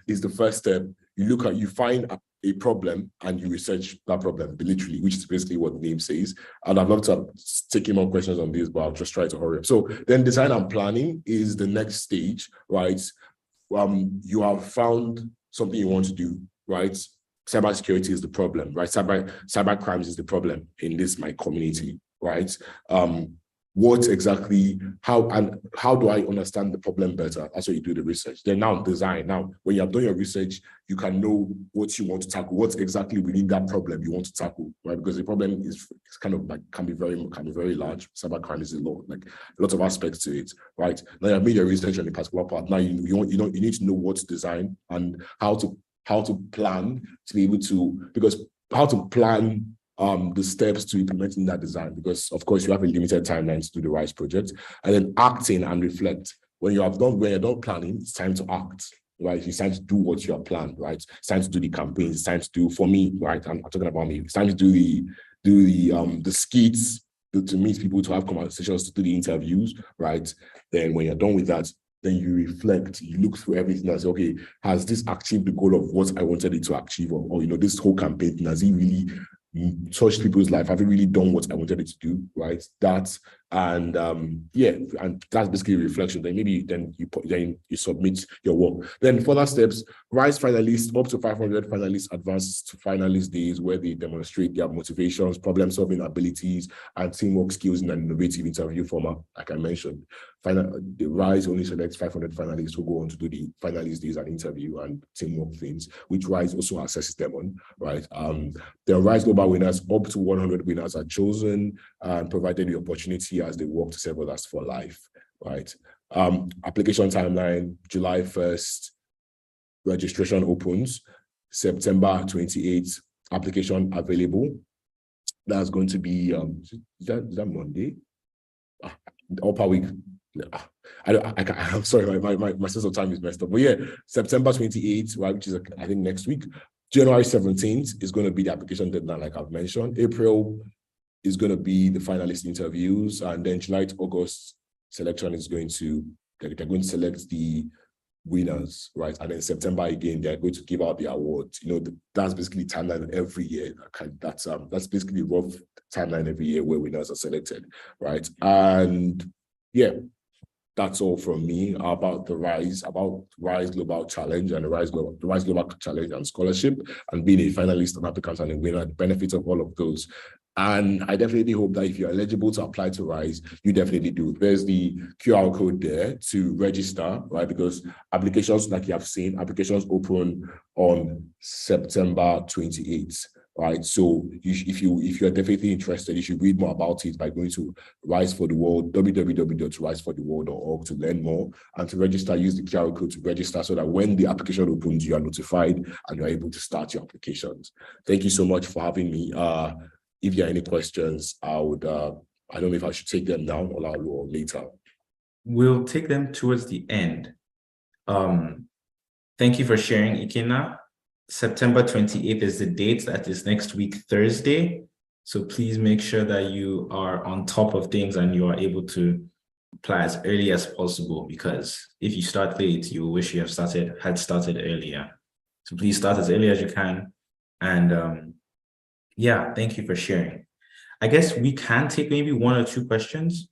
is the first step. You find a problem and you research that problem, literally, which is basically what the name says. And I'd love to take more questions on this, but I'll just try to hurry up. So then design and planning is the next stage, right? You have found something you want to do, right? Cybersecurity is the problem, right? Cyber crimes is the problem in my community, right? What exactly, how do I understand the problem better? That's what you do the research. Then now design. Now, when you have done your research, you can know what you want to tackle, what exactly within that problem you want to tackle, right? Because the problem is kind of can be very large. Cybercrime is a lot of aspects to it, right? Now you have made your research on the particular part. Now you need to know what to design and how to plan to be able to, because how to plan the steps to implementing that design, because of course you have a limited timeline to do the RISE project, and then acting and reflect. When you're done planning, it's time to act, right? It's time to do what you have planned, right? It's time to do the campaigns. It's time to do, for me, right? I'm talking about me. It's time to do the skits, to meet people, to have conversations, to do the interviews, right? Then when you're done with that, then you reflect, you look through everything and say, okay, has this achieved the goal of what I wanted it to achieve? Or this whole campaign, has it really touched people's life? Have you really done what I wanted it to do, right? And that's basically reflection. Then maybe you submit your work. Then further steps, RISE finalists, up to 500 finalists advance to finalist days where they demonstrate their motivations, problem-solving abilities, and teamwork skills in an innovative interview format, like I mentioned. The RISE only selects 500 finalists who go on to do the finalist days and interview and teamwork things, which RISE also assesses them on, right? The RISE Global winners, up to 100 winners are chosen and provided the opportunity as they work to serve others for life, right? Application timeline, July 1st, registration opens, September 28th, application available. That's going to be, is that Monday? Upper week. I'm sorry, my sense of time is messed up. But yeah, September 28th, right, which is I think next week. January 17th is going to be the application deadline, like I've mentioned. April is going to be the finalist interviews, and then July to August selection is going to, they're going to select the winners, right? And then September again, they're going to give out the awards. You know, that's basically timeline every year. That's basically rough timeline every year where winners are selected, right? And yeah, that's all from me about the Rise Global Challenge and the Rise Global Challenge and Scholarship, and being a finalist, an applicant, and a winner, the benefits of all of those. And I definitely hope that if you're eligible to apply to Rise, you definitely do. There's the QR code there to register, right? Because applications, like you have seen, applications open on September 28th, right? So if you're definitely interested, you should read more about it by going to Rise for the World, www.risefortheworld.org to learn more. And to register, use the QR code to register so that when the application opens, you are notified and you're able to start your applications. Thank you so much for having me. If there are any questions, I don't know if I should take them now or later. We'll take them towards the end. Thank you for sharing, Ikenna. September 28th is the date. That is next week, Thursday. So please make sure that you are on top of things and you are able to apply as early as possible, because if you start late, you will wish you had started earlier. So please start as early as you can. And yeah, thank you for sharing. I guess we can take maybe one or two questions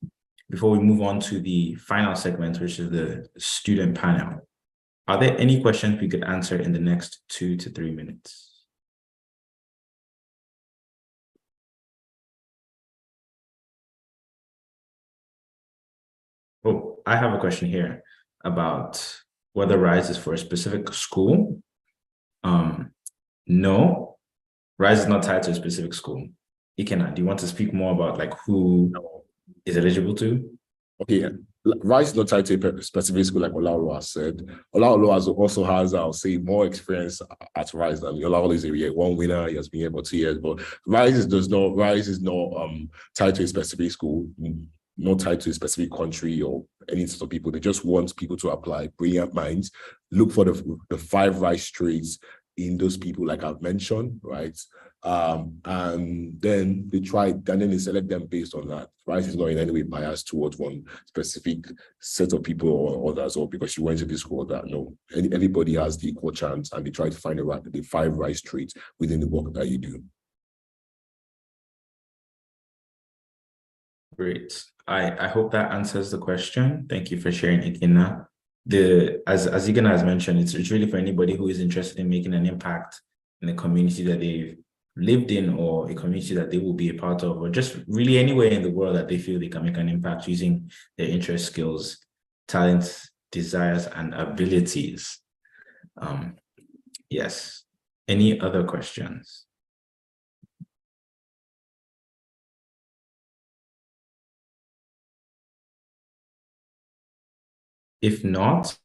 before we move on to the final segment, which is the student panel. Are there any questions we could answer in the next 2 to 3 minutes? Oh, I have a question here about whether Rise is for a specific school. No. Rise is not tied to a specific school. Ikenna, do you want to speak more about like who is eligible to? Okay, Rise is not tied to a specific school, like Olajoyegbe said. Olajoyegbe also has, I'll say, more experience at Rise than Olajoyegbe is a year one winner. He has been here for 2 years, but Rise is not tied to a specific school, not tied to a specific country or any sort of people. They just want people to apply, brilliant minds, look for the 5 Rise traits in those people, like I've mentioned, right? And then they select them based on that. Rise is not in any way biased towards one specific set of people or others, or because you went to this school or that. No, everybody has the equal chance, and they try to find the 5 Rise traits within the work that you do. Great. I hope that answers the question. Thank you for sharing, Ikenna. As Ikenna has mentioned, it's really for anybody who is interested in making an impact in the community that they've lived in, or a community that they will be a part of, or just really anywhere in the world that they feel they can make an impact using their interests, skills, talents, desires, and abilities. Yes. Any other questions? If not,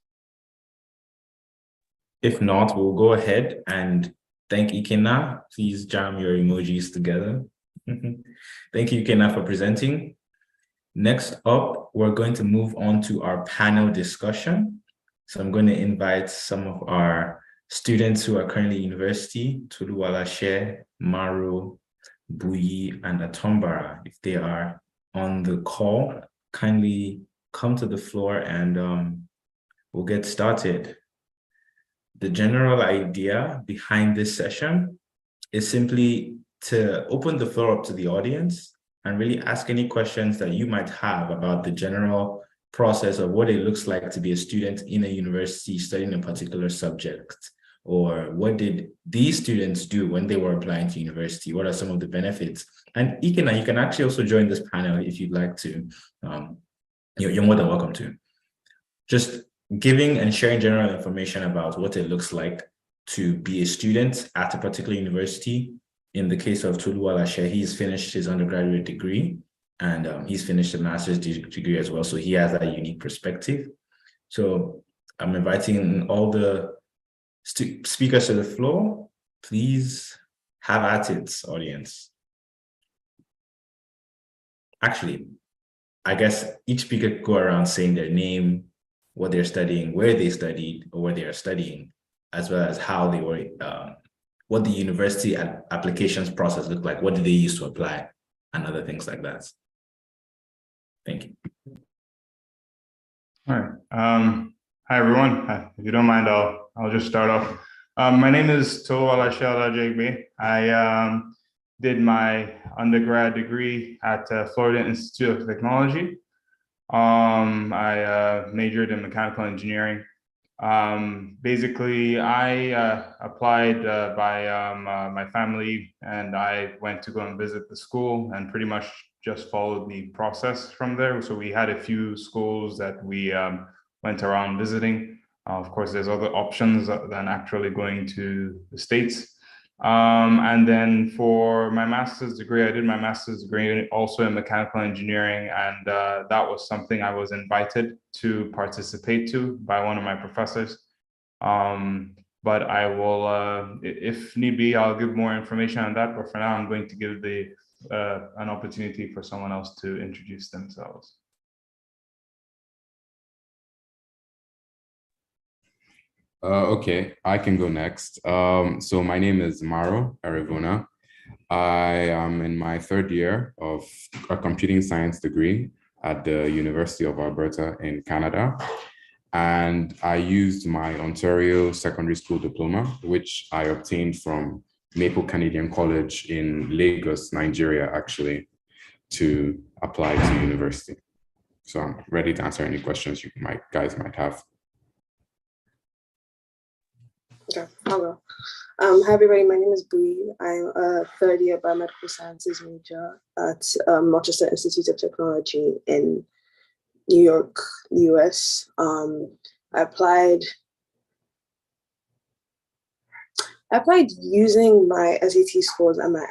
we'll go ahead and thank Ikenna. Please jam your emojis together. Thank you, Ikenna, for presenting. Next up, we're going to move on to our panel discussion. So I'm going to invite some of our students who are currently at university, Toluwalase, Maro, Buyi, and Atonbara. If they are on the call, kindly come to the floor and we'll get started. The general idea behind this session is simply to open the floor up to the audience and really ask any questions that you might have about the general process of what it looks like to be a student in a university studying a particular subject, or what did these students do when they were applying to university? What are some of the benefits? And Ikenna, you can actually also join this panel if you'd like to. You're more than welcome to. Just giving and sharing general information about what it looks like to be a student at a particular university. In the case of Toluwalase, he's finished his undergraduate degree and he's finished a master's degree as well. So he has that unique perspective. So I'm inviting all the speakers to the floor. Please have at it, audience. Actually, I guess each speaker could go around saying their name, what they're studying, where they studied, or where they are studying, as well as how they were, what the university applications process looked like, what did they use to apply, and other things like that. Thank you. All right. Hi, everyone. If you don't mind, I'll just start off. My name is Toluwalase Olajoyegbe. I did my undergrad degree at Florida Institute of Technology. I majored in mechanical engineering. Basically, I applied by my family, and I went to go and visit the school and pretty much just followed the process from there. So we had a few schools that we went around visiting. Of course, there's other options than actually going to the States. And then for my master's degree, I did my master's degree also in mechanical engineering, and that was something I was invited to participate to by one of my professors. But I will, if need be, I'll give more information on that. But for now, I'm going to give an opportunity for someone else to introduce themselves. Okay, I can go next. So my name is Erivona. I am in my third year of a computing science degree at the University of Alberta in Canada. And I used my Ontario Secondary School diploma, which I obtained from Maple Canadian College in Lagos, Nigeria, actually, to apply to university. So I'm ready to answer any questions you guys might have. Okay, hello. Hi everybody, my name is Buyi. I'm a third year biomedical sciences major at Rochester Institute of Technology in New York, US. I applied using my SAT scores and my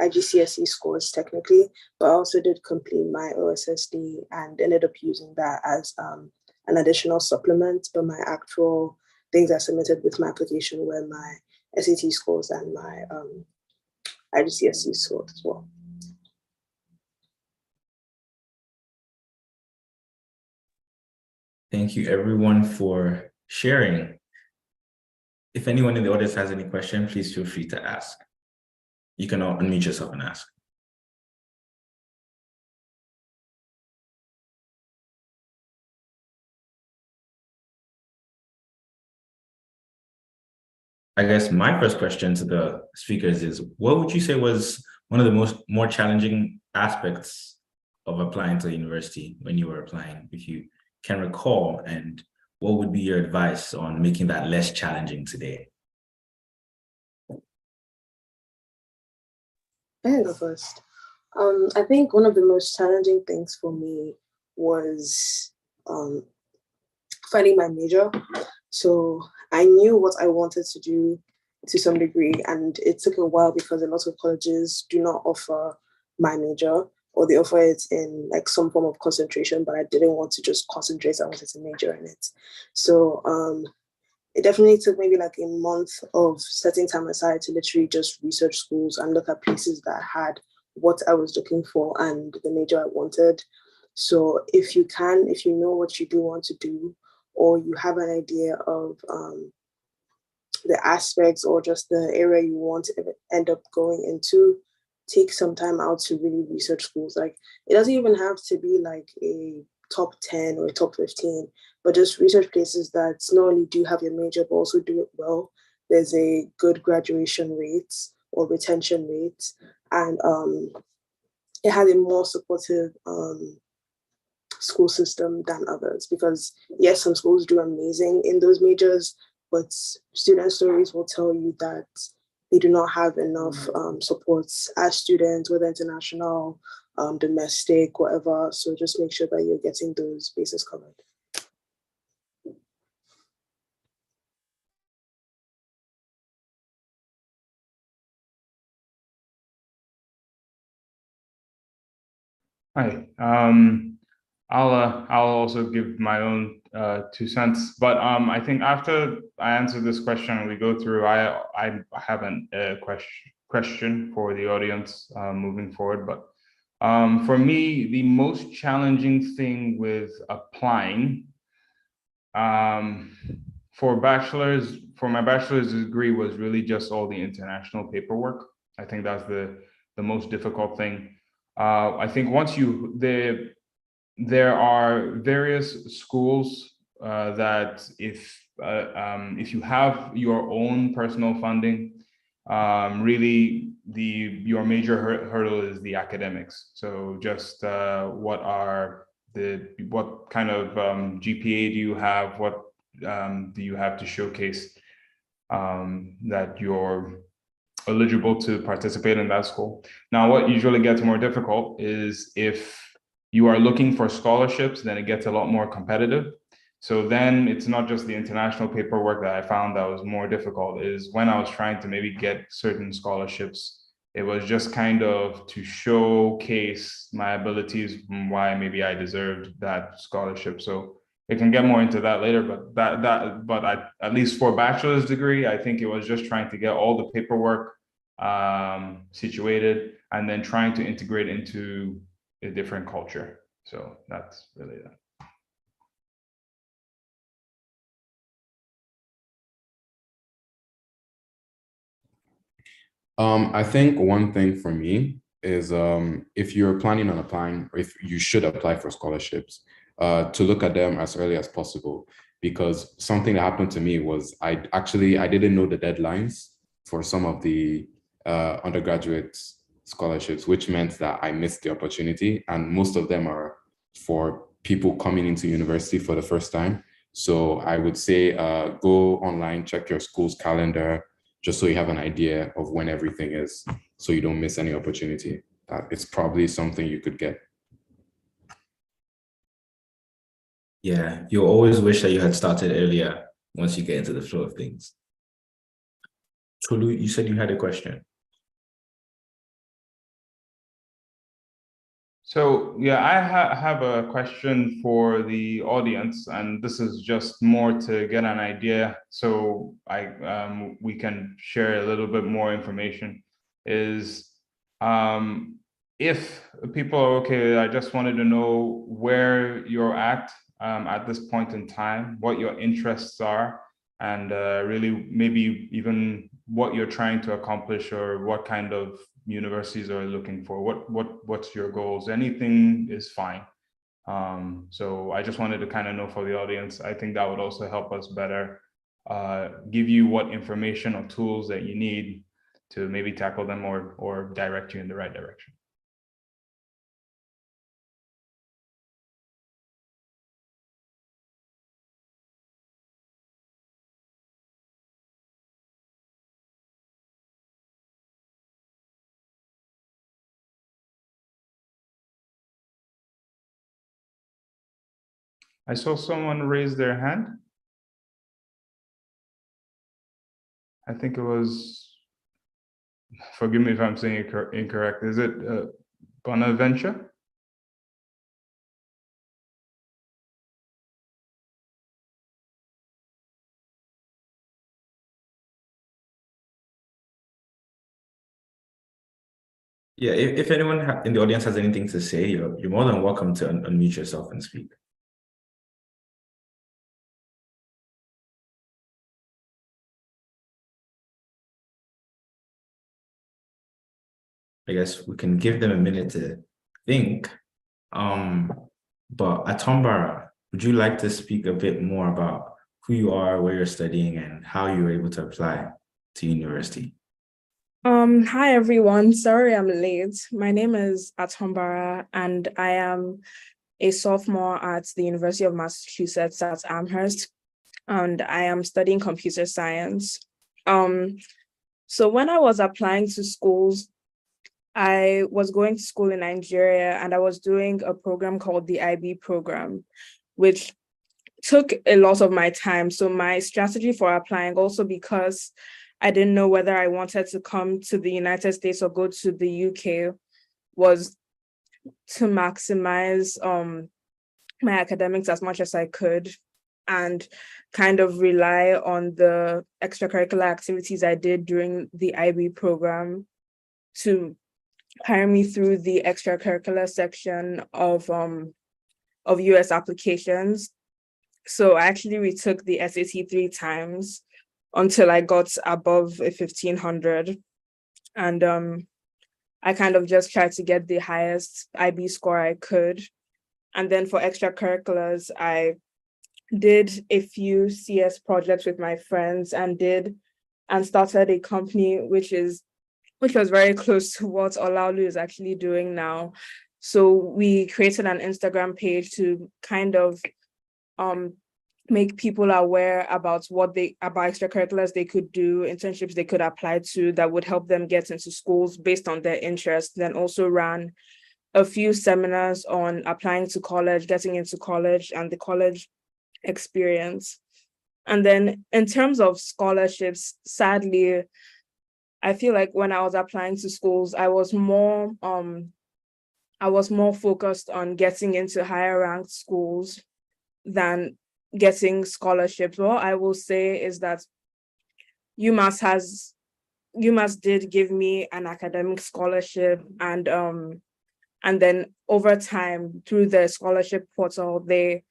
IGCSE scores technically, but I also did complete my OSSD and ended up using that as an additional supplement, but my actual things I submitted with my application were my SAT scores and my IGCSE scores as well. Thank you everyone for sharing. If anyone in the audience has any question, please feel free to ask. You can all unmute yourself and ask. I guess my first question to the speakers is, what would you say was one of the more challenging aspects of applying to university when you were applying, if you can recall, and what would be your advice on making that less challenging today? I can go first. I think one of the most challenging things for me was finding my major. So I knew what I wanted to do to some degree, and it took a while because a lot of colleges do not offer my major, or they offer it in like some form of concentration, but I didn't want to just concentrate, I wanted to major in it. So it definitely took maybe like a month of setting time aside to literally just research schools and look at places that had what I was looking for and the major I wanted. So if you know what you do want to do, or you have an idea of the aspects or just the area you want to end up going into, take some time out to really research schools. Like, it doesn't even have to be like a top 10 or a top 15, but just research places that not only do have your major, but also do it well. There's a good graduation rate or retention rate, and it has a more supportive school system than others, because yes, some schools do amazing in those majors, but student stories will tell you that they do not have enough supports as students, whether international, domestic, whatever. So just make sure that you're getting those bases covered. Hi. I'll also give my own 2 cents, but I think after I answer this question, we go through. I have a question for the audience moving forward, but for me, the most challenging thing with applying for my bachelor's degree was really just all the international paperwork. I think that's the most difficult thing. I think once there are various schools that if you have your own personal funding, really your major hurdle is the academics. So just what kind of GPA do you have? What do you have to showcase that you're eligible to participate in that school? Now, what usually gets more difficult is if you are looking for scholarships, then it gets a lot more competitive. So then it's not just the international paperwork that I found that was more difficult, is when I was trying to maybe get certain scholarships, it was just kind of to showcase my abilities and why maybe I deserved that scholarship. So it can get more into that later, but at least for bachelor's degree, I think it was just trying to get all the paperwork situated and then trying to integrate into a different culture. So that's really that. I think one thing for me is if you're planning on applying, or if you should apply for scholarships, to look at them as early as possible. Because something that happened to me was I didn't know the deadlines for some of the undergraduate scholarships, which meant that I missed the opportunity. And most of them are for people coming into university for the first time. So I would say go online, check your school's calendar, just so you have an idea of when everything is, so you don't miss any opportunity. It's probably something you could get. Yeah, you always wish that you had started earlier once you get into the flow of things. Tolu, you said you had a question. So yeah, I have a question for the audience, and this is just more to get an idea, so we can share a little bit more information. Is if people are okay, I just wanted to know where you're at this point in time, what your interests are, and really maybe even what you're trying to accomplish or what kind of universities are looking for. What's your goals? Anything is fine. So I just wanted to kind of know for the audience. I think that would also help us better give you what information or tools that you need to maybe tackle them or direct you in the right direction. I saw someone raise their hand. I think it was, forgive me if I'm saying it incorrect. Is it Bonaventure? Yeah, if anyone in the audience has anything to say, you're more than welcome to unmute yourself and speak. I guess we can give them a minute to think. But Atonbara, would you like to speak a bit more about who you are, where you're studying, and how you were able to apply to university? Hi everyone. Sorry I'm late. My name is Atonbara and I am a sophomore at the University of Massachusetts at Amherst, and I am studying computer science. So when I was applying to schools, I was going to school in Nigeria and I was doing a program called the IB program, which took a lot of my time. So my strategy for applying, also because I didn't know whether I wanted to come to the United States or go to the UK, was to maximize my academics as much as I could and kind of rely on the extracurricular activities I did during the IB program to carry me through the extracurricular section of US applications. So I actually retook the SAT 3 times until I got above a 1500. And I kind of just tried to get the highest IB score I could. And then for extracurriculars, I did a few CS projects with my friends and started a company which was very close to what Olaolu is actually doing now. So we created an Instagram page to kind of make people aware about about extracurriculars they could do, internships they could apply to that would help them get into schools based on their interests. Then also ran a few seminars on applying to college, getting into college, and the college experience. And then in terms of scholarships, sadly, I feel like when I was applying to schools, I was more focused on getting into higher ranked schools than getting scholarships. What I will say is that UMass did give me an academic scholarship, and then over time through the scholarship portal, they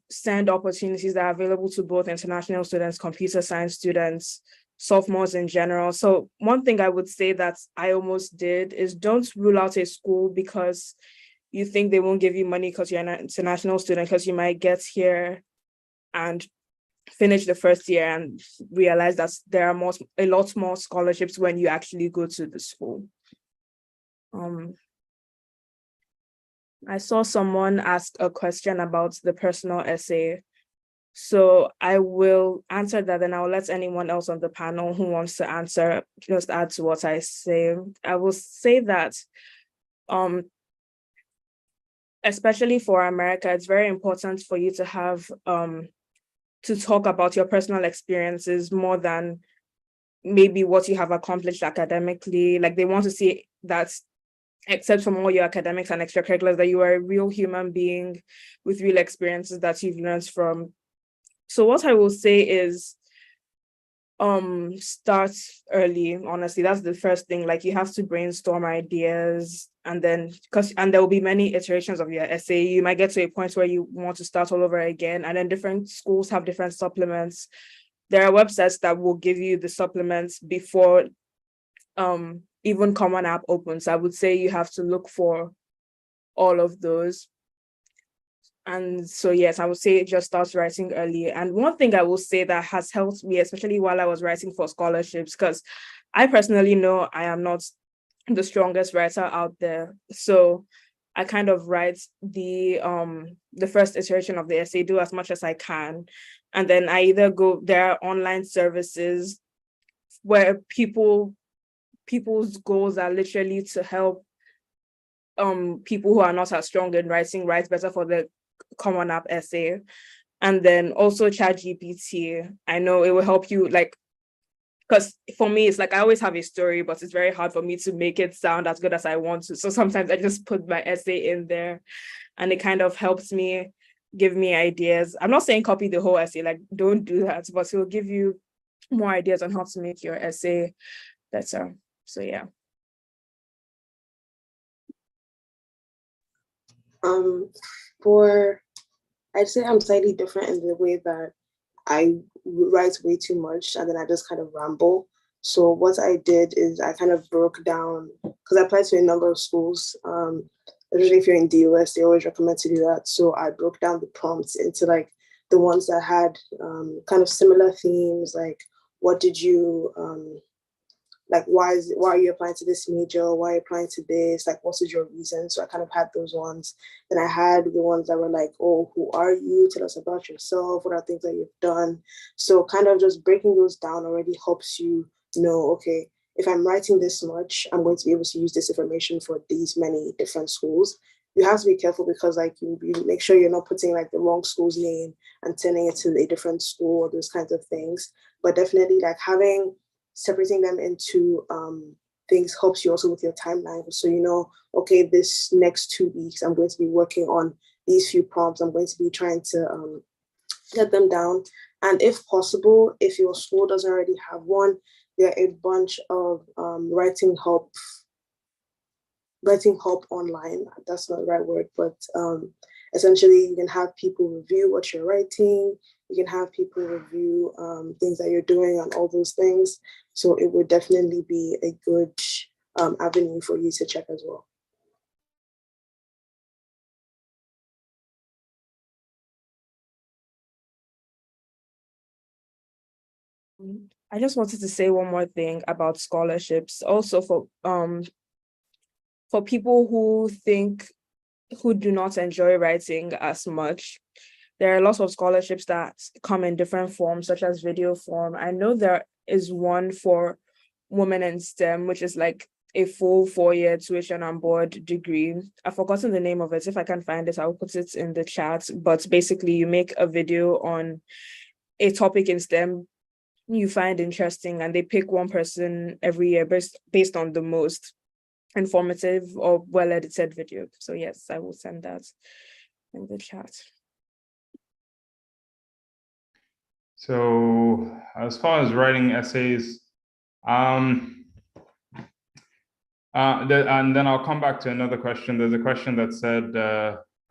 send opportunities that are available to both international students, computer science students, sophomores in general. So one thing I would say that I almost did is don't rule out a school because you think they won't give you money because you're an international student, because you might get here and finish the first year and realize that there are a lot more scholarships when you actually go to the school. I saw someone ask a question about the personal essay. So I will answer that, and I'll let anyone else on the panel who wants to answer just add to what I say. I will say that especially for America, it's very important for you to have to talk about your personal experiences more than maybe what you have accomplished academically. Like they want to see that, except from all your academics and extracurriculars, that you are a real human being with real experiences that you've learned from. So what I will say is start early. Honestly, that's the first thing. Like you have to brainstorm ideas, and then there will be many iterations of your essay. You might get to a point where you want to start all over again, and then different schools have different supplements. There are websites that will give you the supplements before even Common App opens. I would say you have to look for all of those. And so, yes, I would say just start writing early. And one thing I will say that has helped me, especially while I was writing for scholarships, because I personally know I am not the strongest writer out there. So I kind of write the first iteration of the essay, do as much as I can. And then I either there are online services where people's goals are literally to help people who are not as strong in writing write better for the Common App essay. And then also ChatGPT. I know it will help you, like, because for me, it's like I always have a story, but it's very hard for me to make it sound as good as I want to. So sometimes I just put my essay in there and it kind of helps me, give me ideas. I'm not saying copy the whole essay, like don't do that, but it will give you more ideas on how to make your essay better. So yeah. I'd say I'm slightly different in the way that I write way too much and then I just kind of ramble. So what I did is I kind of broke down, because I applied to a number of schools. Usually if you're in the US, they always recommend to do that. So I broke down the prompts into like the ones that had kind of similar themes, like what did you, like why are you applying to this major? Why are you applying to this? Like what is your reason? So I kind of had those ones. Then I had the ones that were like, oh, who are you? Tell us about yourself. What are things that you've done? So kind of just breaking those down already helps you know, okay, if I'm writing this much, I'm going to be able to use this information for these many different schools. You have to be careful because like you make sure you're not putting like the wrong school's name and turning it to a different school or those kinds of things. But definitely like separating them into things helps you also with your timeline. So you know, okay, this next 2 weeks, I'm going to be working on these few prompts. I'm going to be trying to get them down. And if possible, if your school doesn't already have one, there are a bunch of writing help online. That's not the right word, but essentially you can have people review what you're writing. You can have people review things that you're doing and all those things. So it would definitely be a good avenue for you to check as well. I just wanted to say one more thing about scholarships. Also for people who do not enjoy writing as much, there are lots of scholarships that come in different forms, such as video form. I know there is one for women in STEM, which is like a full 4-year tuition on board degree. I've forgotten the name of it. If I can find it, I'll put it in the chat. But basically, you make a video on a topic in STEM you find interesting, and they pick one person every year based on the most informative or well-edited video. So yes, I will send that in the chat. So as far as writing essays, and then I'll come back to another question. There's a question that said,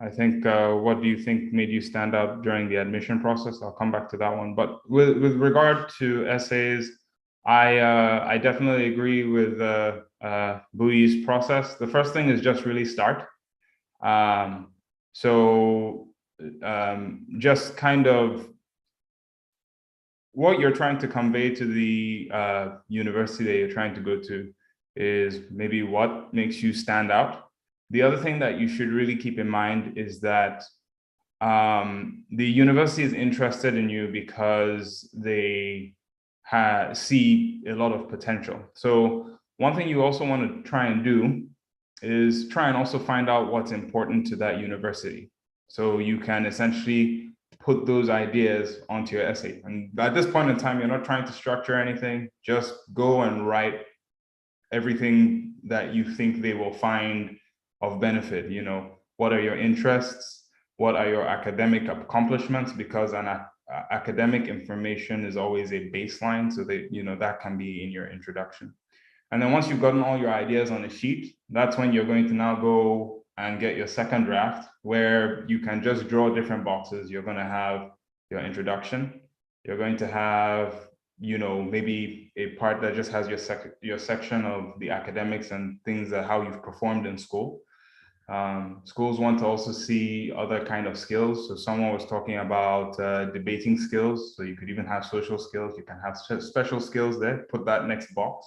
I think, what do you think made you stand out during the admission process? I'll come back to that one. But with regard to essays, I definitely agree with Buyi's process. The first thing is just really start. Just kind of what you're trying to convey to the university that you're trying to go to is maybe what makes you stand out. The other thing that you should really keep in mind is that the university is interested in you because they see a lot of potential. So one thing you also want to try and do is try and also find out what's important to that university. So you can essentially put those ideas onto your essay. And at this point in time, you're not trying to structure anything, just go and write everything that you think they will find of benefit. You know, what are your interests? What are your academic accomplishments? Because an academic information is always a baseline, so that, you know, that can be in your introduction. And then once you've gotten all your ideas on a sheet, that's when you're going to now go and get your second draft, where you can just draw different boxes. You're going to have your introduction. You're going to have, you know, maybe a part that just has your section of the academics and things that how you've performed in school. Schools want to also see other kind of skills. So someone was talking about debating skills. So you could even have social skills. You can have special skills there. Put that next box.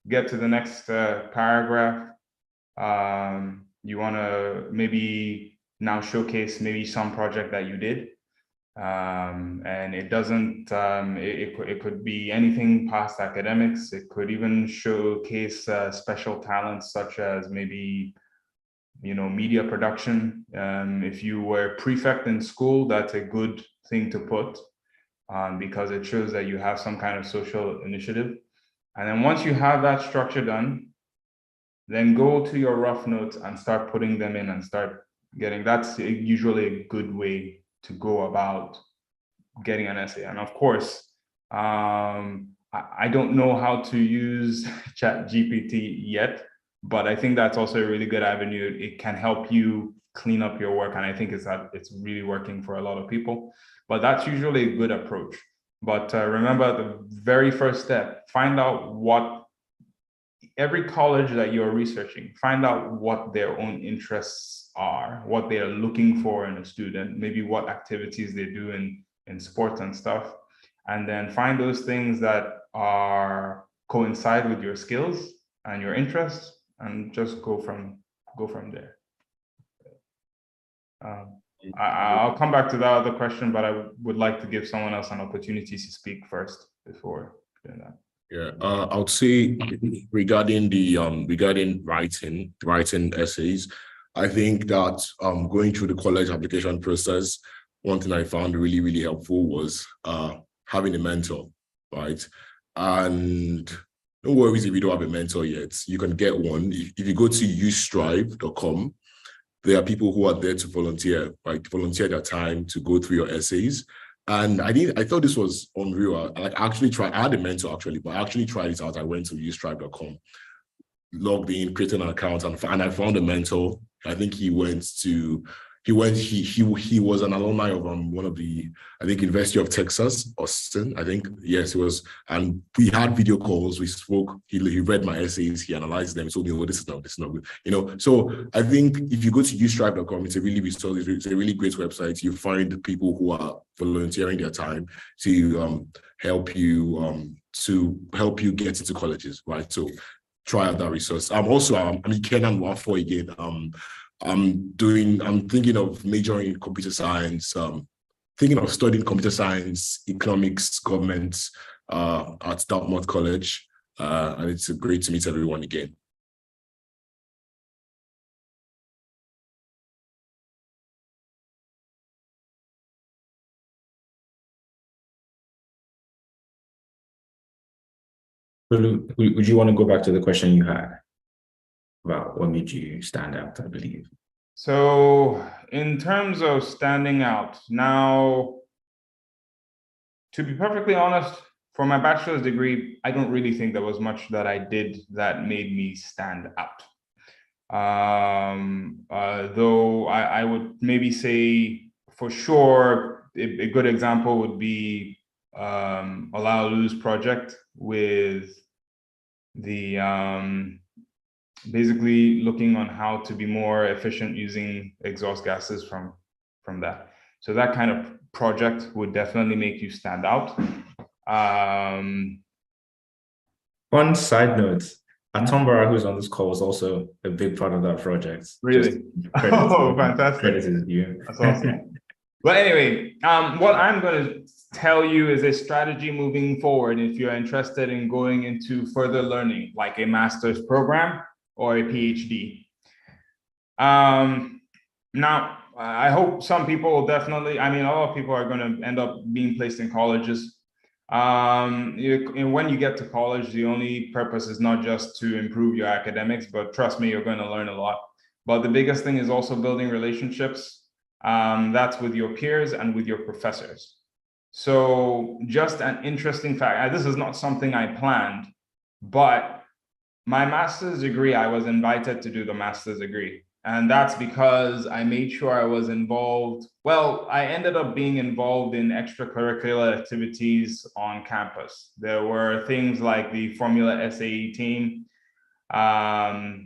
Get to the next paragraph. You want to maybe now showcase maybe some project that you did. And it doesn't, it could be anything past academics. It could even showcase special talents, such as maybe, you know, media production. If you were prefect in school, that's a good thing to put, because it shows that you have some kind of social initiative. And then once you have that structure done, then go to your rough notes and start putting them in and start getting, that's usually a good way to go about getting an essay. And of course, I don't know how to use ChatGPT yet, but I think that's also a really good avenue. It can help you clean up your work. And I think it's really working for a lot of people, but that's usually a good approach. But remember, the very first step, find out what every college that you're researching, find out what their own interests are, what they are looking for in a student, maybe what activities they do in sports and stuff. And then find those things that coincide with your skills and your interests, and just go from there. I'll come back to that other question, but I would like to give someone else an opportunity to speak first before doing that. Yeah, I would say regarding the regarding writing essays, I think that going through the college application process, one thing I found really, really helpful was having a mentor, right? And No worries if you don't have a mentor yet. You can get one. If you go to ustrive.com, there are people who are there to volunteer, like volunteer their time to go through your essays. And I thought this was unreal. I actually tried, I had a mentor actually, but I actually tried it out. I went to ustrive.com, logged in, created an account, and I found a mentor. I think he was an alumni of one of the, I think, University of Texas, Austin, I think. Yes, he was. And we had video calls, we spoke, he read my essays, he analyzed them, he told me, oh, this is not good. So I think if you go to ustrive.com, it's a really really great website. You find people who are volunteering their time to help you get into colleges, right? So try out that resource. I'm Ikenna and Nwafor again. I'm thinking of majoring in computer science, thinking of studying computer science, economics, government at Dartmouth College. And it's great to meet everyone again. Would you want to go back to the question you had about what made you stand out, I believe? So in terms of standing out, now, to be perfectly honest, for my bachelor's degree, I don't really think there was much that I did that made me stand out. Though I would maybe say for sure, a good example would be Owo-Odusi project with the basically looking on how to be more efficient using exhaust gases from that. So that kind of project would definitely make you stand out. One side note, Atonbara, who's on this call, is also a big part of that project. Really? Oh, fantastic. Credit is you. That's awesome. But anyway, what I'm going to tell you is a strategy moving forward if you're interested in going into further learning, like a master's program or a PhD. Now, I hope some people will definitely, a lot of people are going to end up being placed in colleges. When you get to college, the only purpose is not just to improve your academics, but trust me, you're going to learn a lot. But the biggest thing is also building relationships. That's with your peers and with your professors. So just an interesting fact, this is not something I planned, but my master's degree, I was invited to do the master's degree. And that's because I made sure I was involved. Well, I ended up being involved in extracurricular activities on campus. There were things like the Formula SAE team,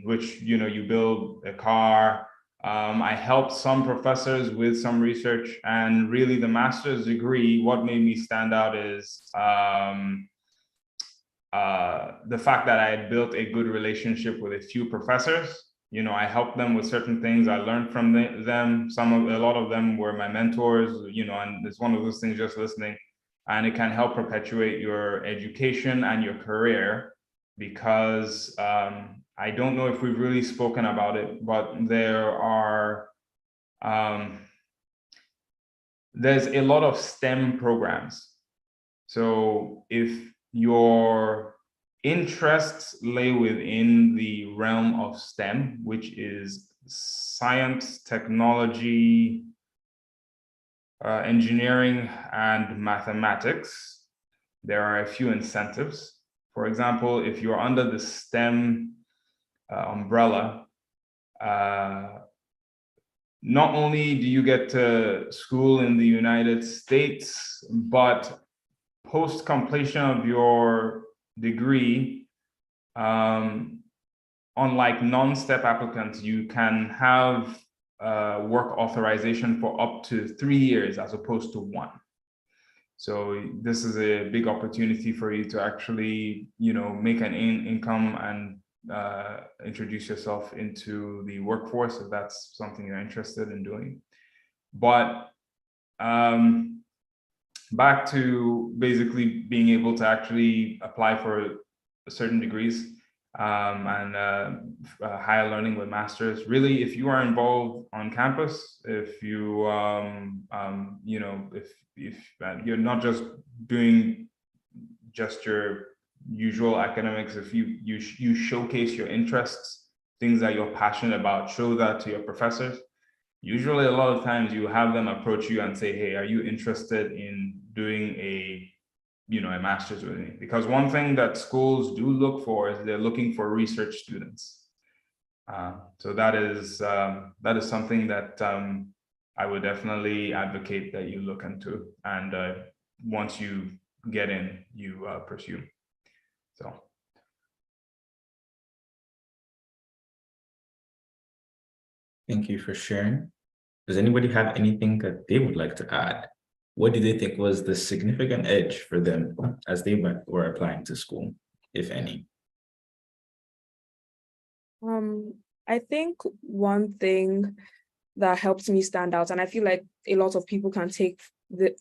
which, you build a car. I helped some professors with some research, and really the master's degree, what made me stand out is the fact that I had built a good relationship with a few professors. I helped them with certain things. I learned from them. A lot of them were my mentors, and it's one of those things, just listening, and it can help perpetuate your education and your career, because I don't know if we've really spoken about it, but there's a lot of STEM programs. So if your interests lay within the realm of STEM, which is science, technology, engineering, and mathematics, there are a few incentives. For example, if you're under the STEM umbrella, not only do you get to school in the United States, but post completion of your degree, unlike non-STEP applicants, you can have work authorization for up to 3 years as opposed to 1. So this is a big opportunity for you to actually, make an income and introduce yourself into the workforce if that's something you're interested in doing. But back to basically being able to actually apply for certain degrees and higher learning with masters. Really, if you are involved on campus, if you if you're not just doing just your usual academics, if you showcase your interests, things that you're passionate about, show that to your professors. Usually a lot of times you have them approach you and say, hey, are you interested in doing a master's with me? Because one thing that schools do look for is they're looking for research students. So that is something that I would definitely advocate that you look into, and once you get in, you pursue. So. Thank you for sharing. Does anybody have anything that they would like to add? What do they think was the significant edge for them as they were applying to school, if any? I think one thing that helps me stand out, and I feel like a lot of people can take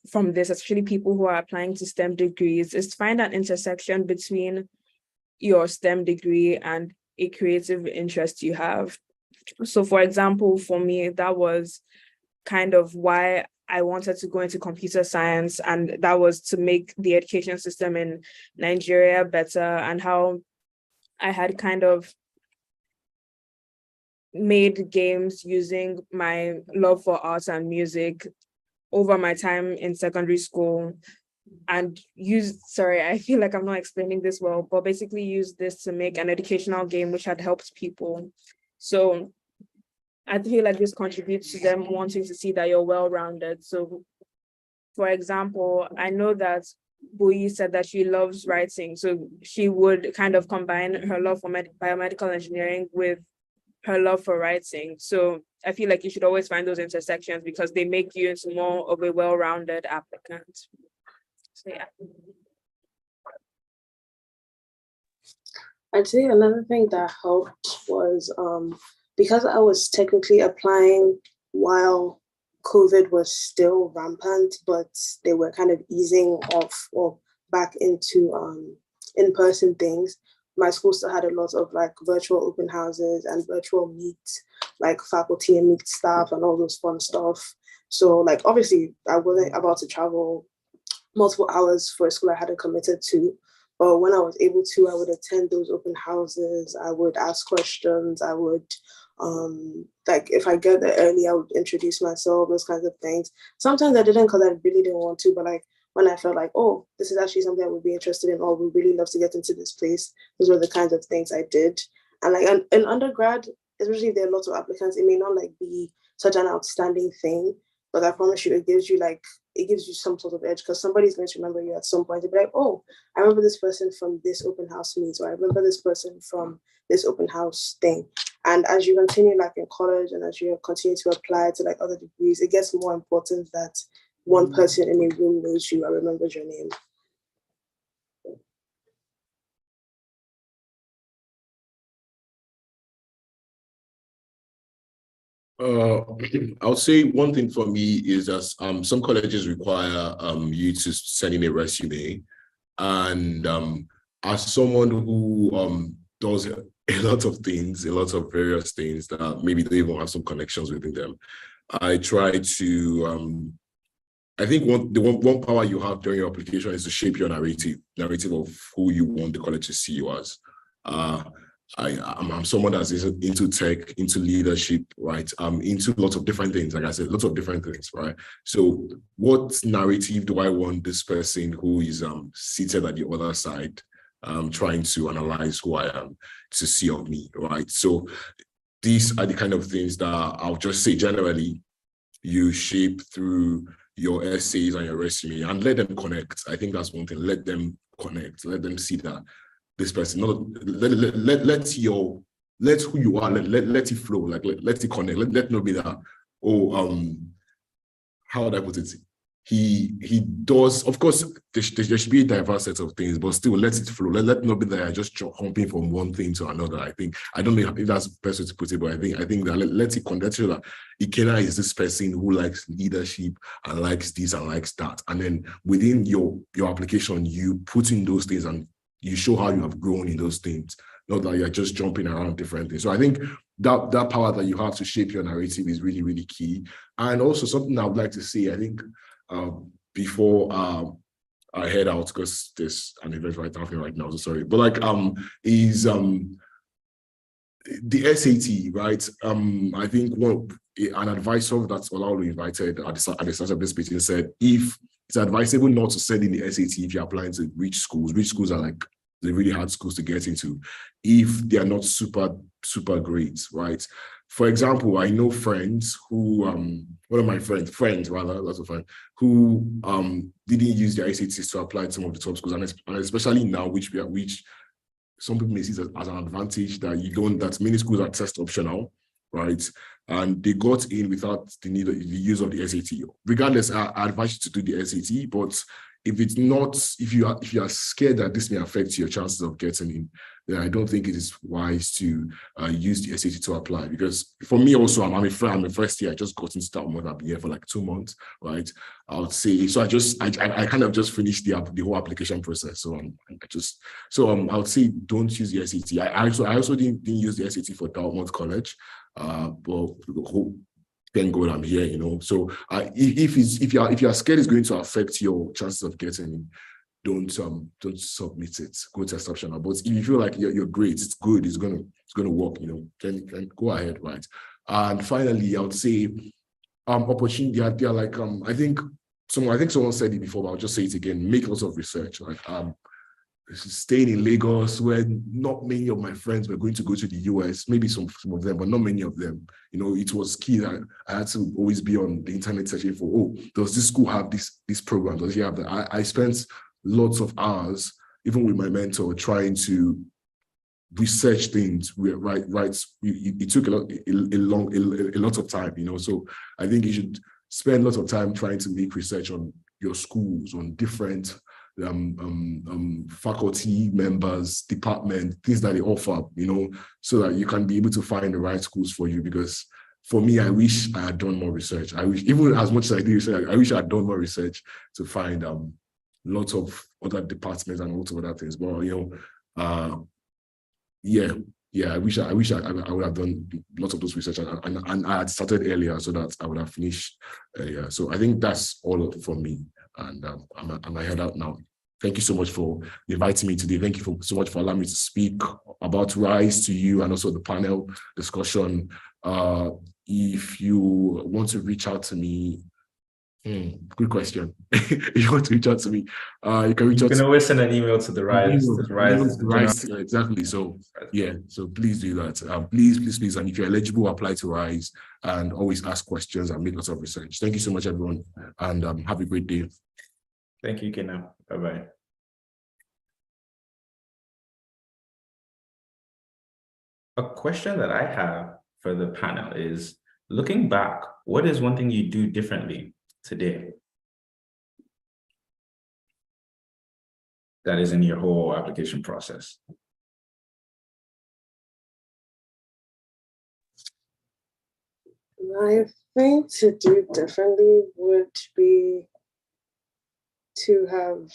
from this, especially people who are applying to STEM degrees, is to find an intersection between your STEM degree and a creative interest you have. So for example, for me, that was kind of why I wanted to go into computer science, and that was to make the education system in Nigeria better, and how I had kind of made games using my love for art and music over my time in secondary school, and I feel like I'm not explaining this well, but basically use this to make an educational game which had helped people. So I feel like this contributes to them wanting to see that you're well-rounded. So for example, I know that Buyi said that she loves writing. So she would kind of combine her love for biomedical engineering with her love for writing. So I feel like you should always find those intersections because they make you into more of a well-rounded applicant. So yeah. I'd say another thing that helped was because I was technically applying while COVID was still rampant, but they were kind of easing off or back into in-person things. My school still had a lot of like virtual open houses and virtual meets, like faculty and meet staff and all those fun stuff. So like, obviously I wasn't about to travel multiple hours for a school I hadn't committed to. But when I was able to, I would attend those open houses. I would ask questions. I would, like if I get there early, I would introduce myself, those kinds of things. Sometimes I didn't because I really didn't want to, but like when I felt like, oh, this is actually something I would be interested in, or would really love to get into this place, those were the kinds of things I did. And like in undergrad, especially if there are lots of applicants, it may not like be such an outstanding thing, but I promise you, it gives you some sort of edge because somebody's going to remember you at some point. They'll be like, oh, I remember this person from this open house meet, or I remember this person from this open house thing. And as you continue like in college and as you continue to apply to like other degrees, it gets more important that one person in a room knows you and remembers your name. I'll say one thing for me is that some colleges require you to send in a resume, and as someone who does a lot of things, a lot of various things that maybe they even have some connections within them, I try to I think one power you have during your application is to shape your narrative of who you want the college to see you as. I'm someone that's into tech, into leadership, right? Into lots of different things, like I said, lots of different things, right? So what narrative do I want this person who is seated at the other side, trying to analyze who I am, to see of me, right? So these are the kind of things that I'll just say generally you shape through your essays and your resume, and let them connect. I think that's one thing. Let them connect. Let them see that this person, let who you are, let it flow, like let it connect. Let not be that, how would I put it? He does, of course, there should be a diverse set of things, but still let it flow. Let not be that I just jumping from one thing to another. I don't know if that's the best way to put it, but I think that let it connect to that. Ikenna is this person who likes leadership and likes this and likes that. And then within your application, you put in those things and you show how you have grown in those things, not that you're just jumping around different things. So I think that power that you have to shape your narrative is really, really key. And also something I would like to say, I think, before head out because there's an event right happening right now. So sorry, but like is the SAT, right? I think an advisor that Olaolu invited at the start of this meeting said if it's advisable not to send in the SAT if you're applying to rich schools. Rich schools are like the really hard schools to get into if they are not super great, right? For example, I know friends who one of my friends rather, lots of friends who didn't use their SATs to apply to some of the top schools, and especially now, which some people may see it as an advantage that that many schools are test optional, right? And they got in without the use of the SAT. Regardless, I advise you to do the SAT, but if you are scared that this may affect your chances of getting in, then I don't think it is wise to use the SAT to apply. Because for me also, I'm a first year. I just got into that month. I've been here for like 2 months, right? I would say so. I kind of just finished the whole application process. So I would say don't use the SAT. I also didn't use the SAT for Dartmouth College, but thank God I'm here, you know. So if you're scared it's going to affect your chances of getting in, don't submit it. Go test optional. But if you feel like you're great, it's good, it's gonna work, you know, then go ahead, right? And finally, I would say opportunity. They are like I think someone said it before, but I'll just say it again. Make lots of research. Like staying in Lagos, where not many of my friends were going to go to the US, maybe some of them, but not many of them. You know, it was key that I had to always be on the internet searching for, oh, does this school have this program? Does he have that? I spent lots of hours, even with my mentor, trying to research things. It took a lot of time, you know. So I think you should spend lots of time trying to make research on your schools, on different faculty members, department, things that they offer, you know, so that you can be able to find the right schools for you. Because for me, I wish I had done more research. I wish, even as much as I do research, I wish I had done more research to find lots of other departments and lots of other things. But you know, I wish I would have done lots of those research and I had started earlier so that I would have finished. So I think that's all for me. And I'm head out now. Thank you so much for inviting me today. Thank you so much for allowing me to speak about RISE to you and also the panel discussion. If you want to reach out to me, good question. If you want to reach out to me, you can reach out. You can always send an email to the RISE. Exactly. So yeah, so please do that. Please. And if you're eligible, apply to RISE and always ask questions and make lots of research. Thank you so much, everyone, and have a great day. Thank you, Ikenna. Bye-bye. A question that I have for the panel is, looking back, what is one thing you do differently today that is in your whole application process? My thing to do differently would be to have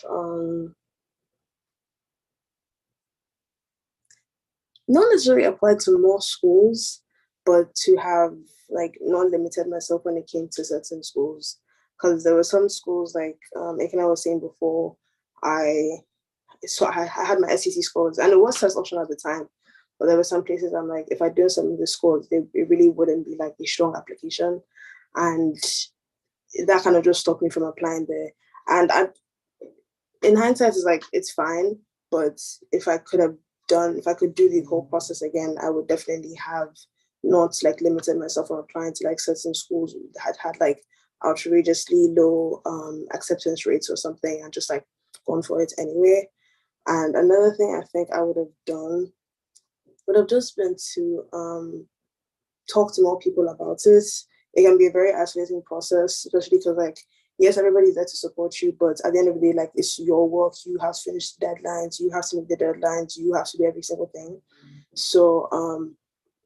not necessarily applied to more schools, but to have like not limited myself when it came to certain schools. Because there were some schools like Ikenna was saying before, I had my SEC scores and it was test option at the time. But there were some places I'm like, if I do some of the scores, it really wouldn't be like a strong application. And that kind of just stopped me from applying there. And in hindsight, it's like, it's fine. But if I could do the whole process again, I would definitely have not like limited myself from applying to like certain schools that had like outrageously low acceptance rates or something and just like gone for it anyway. And another thing I think I would have done would have just been to talk to more people about it. It can be a very isolating process, especially because like, yes, everybody's there to support you, but at the end of the day, like it's your work. You have to finish the deadlines. You have to make the deadlines. You have to do every single thing. So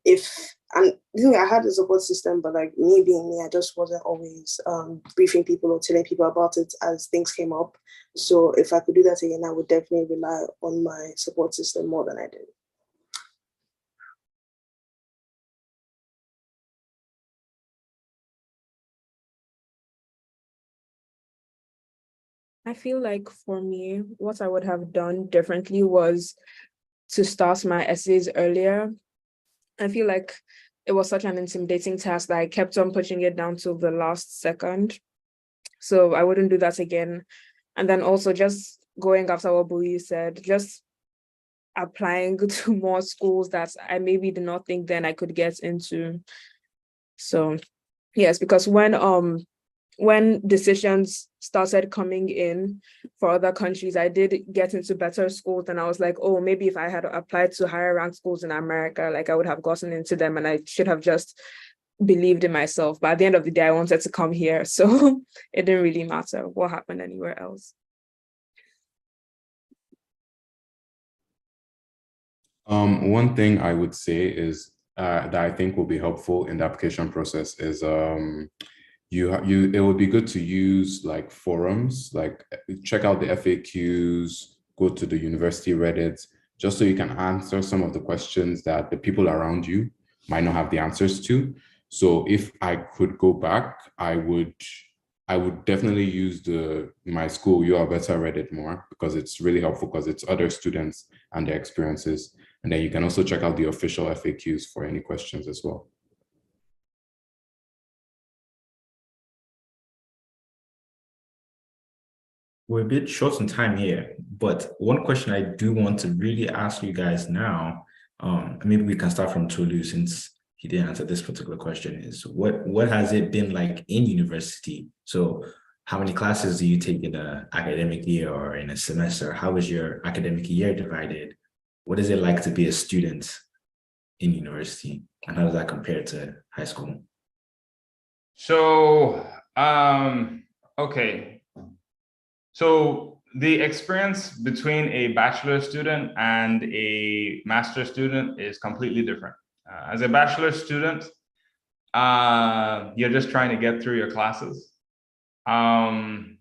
I had a support system, but like me being me, I just wasn't always briefing people or telling people about it as things came up. So if I could do that again, I would definitely rely on my support system more than I did. I feel like for me, what I would have done differently was to start my essays earlier. I feel like it was such an intimidating task that I kept on pushing it down to the last second. So I wouldn't do that again. And then also just going after what Buyi said, just applying to more schools that I maybe did not think then I could get into. So yes, because when decisions started coming in for other countries, I did get into better schools, and I was like, oh, maybe if I had applied to higher ranked schools in America, like I would have gotten into them, and I should have just believed in myself. But at the end of the day, I wanted to come here, so it didn't really matter what happened anywhere else. One thing I would say is that I think will be helpful in the application process is it would be good to use like forums, like check out the FAQs, go to the university Reddit, just so you can answer some of the questions that the people around you might not have the answers to. So if I could go back, I would definitely use my school You Are Better Reddit more, because it's really helpful because it's other students and their experiences. And then you can also check out the official FAQs for any questions as well. We're a bit short on time here, but one question I do want to really ask you guys now, maybe we can start from Tolu since he didn't answer this particular question, is what has it been like in university? So how many classes do you take in an academic year or in a semester? How is your academic year divided? What is it like to be a student in university? And how does that compare to high school? So, okay. So the experience between a bachelor student and a master student is completely different. As a bachelor student, you're just trying to get through your classes. I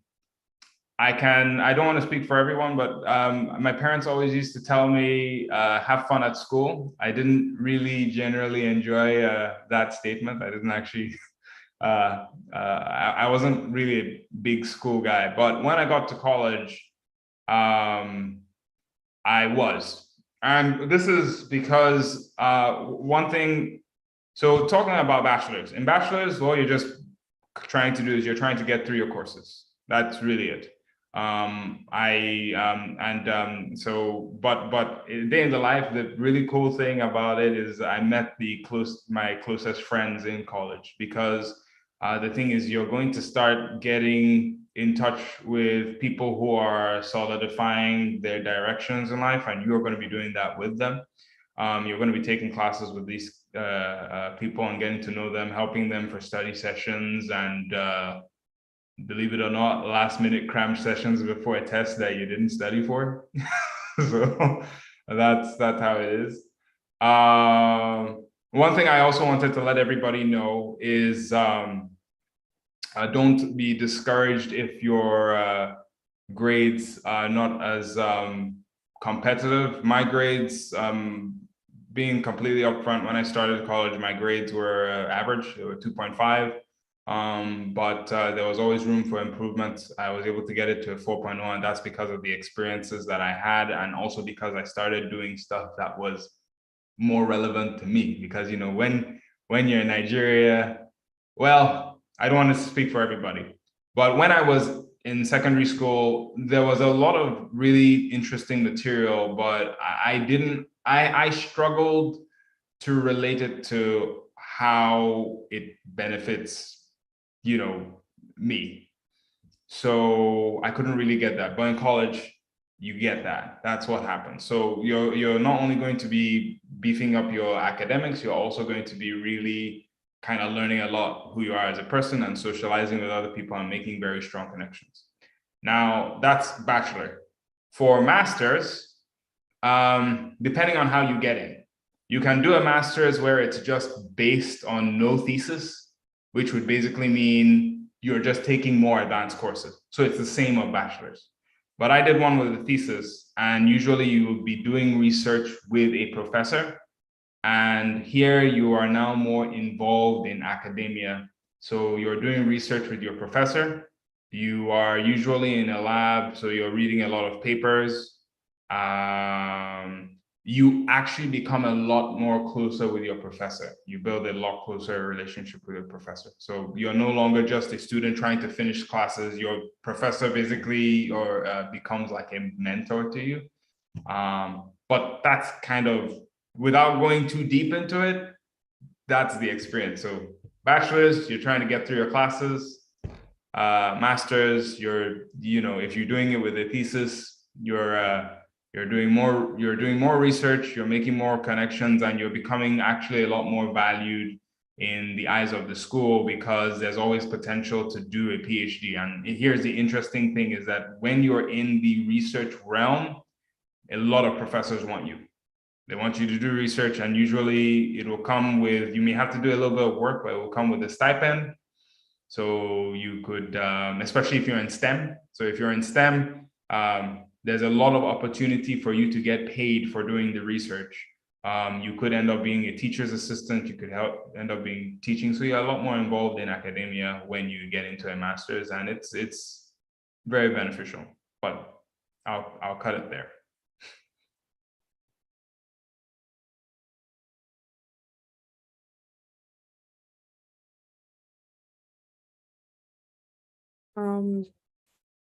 don't want to speak for everyone, but my parents always used to tell me, have fun at school. I didn't really generally enjoy that statement. I didn't actually, I wasn't really a big school guy, but when I got to college, I was. And this is because one thing, so talking about bachelors, in bachelors, what you're just trying to do is you're trying to get through your courses. That's really it. But day in the life, the really cool thing about it is I met my closest friends in college, because the thing is you're going to start getting in touch with people who are solidifying their directions in life, and you're going to be doing that with them. You're going to be taking classes with these people and getting to know them, helping them for study sessions, and believe it or not, last minute cram sessions before a test that you didn't study for. So that's how it is. One thing I also wanted to let everybody know is don't be discouraged if your grades are not as competitive. My grades, being completely upfront, when I started college, my grades were average. They were 2.5. But there was always room for improvement. I was able to get it to a 4.0, and that's because of the experiences that I had, and also because I started doing stuff that was more relevant to me. Because, you know, when you're in Nigeria, well, I don't want to speak for everybody, but when I was in secondary school, there was a lot of really interesting material, but I struggled to relate it to how it benefits, you know, me. So I couldn't really get that. But in college, you get that. That's what happens. So you're not only going to be beefing up your academics, you're also going to be really kind of learning a lot who you are as a person and socializing with other people and making very strong connections. Now, that's bachelor. For masters, depending on how you get in, you can do a master's where it's just based on no thesis, which would basically mean you're just taking more advanced courses. So it's the same of bachelor's. But I did one with a thesis, and usually you will be doing research with a professor. And here you are now more involved in academia. So you're doing research with your professor. You are usually in a lab, so you're reading a lot of papers. You actually become a lot more closer with your professor. You build a lot closer relationship with your professor. So you're no longer just a student trying to finish classes. Your professor basically becomes like a mentor to you. But that's kind of, without going too deep into it, that's the experience. So bachelor's, you're trying to get through your classes. Master's, if you're doing it with a thesis, you're doing more research, you're making more connections, and you're becoming actually a lot more valued in the eyes of the school, because there's always potential to do a PhD. And here's the interesting thing, is that when you're in the research realm, a lot of professors want you. They want you to do research, and usually it will come with, you may have to do a little bit of work, but it will come with a stipend. So you could, especially if you're in STEM. So if you're in STEM, there's a lot of opportunity for you to get paid for doing the research. You could end up being a teacher's assistant. You could end up being teaching. So you're a lot more involved in academia when you get into a master's, and it's very beneficial. But I'll cut it there.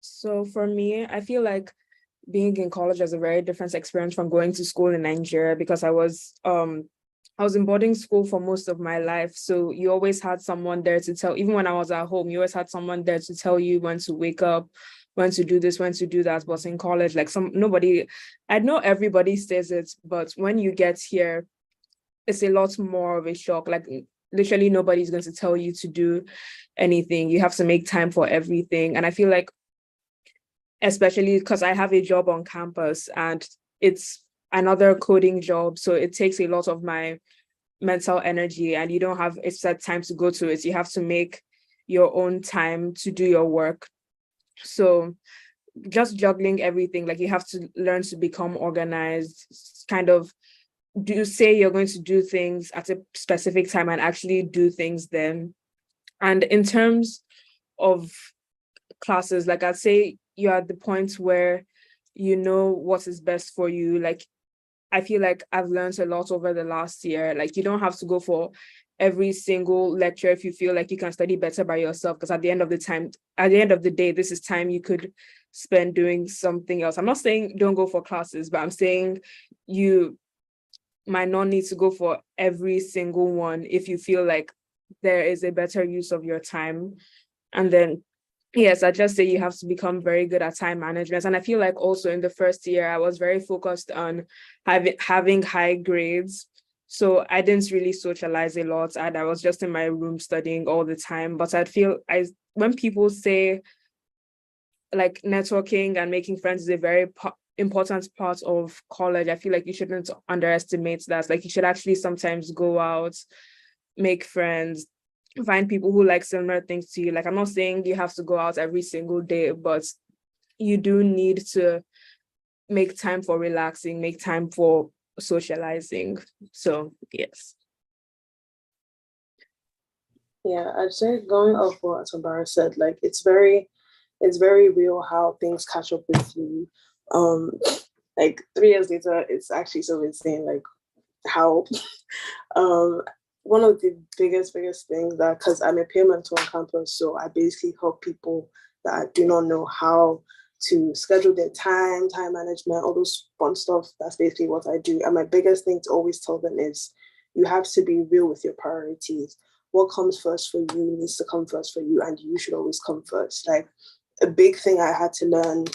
So for me, I feel like being in college is a very different experience from going to school in Nigeria, because I was in boarding school for most of my life. So you always had someone there to tell, even when I was at home, you always had someone there to tell you when to wake up, when to do this, when to do that. But in college, like I know everybody says it, but when you get here, it's a lot more of a shock. Like literally nobody's going to tell you to do anything. You have to make time for everything. And I feel like, especially because I have a job on campus and it's another coding job, so it takes a lot of my mental energy, and you don't have a set time to go to it. You have to make your own time to do your work. So just juggling everything, like you have to learn to become organized, kind of say you're going to do things at a specific time and actually do things then. And in terms of classes, like I'd say you're at the point where you know what is best for you. Like I feel like I've learned a lot over the last year. Like you don't have to go for every single lecture if you feel like you can study better by yourself, because at the end of the day, this is time you could spend doing something else. I'm not saying don't go for classes, but I'm saying you might not need to go for every single one if you feel like there is a better use of your time. And then, yes, I just say you have to become very good at time management. And I feel like also in the first year, I was very focused on having high grades. So I didn't really socialize a lot, and I was just in my room studying all the time. But I feel when people say like networking and making friends is a very important part of college, I feel like you shouldn't underestimate that. Like you should actually sometimes go out, make friends, find people who like similar things to you. Like I'm not saying you have to go out every single day, but you do need to make time for relaxing, make time for socializing. So yes. Yeah, I'd say going off what Atonbara said, like it's very real how things catch up with you. Like 3 years later, it's actually so insane, like how one of the biggest things that, because I'm a peer mentor on campus, so I basically help people that do not know how to schedule their time management, all those fun stuff. That's basically what I do. And my biggest thing to always tell them is you have to be real with your priorities. What comes first for you needs to come first for you, and you should always come first. Like a big thing I had to learn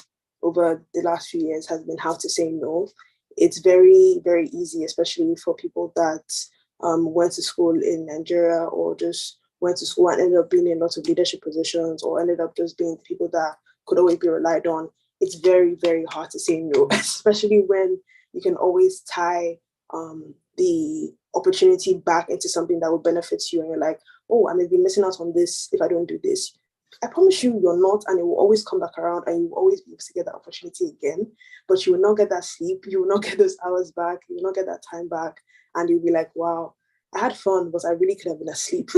over the last few years has been how to say no. It's very, very easy, especially for people that went to school in Nigeria or just went to school and ended up being in lots of leadership positions, or ended up just being people that could always be relied on. It's very, very hard to say no, especially when you can always tie the opportunity back into something that will benefit you. And you're like, oh, I may be missing out on this if I don't do this. I promise you, you're not, and it will always come back around, and you will always be able to get that opportunity again. But you will not get that sleep, you will not get those hours back, you will not get that time back, and you'll be like, wow, I had fun, but I really could have been asleep.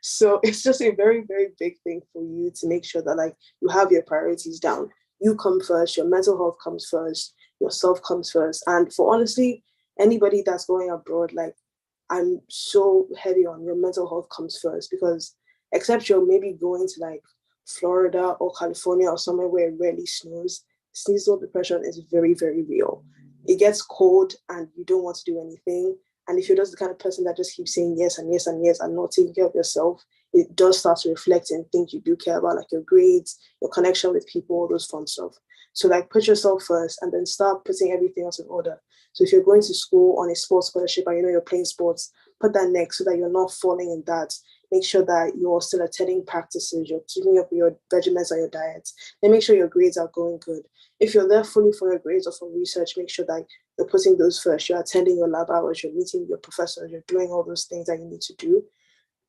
So it's just a very, very big thing for you to make sure that like you have your priorities down. You come first, your mental health comes first, yourself comes first. And for honestly, anybody that's going abroad, like I'm so heavy on your mental health comes first, because except you're maybe going to like Florida or California or somewhere where it rarely snows, seasonal depression is very, very real. It gets cold and you don't want to do anything. And if you're just the kind of person that just keeps saying yes and yes and yes and not taking care of yourself, it does start to reflect in things you do care about, like your grades, your connection with people, all those fun stuff. So like put yourself first and then start putting everything else in order. So if you're going to school on a sports scholarship and you know you're playing sports, put that next so that you're not falling in that. Make sure that you're still attending practices, you're keeping up with your regimens and your diets, then make sure your grades are going good. If you're there fully for your grades or for research, make sure that you're putting those first. You're attending your lab hours, you're meeting your professors, you're doing all those things that you need to do.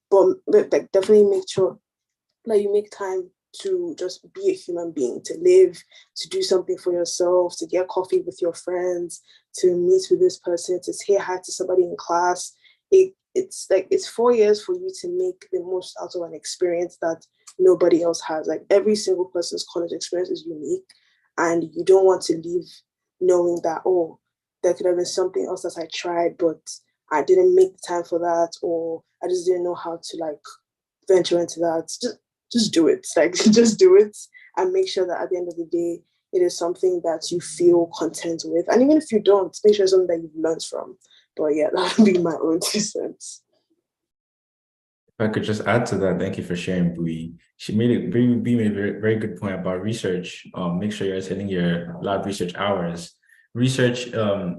But definitely make sure that you make time to just be a human being, to live, to do something for yourself, to get coffee with your friends, to meet with this person, to say hi to somebody in class. It's 4 years for you to make the most out of an experience that nobody else has. Like every single person's college experience is unique, and you don't want to leave knowing that, oh, there could have been something else that I tried, but I didn't make the time for that, or I just didn't know how to like venture into that. Just do it. Like just do it and make sure that at the end of the day, it is something that you feel content with. And even if you don't, make sure it's something that you've learned from. But yeah, that would be my own 2 cents. If I could just add to that, thank you for sharing, Buyi. Buyi made a very, very good point about research. Make sure you're attending your lab research hours. Research,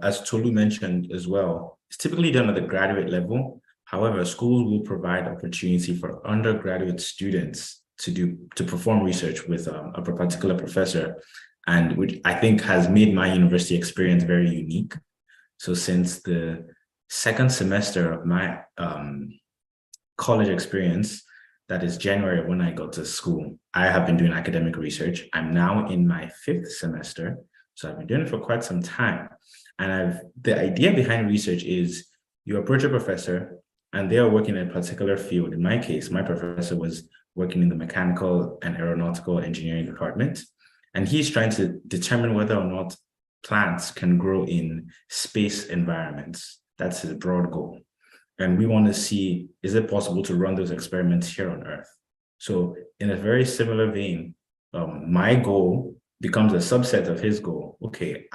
as Tolu mentioned as well, is typically done at the graduate level. However, schools will provide opportunity for undergraduate students to perform research with a particular professor, and which I think has made my university experience very unique. So since the second semester of my college experience, that is January when I got to school, I have been doing academic research. I'm now in my 5th semester, so I've been doing it for quite some time. And the idea behind research is you approach a professor and they are working in a particular field. In my case, my professor was working in the mechanical and aeronautical engineering department, and he's trying to determine whether or not plants can grow in space environments. That's his broad goal. And we want to see, is it possible to run those experiments here on Earth? So in a very similar vein, my goal becomes a subset of his goal. Okay,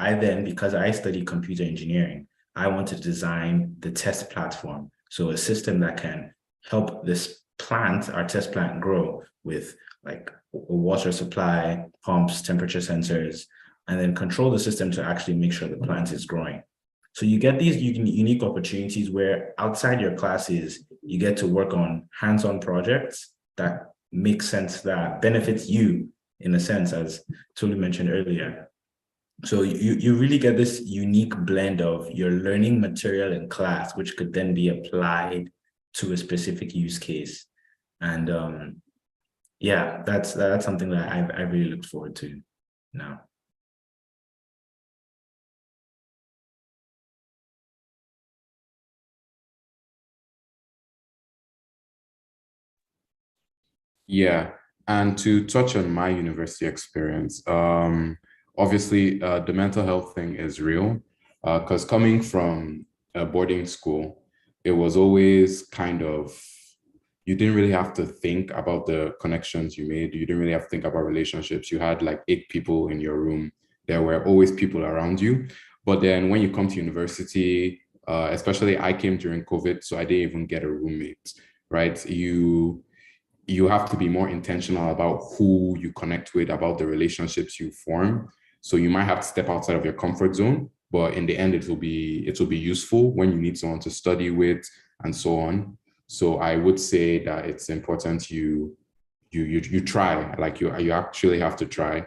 because I study computer engineering, I want to design the test platform. So a system that can help this plant, our test plant, grow with like a water supply, pumps, temperature sensors, and then control the system to actually make sure the plant is growing. So you get these unique opportunities where outside your classes, you get to work on hands-on projects that make sense, that benefits you in a sense, as Tolu mentioned earlier. So you really get this unique blend of your learning material in class, which could then be applied to a specific use case. And yeah, that's something that I really look forward to now. Yeah, and to touch on my university experience, obviously the mental health thing is real, because coming from a boarding school, it was always kind of, you didn't really have to think about the connections you made. You didn't really have to think about relationships. You had like 8 people in your room. There were always people around you. But then when you come to university, especially I came during COVID, so I didn't even get a roommate, right? You have to be more intentional about who you connect with, about the relationships you form. So you might have to step outside of your comfort zone, but in the end, it will be useful when you need someone to study with and so on. So I would say that it's important you try, like you actually have to try.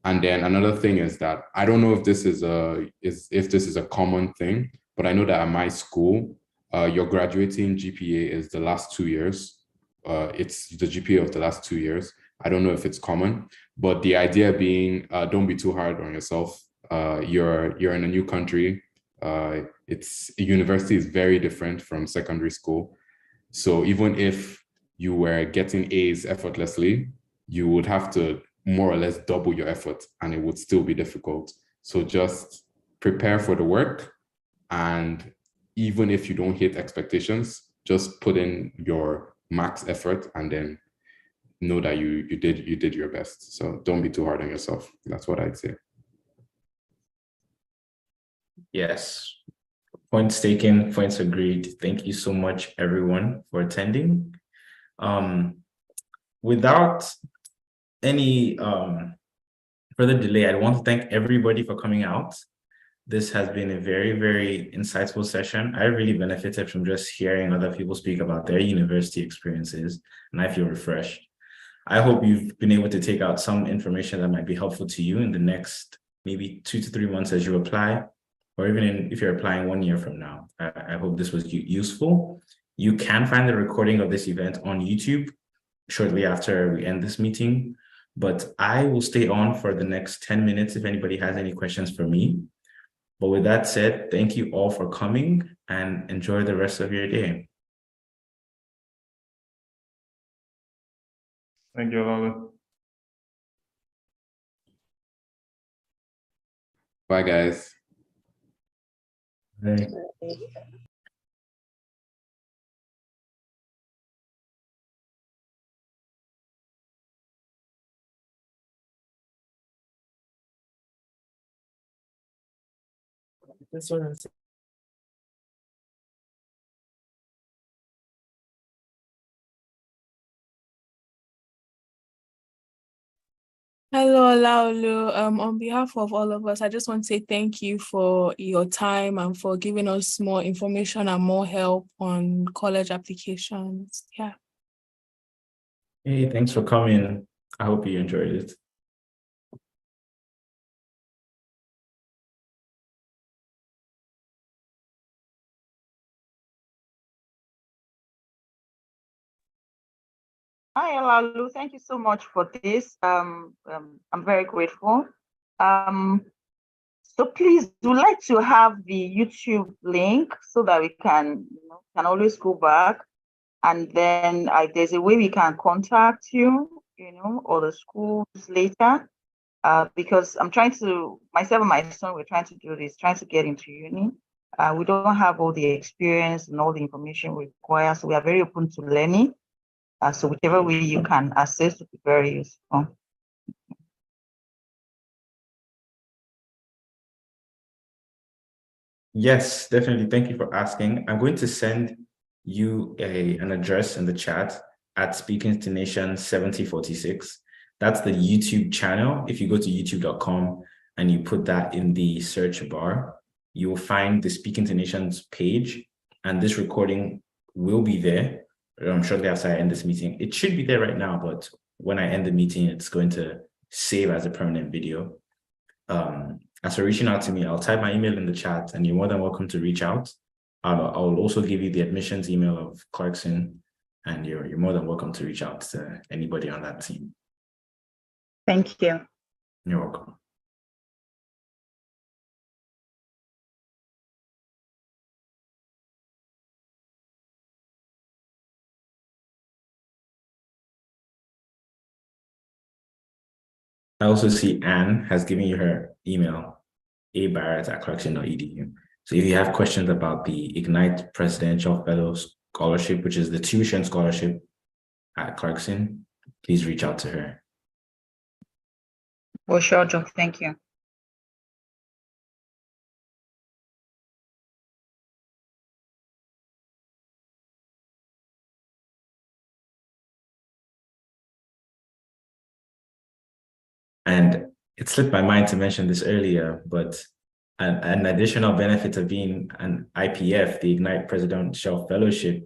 And then another thing is that I don't know if this is a common thing, but I know that at my school, your graduating GPA is the last 2 years. It's the GPA of the last 2 years. I don't know if it's common, but the idea being, don't be too hard on yourself. You're in a new country. University is very different from secondary school. So even if you were getting A's effortlessly, you would have to more or less double your effort, and it would still be difficult. So just prepare for the work, and even if you don't hit expectations, just put in your max effort and then know that you did your best. So don't be too hard on yourself. That's what I'd say. Yes. Points taken, points agreed. Thank you so much, everyone, for attending. Without any further delay, I want to thank everybody for coming out. This has been a very, very insightful session. I really benefited from just hearing other people speak about their university experiences, and I feel refreshed. I hope you've been able to take out some information that might be helpful to you in the next maybe 2 to 3 months as you apply, or even if you're applying 1 year from now. I hope this was useful. You can find the recording of this event on YouTube shortly after we end this meeting, but I will stay on for the next 10 minutes if anybody has any questions for me. But with that said, thank you all for coming and enjoy the rest of your day. Thank you, Lalo. Bye, guys. Bye. This one is Hello, Laulu. On behalf of all of us, I just want to say thank you for your time and for giving us more information and more help on college applications. Yeah. Hey, thanks for coming. I hope you enjoyed it. Hi, Olalu. Thank you so much for this. I'm very grateful. So please, we'd like to have the YouTube link so that we can always go back, and then there's a way we can contact you, or the schools later. Because I'm trying to, myself and my son, we're trying to do this, trying to get into uni. We don't have all the experience and all the information we require, so we are very open to learning. So whichever way you can assist would be very useful. Yes, definitely. Thank you for asking. I'm going to send you an address in the chat at Speaking to Nation 7046. That's the YouTube channel. If you go to youtube.com and you put that in the search bar, you will find the Speaking to Nations page, and this recording will be there shortly after I end this meeting. It should be there right now, but when I end the meeting, it's going to save as a permanent video. As for reaching out to me, I'll type my email in the chat, and you're more than welcome to reach out. I'll also give you the admissions email of Clarkson, and you're more than welcome to reach out to anybody on that team. Thank you. You're welcome. I also see Anne has given you her email, abarrett@clarkson.edu. So if you have questions about the Ignite Presidential Fellow Scholarship, which is the tuition scholarship at Clarkson, please reach out to her. Well, sure, John. Thank you. And it slipped my mind to mention this earlier, but an additional benefit of being an IPF, the Ignite Presidential Fellowship,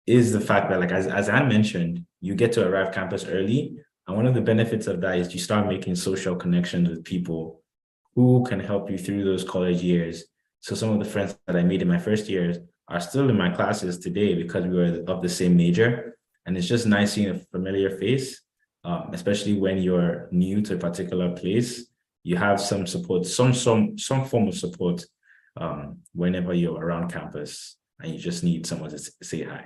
is the fact that, like, as Anne mentioned, you get to arrive campus early. And one of the benefits of that is you start making social connections with people who can help you through those college years. So some of the friends that I made in my first years are still in my classes today because we were of the same major. And it's just nice seeing a familiar face, especially when you're new to a particular place. You have some support, some form of support whenever you're around campus and you just need someone to say hi.